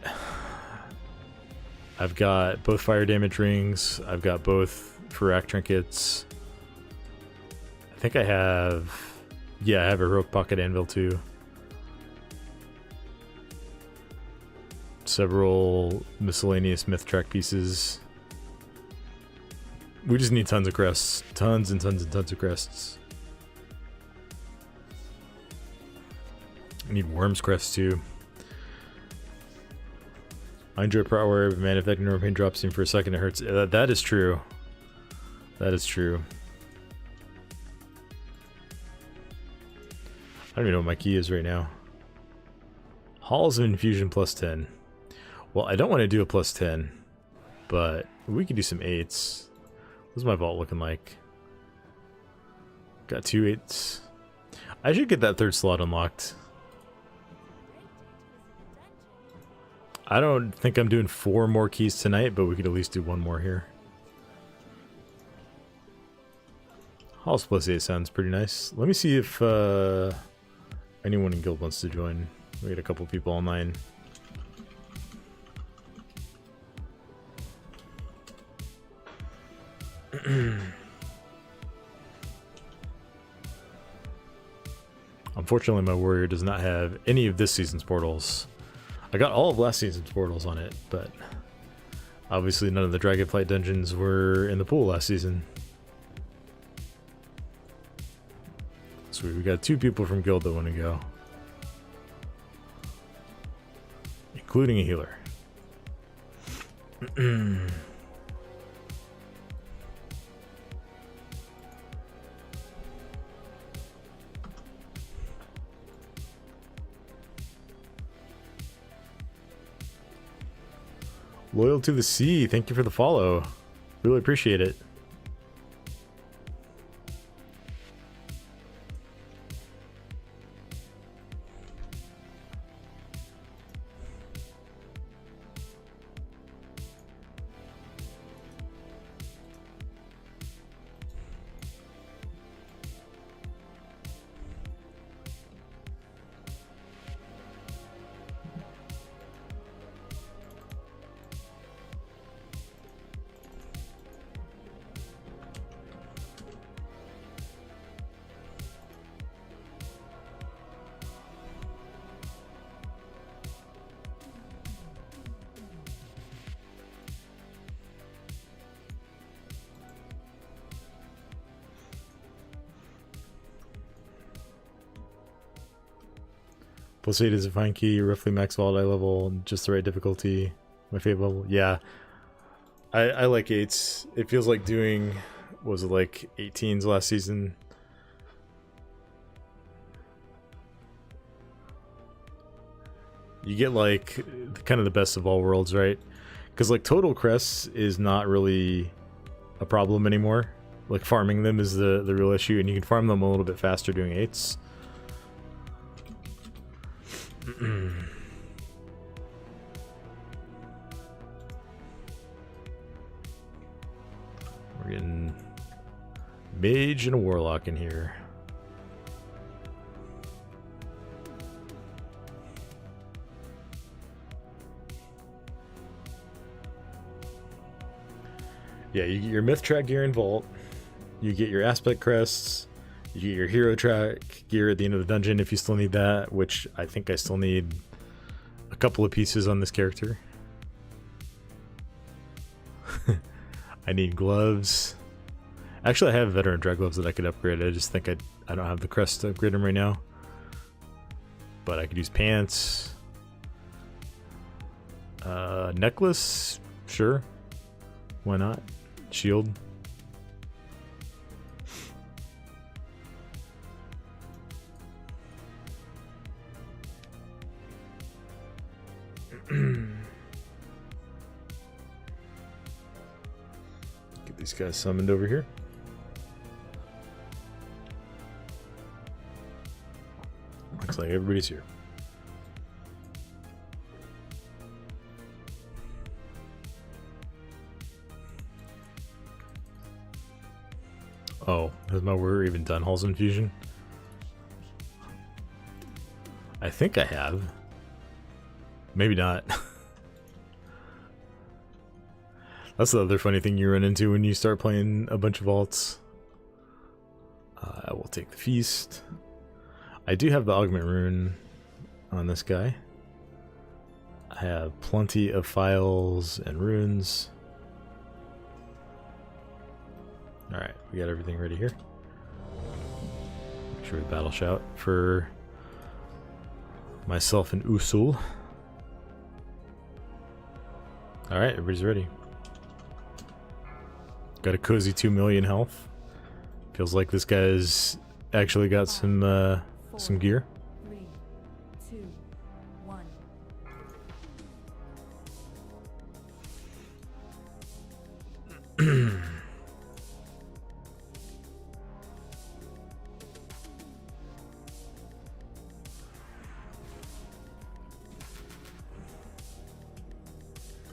I've got both fire damage rings, I've got both Furak trinkets. I think I have, yeah, I have a Heroic Pocket Anvil too. Several miscellaneous myth track pieces. We just need tons of crests. Tons and tons and tons of crests. I need Worm's crest too. I enjoy Prot Warrior, but man, if that Normal Pain drops in for a second, it hurts. That is true. That is true. I don't even know what my key is right now. Halls of Infusion plus 10. Well, I don't want to do a plus 10, but we can do some 8s. What's my vault looking like? Got 2 8s. I should get that third slot unlocked. I don't think I'm doing 4 more keys tonight, but we could at least do 1 more here. Halls plus 8 sounds pretty nice. Let me see if anyone in guild wants to join. We got a couple people online. Unfortunately, my Warrior does not have any of this season's portals. I got all of last season's portals on it, but obviously none of the Dragonflight dungeons were in the pool last season. So we got 2 people from guild that want to go, including a healer. Loyal to the Sea, thank you for the follow. Really appreciate it. Plus 8 is a fine key, roughly max vault eye level, just the right difficulty. My favorite level. Yeah. I like 8s. It feels like doing, what was it, like 18s last season? You get like kind of the best of all worlds, right? Because like total crests is not really a problem anymore. Like farming them is the real issue, and you can farm them a little bit faster doing 8s. We're getting mage and a warlock in here. Yeah, you get your myth track gear in vault, you get your aspect crests, you get your hero track gear at the end of the dungeon if you still need that, which I think I still need a couple of pieces on this character. I need gloves. Actually, I have veteran dry gloves that I could upgrade. I just think I don't have the crest to upgrade them right now. But I could use pants. Necklace? Sure. Why not? Shield. Get these guys summoned over here. Looks like everybody's here. Oh, has my warrior even done Hall's Infusion? I think I have. Maybe not. That's the other funny thing you run into when you start playing a bunch of alts. I will take the feast. I do have the augment rune on this guy. I have plenty of files and runes. Alright, we got everything ready here. Make sure we battle shout for myself and Usul. Alright, everybody's ready. Got a cozy 2 million health. Feels like this guy's actually got some gear. 3, 2, 1.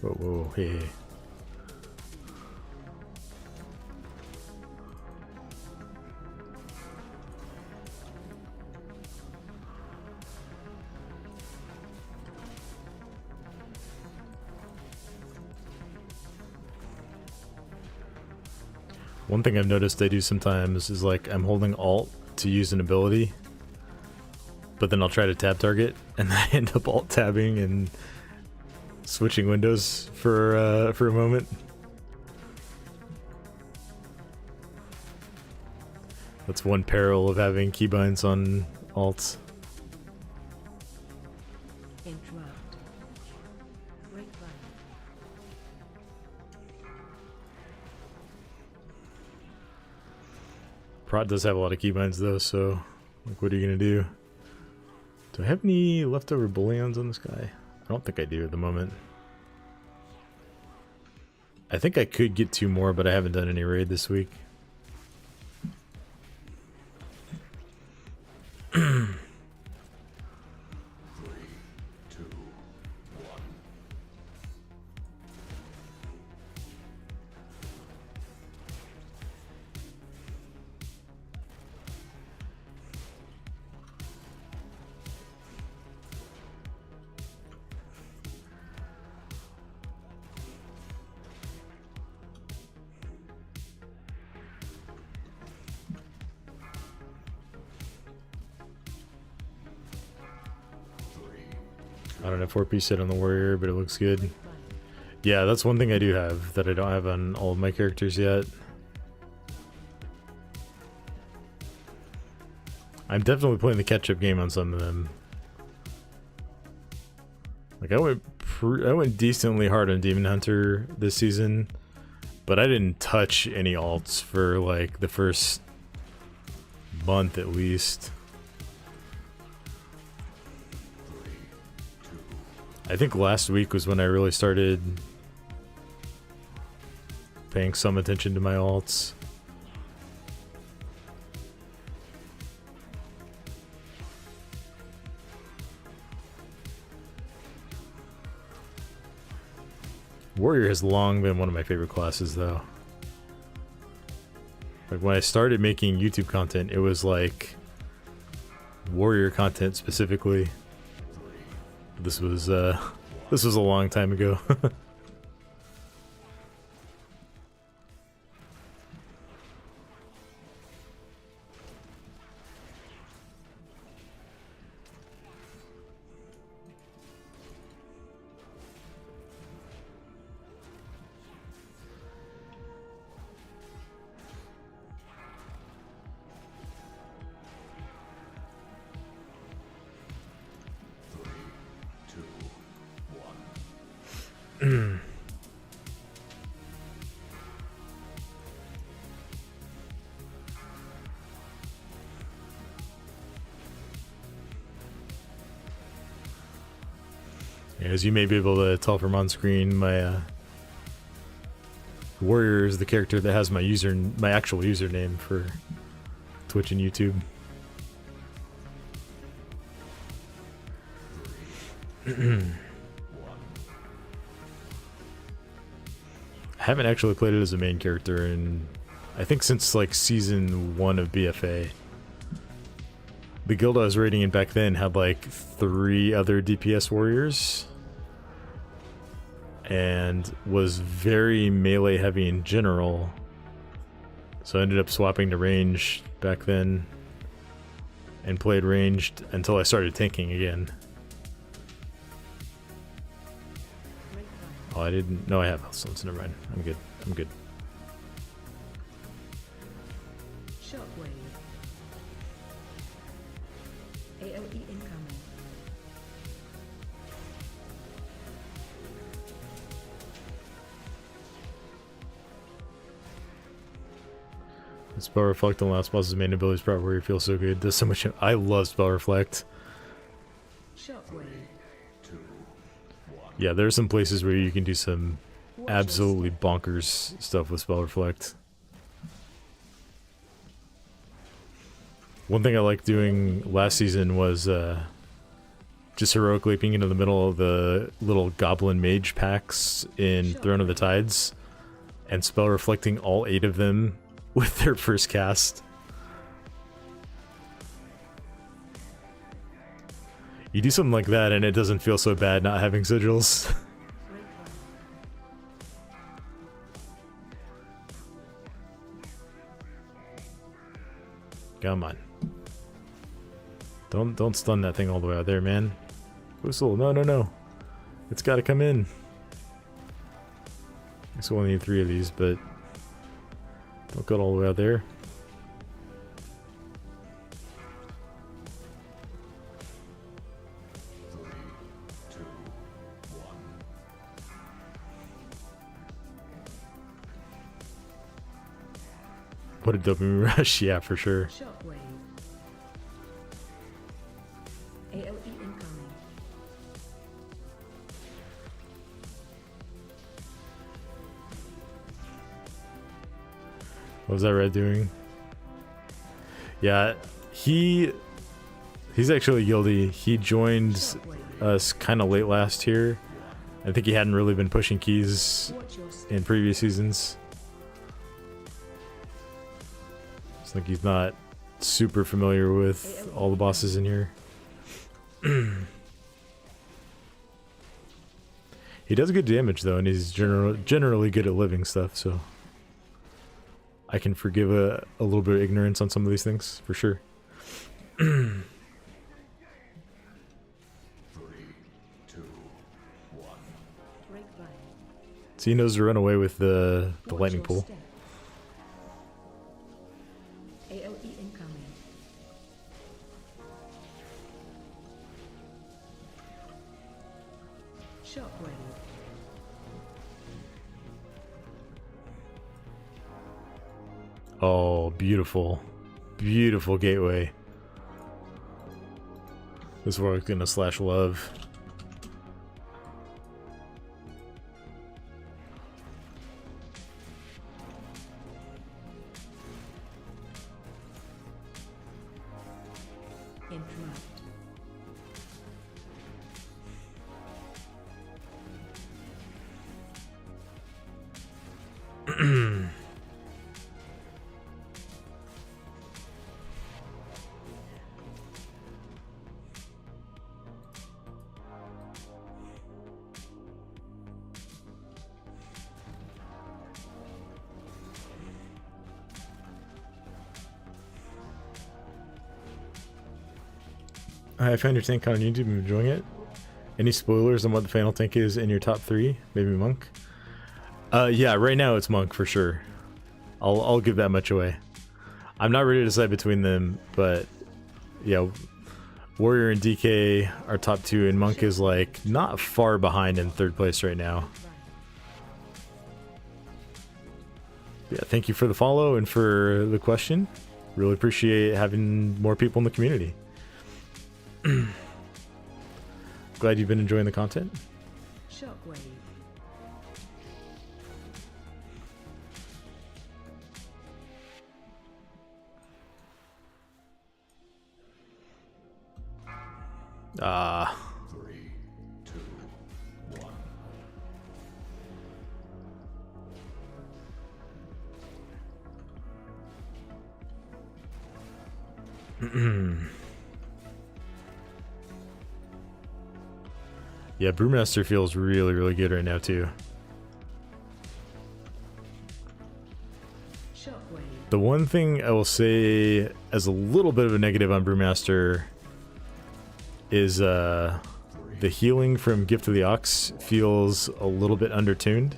Whoa, whoa, hey, hey. One thing I've noticed I do sometimes is like I'm holding Alt to use an ability, but then I'll try to tab target and I end up Alt tabbing and switching windows for a moment. That's one peril of having keybinds on Alt. Interrupt. Break button. Prot does have a lot of keybinds though, so like, what are you gonna do? Do I have any leftover bullions on this guy? I don't think I do at the moment. I think I could get 2 more, but I haven't done any raid this week. I don't have 4-piece set on the warrior, but it looks good. Yeah, that's one thing I do have that I don't have on all of my characters yet. I'm definitely playing the catch-up game on some of them. Like I went decently hard on Demon Hunter this season, but I didn't touch any alts for like the first month at least. I think last week was when I really started paying some attention to my alts. Warrior has long been one of my favorite classes though. Like when I started making YouTube content, it was like warrior content specifically. This was a long time ago. As you may be able to tell from on screen, my warrior is the character that has my actual username for Twitch and YouTube. I haven't actually played it as a main character in, I think, since like season 1 of BFA. The guild I was raiding in back then had like 3 other DPS warriors and was very melee heavy in general, so I ended up swapping to range back then and played ranged until I started tanking again. Oh, I didn't know I have health stones. Never mind. I'm good. I'm good. Shockwave. AOE incoming. Spell Reflect on last boss's main ability is probably where you feel so good. Does so much. I love Spell Reflect. Shockwave. Yeah, there's some places where you can do some absolutely bonkers stuff with Spell Reflect. One thing I liked doing last season was just heroic leaping into the middle of the little goblin mage packs in Throne of the Tides and spell reflecting all 8 of them with their first cast. You do something like that and it doesn't feel so bad not having sigils. Come on. Don't stun that thing all the way out there, man. Whistle, no. It's gotta come in. I guess we'll only need 3 of these, but don't go all the way out there. What a dopamine rush, yeah, for sure. Shockwave. AOE incoming. What was that red doing? Yeah, he's actually guilty. He joined us kind of late last year. I think he hadn't really been pushing keys Watch your step. in previous seasons. It's like he's not super familiar with all the bosses in here. He does good damage though, and he's generally good at living stuff, so I can forgive a little bit of ignorance on some of these things, for sure. Break line. So he knows to run away with the Watch lightning your pool. step. AOE incoming. Shockwave. Oh, beautiful. Beautiful gateway. This is where we're gonna slash love. Interrupt. I found your tank on YouTube. I'm enjoying it. Any spoilers on what the final tank is in your top 3? Maybe Monk? Yeah, right now it's Monk for sure. I'll give that much away. I'm not ready to decide between them, but yeah, Warrior and DK are top 2, and Monk is like not far behind in 3rd place right now. Yeah, thank you for the follow and for the question. Really appreciate having more people in the community. Glad you've been enjoying the content. Shockwave. Ah. Yeah, Brewmaster feels really, really good right now too. Shockwave. The one thing I will say as a little bit of a negative on Brewmaster is the healing from Gift of the Ox feels a little bit undertuned.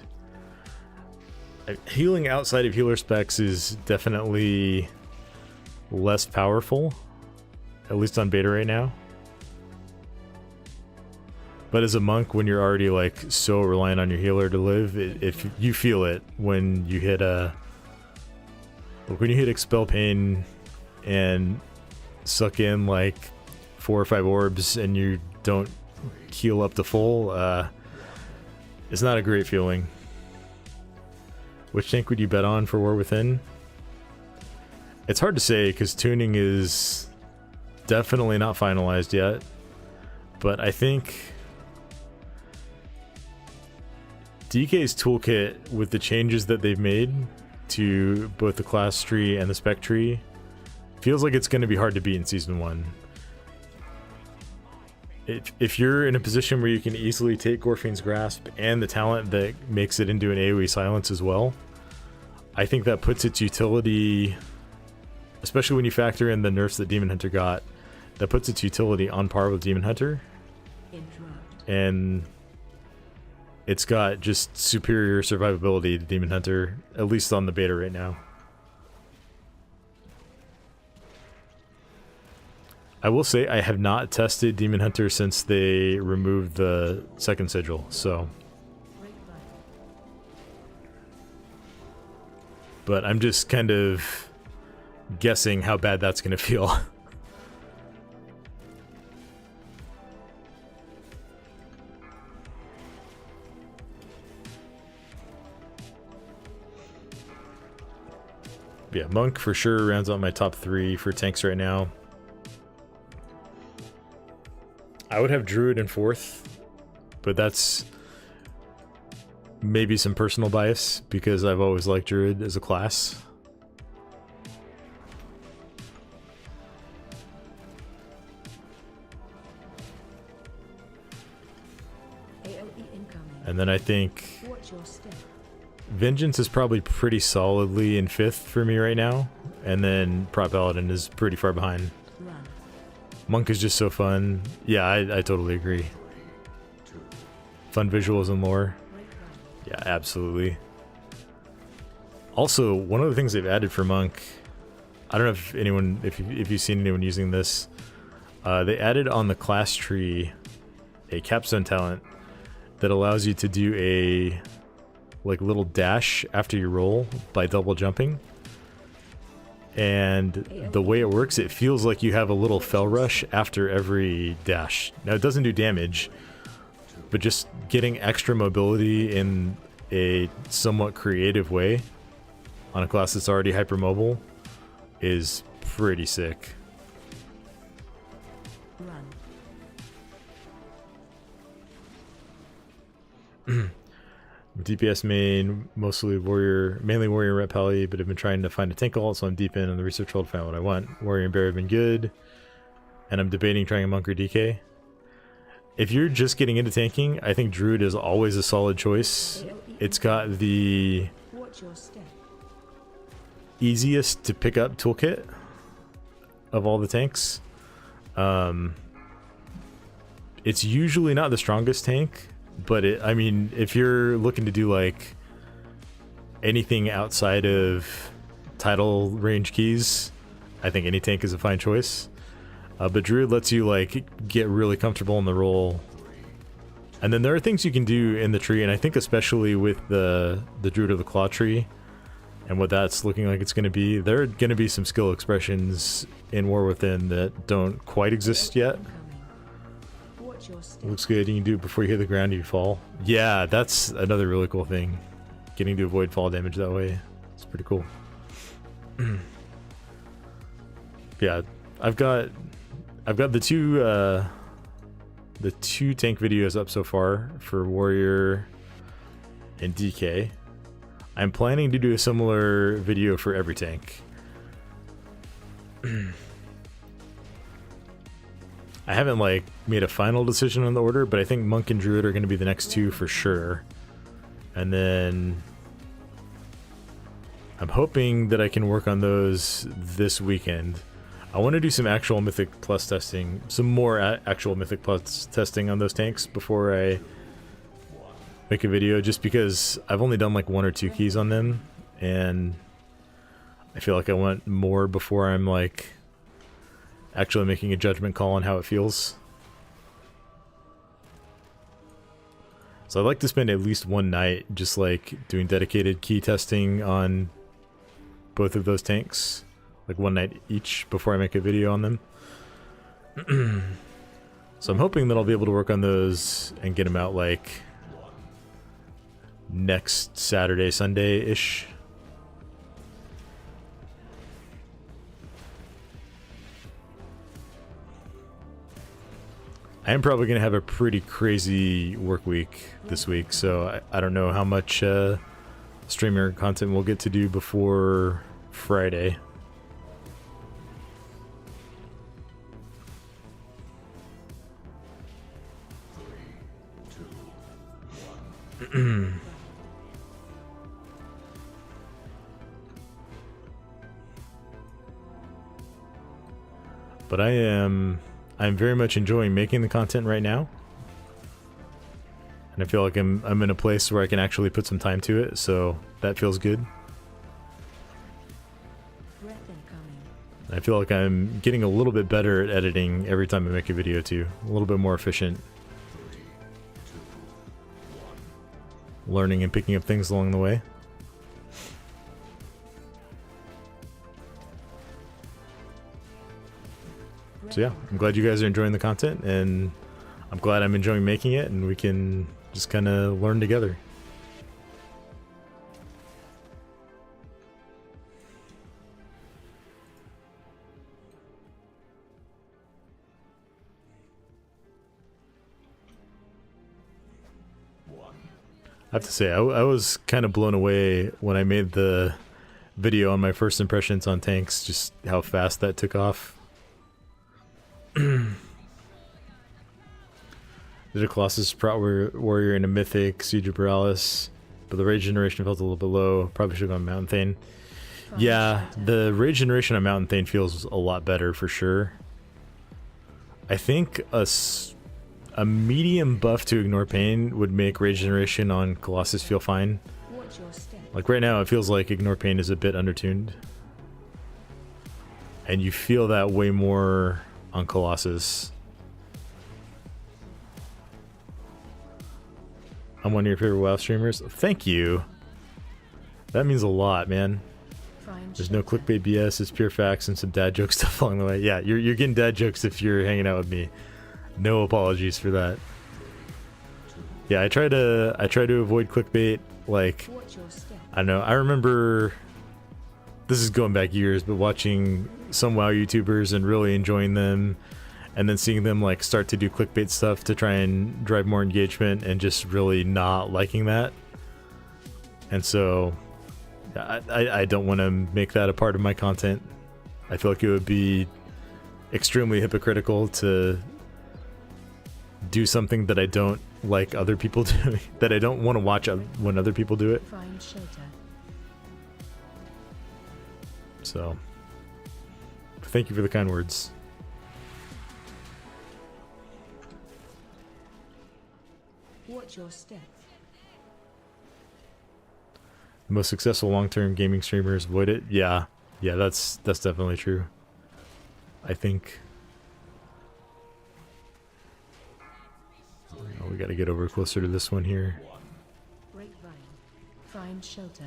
Healing outside of healer specs is definitely less powerful, at least on beta right now. But as a monk, when you're already like so reliant on your healer to live, if you feel it when you hit Expel Pain and suck in like 4 or 5 orbs and you don't heal up to full, it's not a great feeling. Which tank would you bet on for War Within? It's hard to say because tuning is definitely not finalized yet, but I think DK's toolkit, with the changes that they've made to both the class tree and the spec tree, feels like it's going to be hard to beat in Season 1. If you're in a position where you can easily take Gorfine's Grasp and the talent that makes it into an AoE silence as well, I think that puts its utility, especially when you factor in the nerfs that Demon Hunter got, that puts its utility on par with Demon Hunter. Interrupt. And it's got just superior survivability to Demon Hunter, at least on the beta right now. I will say I have not tested Demon Hunter since they removed the second sigil, so. Break line. But I'm just kind of guessing how bad that's going to feel. Yeah, Monk for sure rounds out my top 3 for tanks right now. I would have Druid in 4th, but that's maybe some personal bias because I've always liked Druid as a class. AOE incoming. And then I think Watch your step. Vengeance is probably pretty solidly in 5th for me right now, and then Prot Paladin is pretty far behind. Run. Monk is just so fun. Yeah, I totally agree. Fun visuals and lore. Break run. Yeah, absolutely. Also, one of the things they've added for Monk, I don't know if anyone, if you've seen anyone using this, they added on the class tree a capstone talent that allows you to do a like little dash after you roll by double jumping. And the way it works, it feels like you have a little fell rush after every dash. Now it doesn't do damage, but just getting extra mobility in a somewhat creative way on a class that's already hypermobile is pretty sick. Run. DPS main, mostly warrior, mainly warrior and ret pally, but I've been trying to find a tank ult, so I'm deep in on the research world to find what I want. Warrior and bear have been good, and I'm debating trying a monk or DK. If you're just getting into tanking, I think Druid is always a solid choice. It's got the Watch your step. easiest to pick up toolkit of all the tanks. It's usually not the strongest tank, but I mean, if you're looking to do like anything outside of title range keys, I think any tank is a fine choice. But Druid lets you like get really comfortable in the role. And then there are things you can do in the tree, and I think especially with the Druid of the Claw tree and what that's looking like it's going to be, there are going to be some skill expressions in War Within that don't quite exist yet. Incoming. Watch your step. Looks good. You can do it before you hit the ground, you fall. Yeah, that's another really cool thing. Getting to avoid fall damage that way. It's pretty cool. Yeah, I've got the two tank videos up so far for Warrior and DK. I'm planning to do a similar video for every tank. I haven't like made a final decision on the order, but I think Monk and Druid are going to be the next two for sure. And then I'm hoping that I can work on those this weekend. I want to do some actual Mythic Plus testing, some more actual Mythic Plus testing on those tanks before I make a video, just because I've only done like 1 or 2 keys on them, and I feel like I want more before I'm like actually making a judgment call on how it feels. So I'd like to spend at least one night just like doing dedicated key testing on both of those tanks, like one night each before I make a video on them. So I'm hoping that I'll be able to work on those and get them out like next Saturday, Sunday-ish. I am probably going to have a pretty crazy work week this week, so I don't know how much streamer content we'll get to do before Friday. But I'm very much enjoying making the content right now, and I feel like I'm in a place where I can actually put some time to it, so that feels good. Breath incoming. I feel like I'm getting a little bit better at editing every time I make a video too, a little bit more efficient. Learning and picking up things along the way. So yeah, I'm glad you guys are enjoying the content, and I'm glad I'm enjoying making it, and we can just kind of learn together. have to say, I was kind of blown away when I made the video on my first impressions on tanks, just how fast that took off. Did a Colossus Prot Warrior and a Mythic, Siege of Borealis, but the Rage Generation felt a little bit low. Probably should have gone Mountain Thane. Yeah, the Rage Generation on Mountain Thane feels a lot better for sure. I think a medium buff to Ignore Pain would make Rage Generation on Colossus feel fine. Watch your step. Like right now, it feels like Ignore Pain is a bit undertuned. And you feel that way more on Colossus. I'm one of your favorite WoW streamers. Thank you. That means a lot, man. There's no clickbait BS, it's pure facts and some dad joke stuff along the way. Yeah, you're getting dad jokes if you're hanging out with me. No apologies for that. Yeah, I try to avoid clickbait. Like, Watch your step. I don't know. I remember, this is going back years, but watching some WoW YouTubers and really enjoying them, and then seeing them like start to do clickbait stuff to try and drive more engagement, and just really not liking that. And so I don't want to make that a part of my content. I feel like it would be extremely hypocritical to do something that I don't like other people doing, that I don't want to watch when other people do it. Find shelter. So, thank you for the kind words. Watch your step. Most successful long-term gaming streamers avoid it. Yeah, that's definitely true. I think. Oh, we got to get over closer to this one here. Grapevine. Find shelter.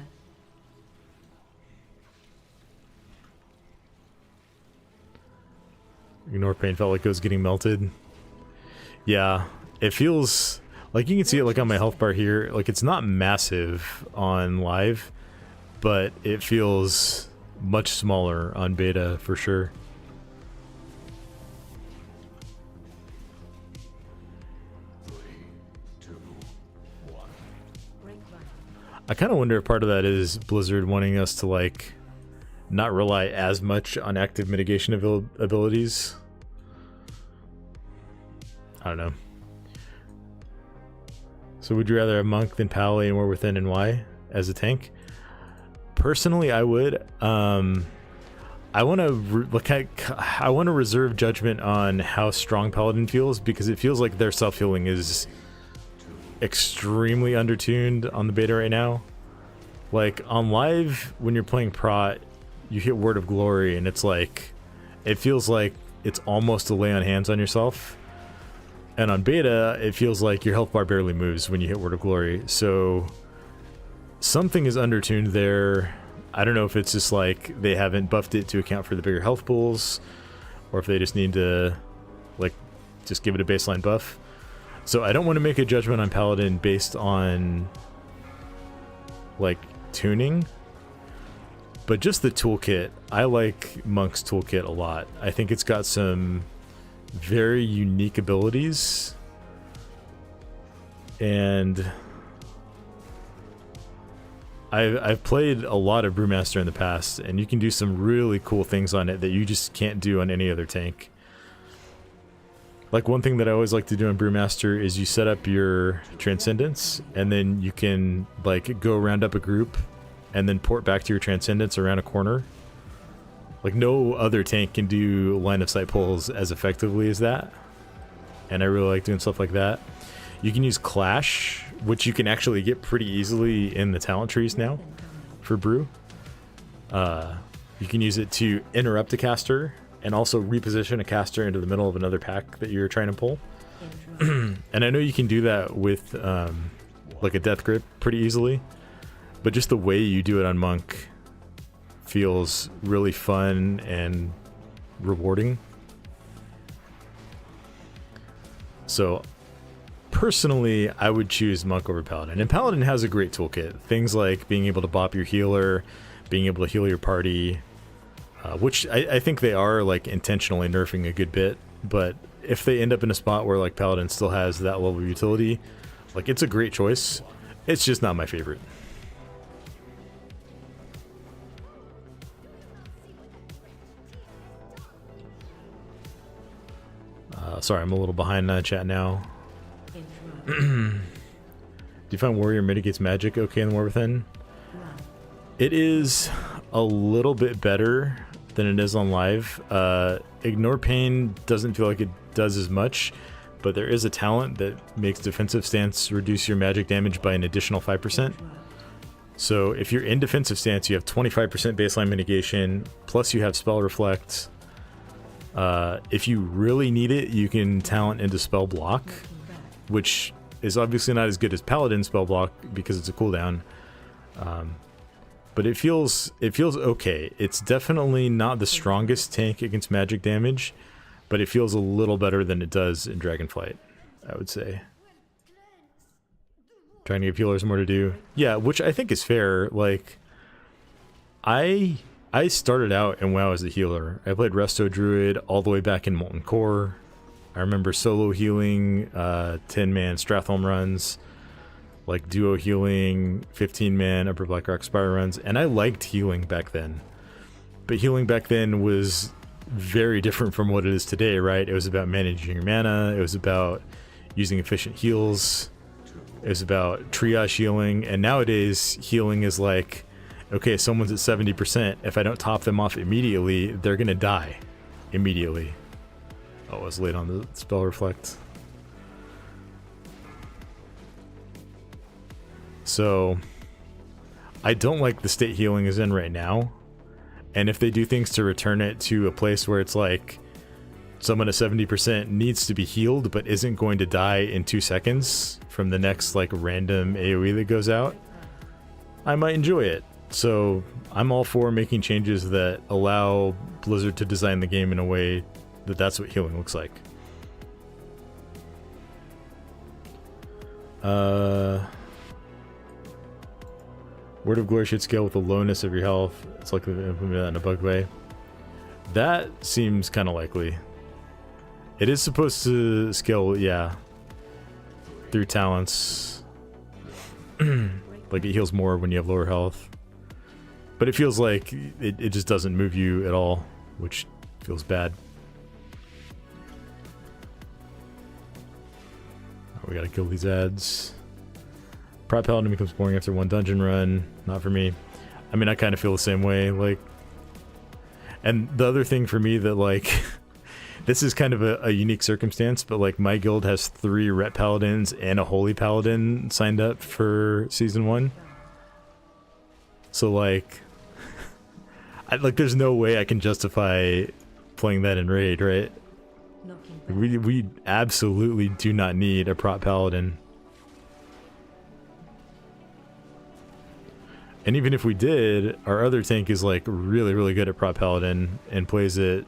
Ignore Pain felt like it was getting melted. Yeah, it feels like you can see it like on my health bar here. Like it's not massive on live, but it feels much smaller on beta for sure. Grapevine. I kind of wonder if part of that is Blizzard wanting us to like not rely as much on active mitigation abilities. I don't know. So would you rather have Monk than Pally and War Within, and why as a tank? Personally, I would. I want to reserve judgment on how strong Paladin feels, because it feels like their self-healing is extremely undertuned on the beta right now. Like on live, when you're playing Prot, you hit Word of Glory and it's like, it feels like it's almost a lay on hands on yourself. And on beta, it feels like your health bar barely moves when you hit Word of Glory. So something is undertuned there. I don't know if it's just like they haven't buffed it to account for the bigger health pools, or if they just need to like just give it a baseline buff. So I don't want to make a judgment on Paladin based on like tuning, but just the toolkit. I like Monk's toolkit a lot. I think it's got some very unique abilities, and I've played a lot of Brewmaster in the past, and you can do some really cool things on it that you just can't do on any other tank. Like one thing that I always like to do on Brewmaster is you set up your Transcendence, and then you can like go round up a group and then port back to your Transcendence around a corner. Like no other tank can do line of sight pulls as effectively as that, and I really like doing stuff like that. You can use Clash, which you can actually get pretty easily in the talent trees now for Brew. You can use it to interrupt a caster and also reposition a caster into the middle of another pack that you're trying to pull. And I know you can do that with like a Death Grip pretty easily, but just the way you do it on Monk feels really fun and rewarding. So personally, I would choose Monk over Paladin. And Paladin has a great toolkit. Things like being able to bop your healer, being able to heal your party, which I think they are like intentionally nerfing a good bit. But if they end up in a spot where like Paladin still has that level of utility, like it's a great choice. It's just not my favorite. Sorry, I'm a little behind chat now. Do you find Warrior mitigates magic okay in the War Within? It is a little bit better than it is on live. Ignore Pain doesn't feel like it does as much, but there is a talent that makes defensive stance reduce your magic damage by an additional 5%. So if you're in defensive stance, you have 25% baseline mitigation, plus you have spell reflect. If you really need it, you can talent into spell block, which is obviously not as good as Paladin spell block because it's a cooldown. But it feels okay. It's definitely not the strongest tank against magic damage, but it feels a little better than it does in Dragonflight, I would say. Trying to give healers more to do. Yeah, which I think is fair. Like, I started out in WoW as a healer. I played Resto Druid all the way back in Molten Core. I remember solo healing, 10-man Stratholme runs, like duo healing, 15-man Upper Blackrock Spire runs, and I liked healing back then. But healing back then was very different from what it is today, right? It was about managing your mana, it was about using efficient heals, it was about triage healing, and nowadays healing is like, okay, someone's at 70%, if I don't top them off immediately, they're gonna die immediately. Oh, I was late on the spell reflect. So, I don't like the state healing is in right now. And if they do things to return it to a place where it's like someone at 70% needs to be healed but isn't going to die in 2 seconds from the next like random AoE that goes out, I might enjoy it. So I'm all for making changes that allow Blizzard to design the game in a way that that's what healing looks like. Word of Glory should scale with the lowness of your health. It's likely to implement that in a bug way. That seems kind of likely. It is supposed to scale, yeah, through talents. Like it heals more when you have lower health. But it feels like it just doesn't move you at all, which feels bad. We gotta kill these ads. Prop Paladin becomes boring after one dungeon run. Not for me. I mean, I kind of feel the same way. Like, and the other thing for me that like, this is kind of a unique circumstance, but like my guild has 3 Ret Paladins and a Holy Paladin signed up for Season 1. So like, there's no way I can justify playing that in Raid, right? We absolutely do not need a Prop Paladin. And even if we did, our other tank is like really, really good at Prop Paladin and plays it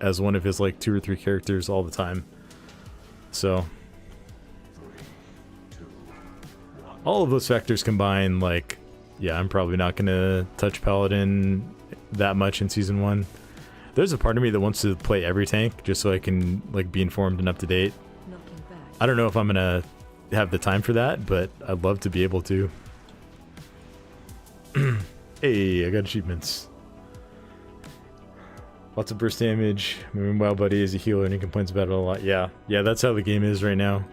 as one of his like 2 or 3 characters all the time. So all of those factors combined, like, yeah, I'm probably not gonna touch Paladin that much in Season 1. There's a part of me that wants to play every tank just so I can like be informed and up to date. I don't know if I'm gonna have the time for that, but I'd love to be able to. Hey, I got achievements. Lots of burst damage. My WoW buddy is a healer and he complains about it a lot. Yeah, that's how the game is right now.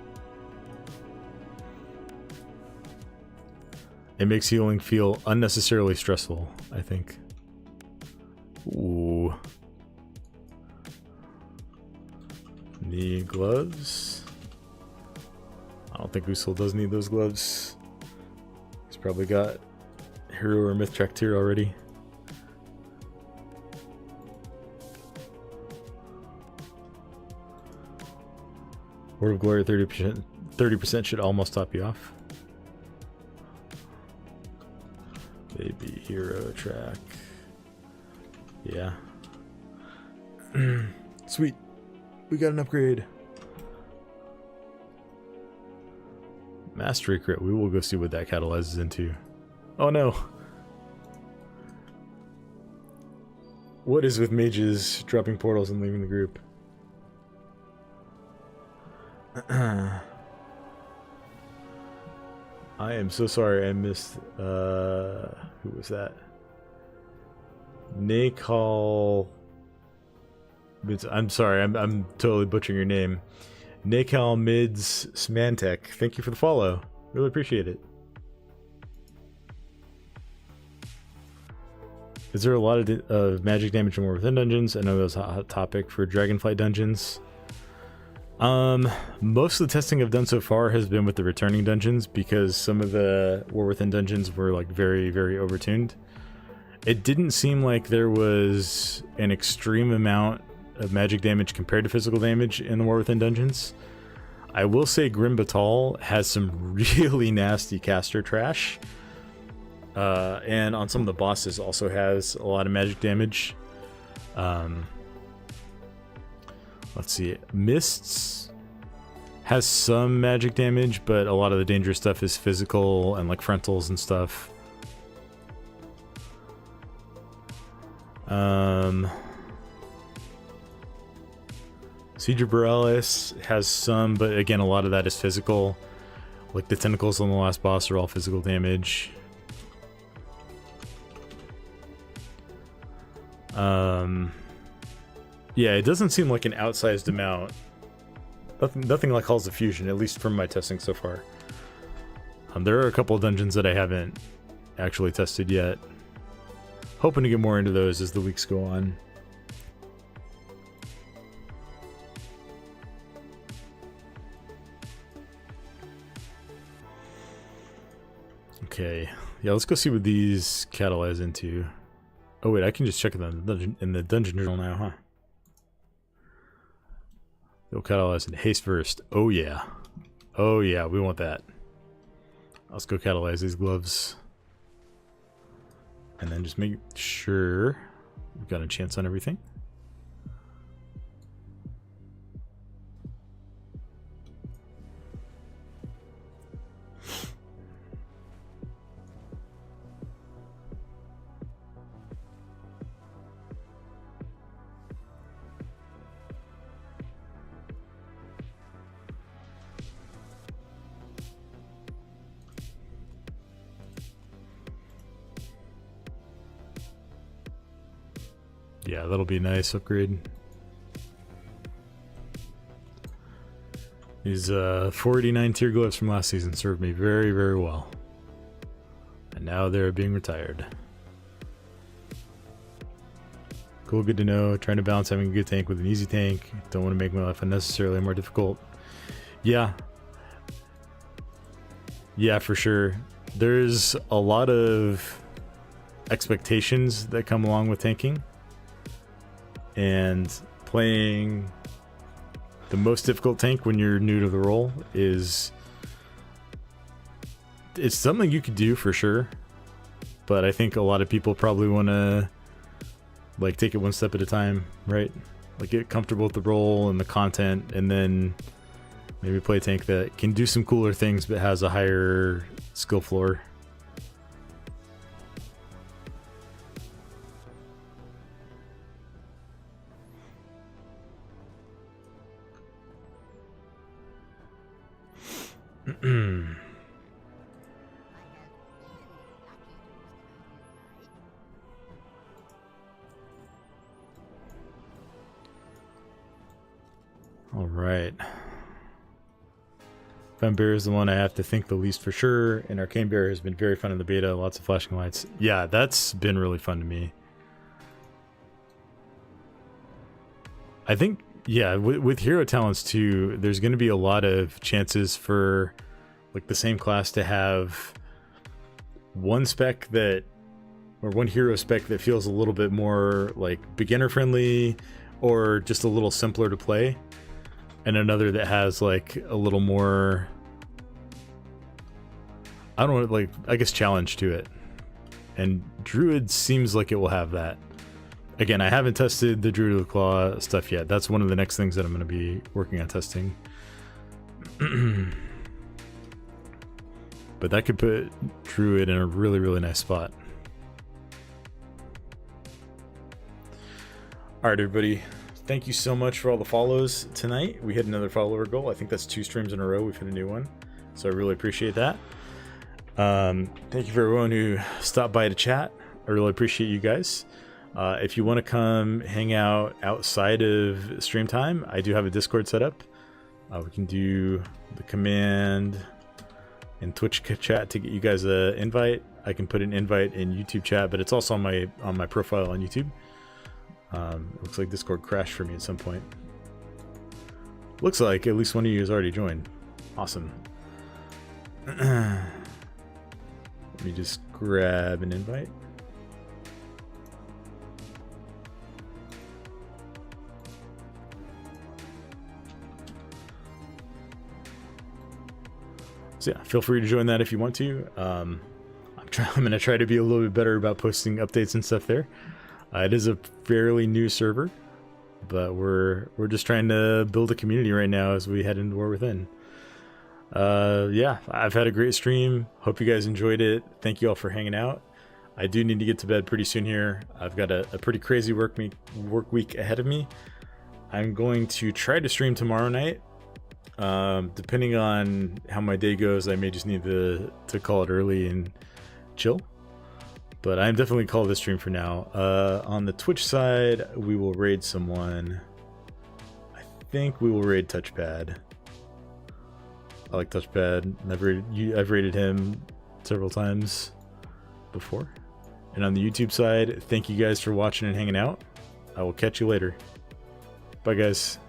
It makes healing feel unnecessarily stressful, I think. Ooh. Need gloves. I don't think Usul does need those gloves. He's probably got Hero or Myth Traktir already. Word of Glory 30% should almost top you off. Baby Hero track. Yeah. Sweet. We got an upgrade. Mastery crit. We will go see what that catalyzes into. Oh no. What is with mages dropping portals and leaving the group? I am so sorry I missed, who was that? Nakal. I'm sorry, I'm totally butchering your name. Nakal Mids Smantek. Thank you for the follow. Really appreciate it. Is there a lot of magic damage in War Within dungeons? I know that was a hot topic for Dragonflight dungeons. Most of the testing I've done so far has been with the returning dungeons because some of the War Within dungeons were like very, very overtuned. It didn't seem like there was an extreme amount of magic damage compared to physical damage in the War Within dungeons. I will say Grim Batal has some really nasty caster trash. And on some of the bosses also has a lot of magic damage. Let's see. Mists has some magic damage, but a lot of the dangerous stuff is physical and like frontals and stuff. Siege of Borealis has some, but again, a lot of that is physical. Like the tentacles on the last boss are all physical damage. Yeah, it doesn't seem like an outsized amount. Nothing like Halls of Fusion, at least from my testing so far. There are a couple of dungeons that I haven't actually tested yet. Hoping to get more into those as the weeks go on. Okay, yeah, let's go see what these catalyze into. Oh wait, I can just check in the dungeon journal now, huh? They'll catalyze in haste first. Oh yeah. Oh yeah, we want that. Let's go catalyze these gloves. And then just make sure we've got a chance on everything. Yeah, that'll be a nice upgrade. These 489 tier gloves from last season served me very, very well. And now they're being retired. Cool, good to know. Trying to balance having a good tank with an easy tank. Don't want to make my life unnecessarily more difficult. Yeah. Yeah, for sure. There's a lot of expectations that come along with tanking. And playing the most difficult tank when you're new to the role is... It's something you could do for sure. But I think a lot of people probably want to like take it one step at a time, right? Like get comfortable with the role and the content, and then maybe play a tank that can do some cooler things but has a higher skill floor. All right. Fun Bear is the one I have to think the least for sure, and Arcane Bear has been very fun in the beta. Lots of flashing lights. Yeah, that's been really fun to me. I think, yeah, with hero talents too, there's going to be a lot of chances for like the same class to have one spec that, or one hero spec that feels a little bit more like beginner friendly or just a little simpler to play, and another that has like a little more, I don't know, like I guess challenge to it. And Druid seems like it will have that. Again, I haven't tested the Druid of the Claw stuff yet. That's one of the next things that I'm going to be working on testing. But that could put Druid in a really, really nice spot. Alright, everybody. Thank you so much for all the follows tonight. We hit another follower goal. I think that's 2 streams in a row. We've hit a new one. So I really appreciate that. Thank you for everyone who stopped by to chat. I really appreciate you guys. If you want to come hang out outside of stream time, I do have a Discord set up. We can do the command in Twitch chat to get you guys an invite. I can put an invite in YouTube chat, but it's also on my profile on YouTube. It looks like Discord crashed for me at some point. Looks like at least one of you has already joined. Awesome. Let me just grab an invite. So yeah, feel free to join that if you want to. I'm gonna try to be a little bit better about posting updates and stuff there. It is a fairly new server, but we're just trying to build a community right now as we head into War Within. Yeah, I've had a great stream. Hope you guys enjoyed it. Thank you all for hanging out. I do need to get to bed pretty soon here. I've got a pretty crazy work week ahead of me. I'm going to try to stream tomorrow night. Depending on how my day goes, I may just need to call it early and chill. But I'm definitely calling this stream for now. On the Twitch side, we will raid someone. I think we will raid Touchpad. I like Touchpad. I've raided him several times before. And on the YouTube side, thank you guys for watching and hanging out. I will catch you later. Bye, guys.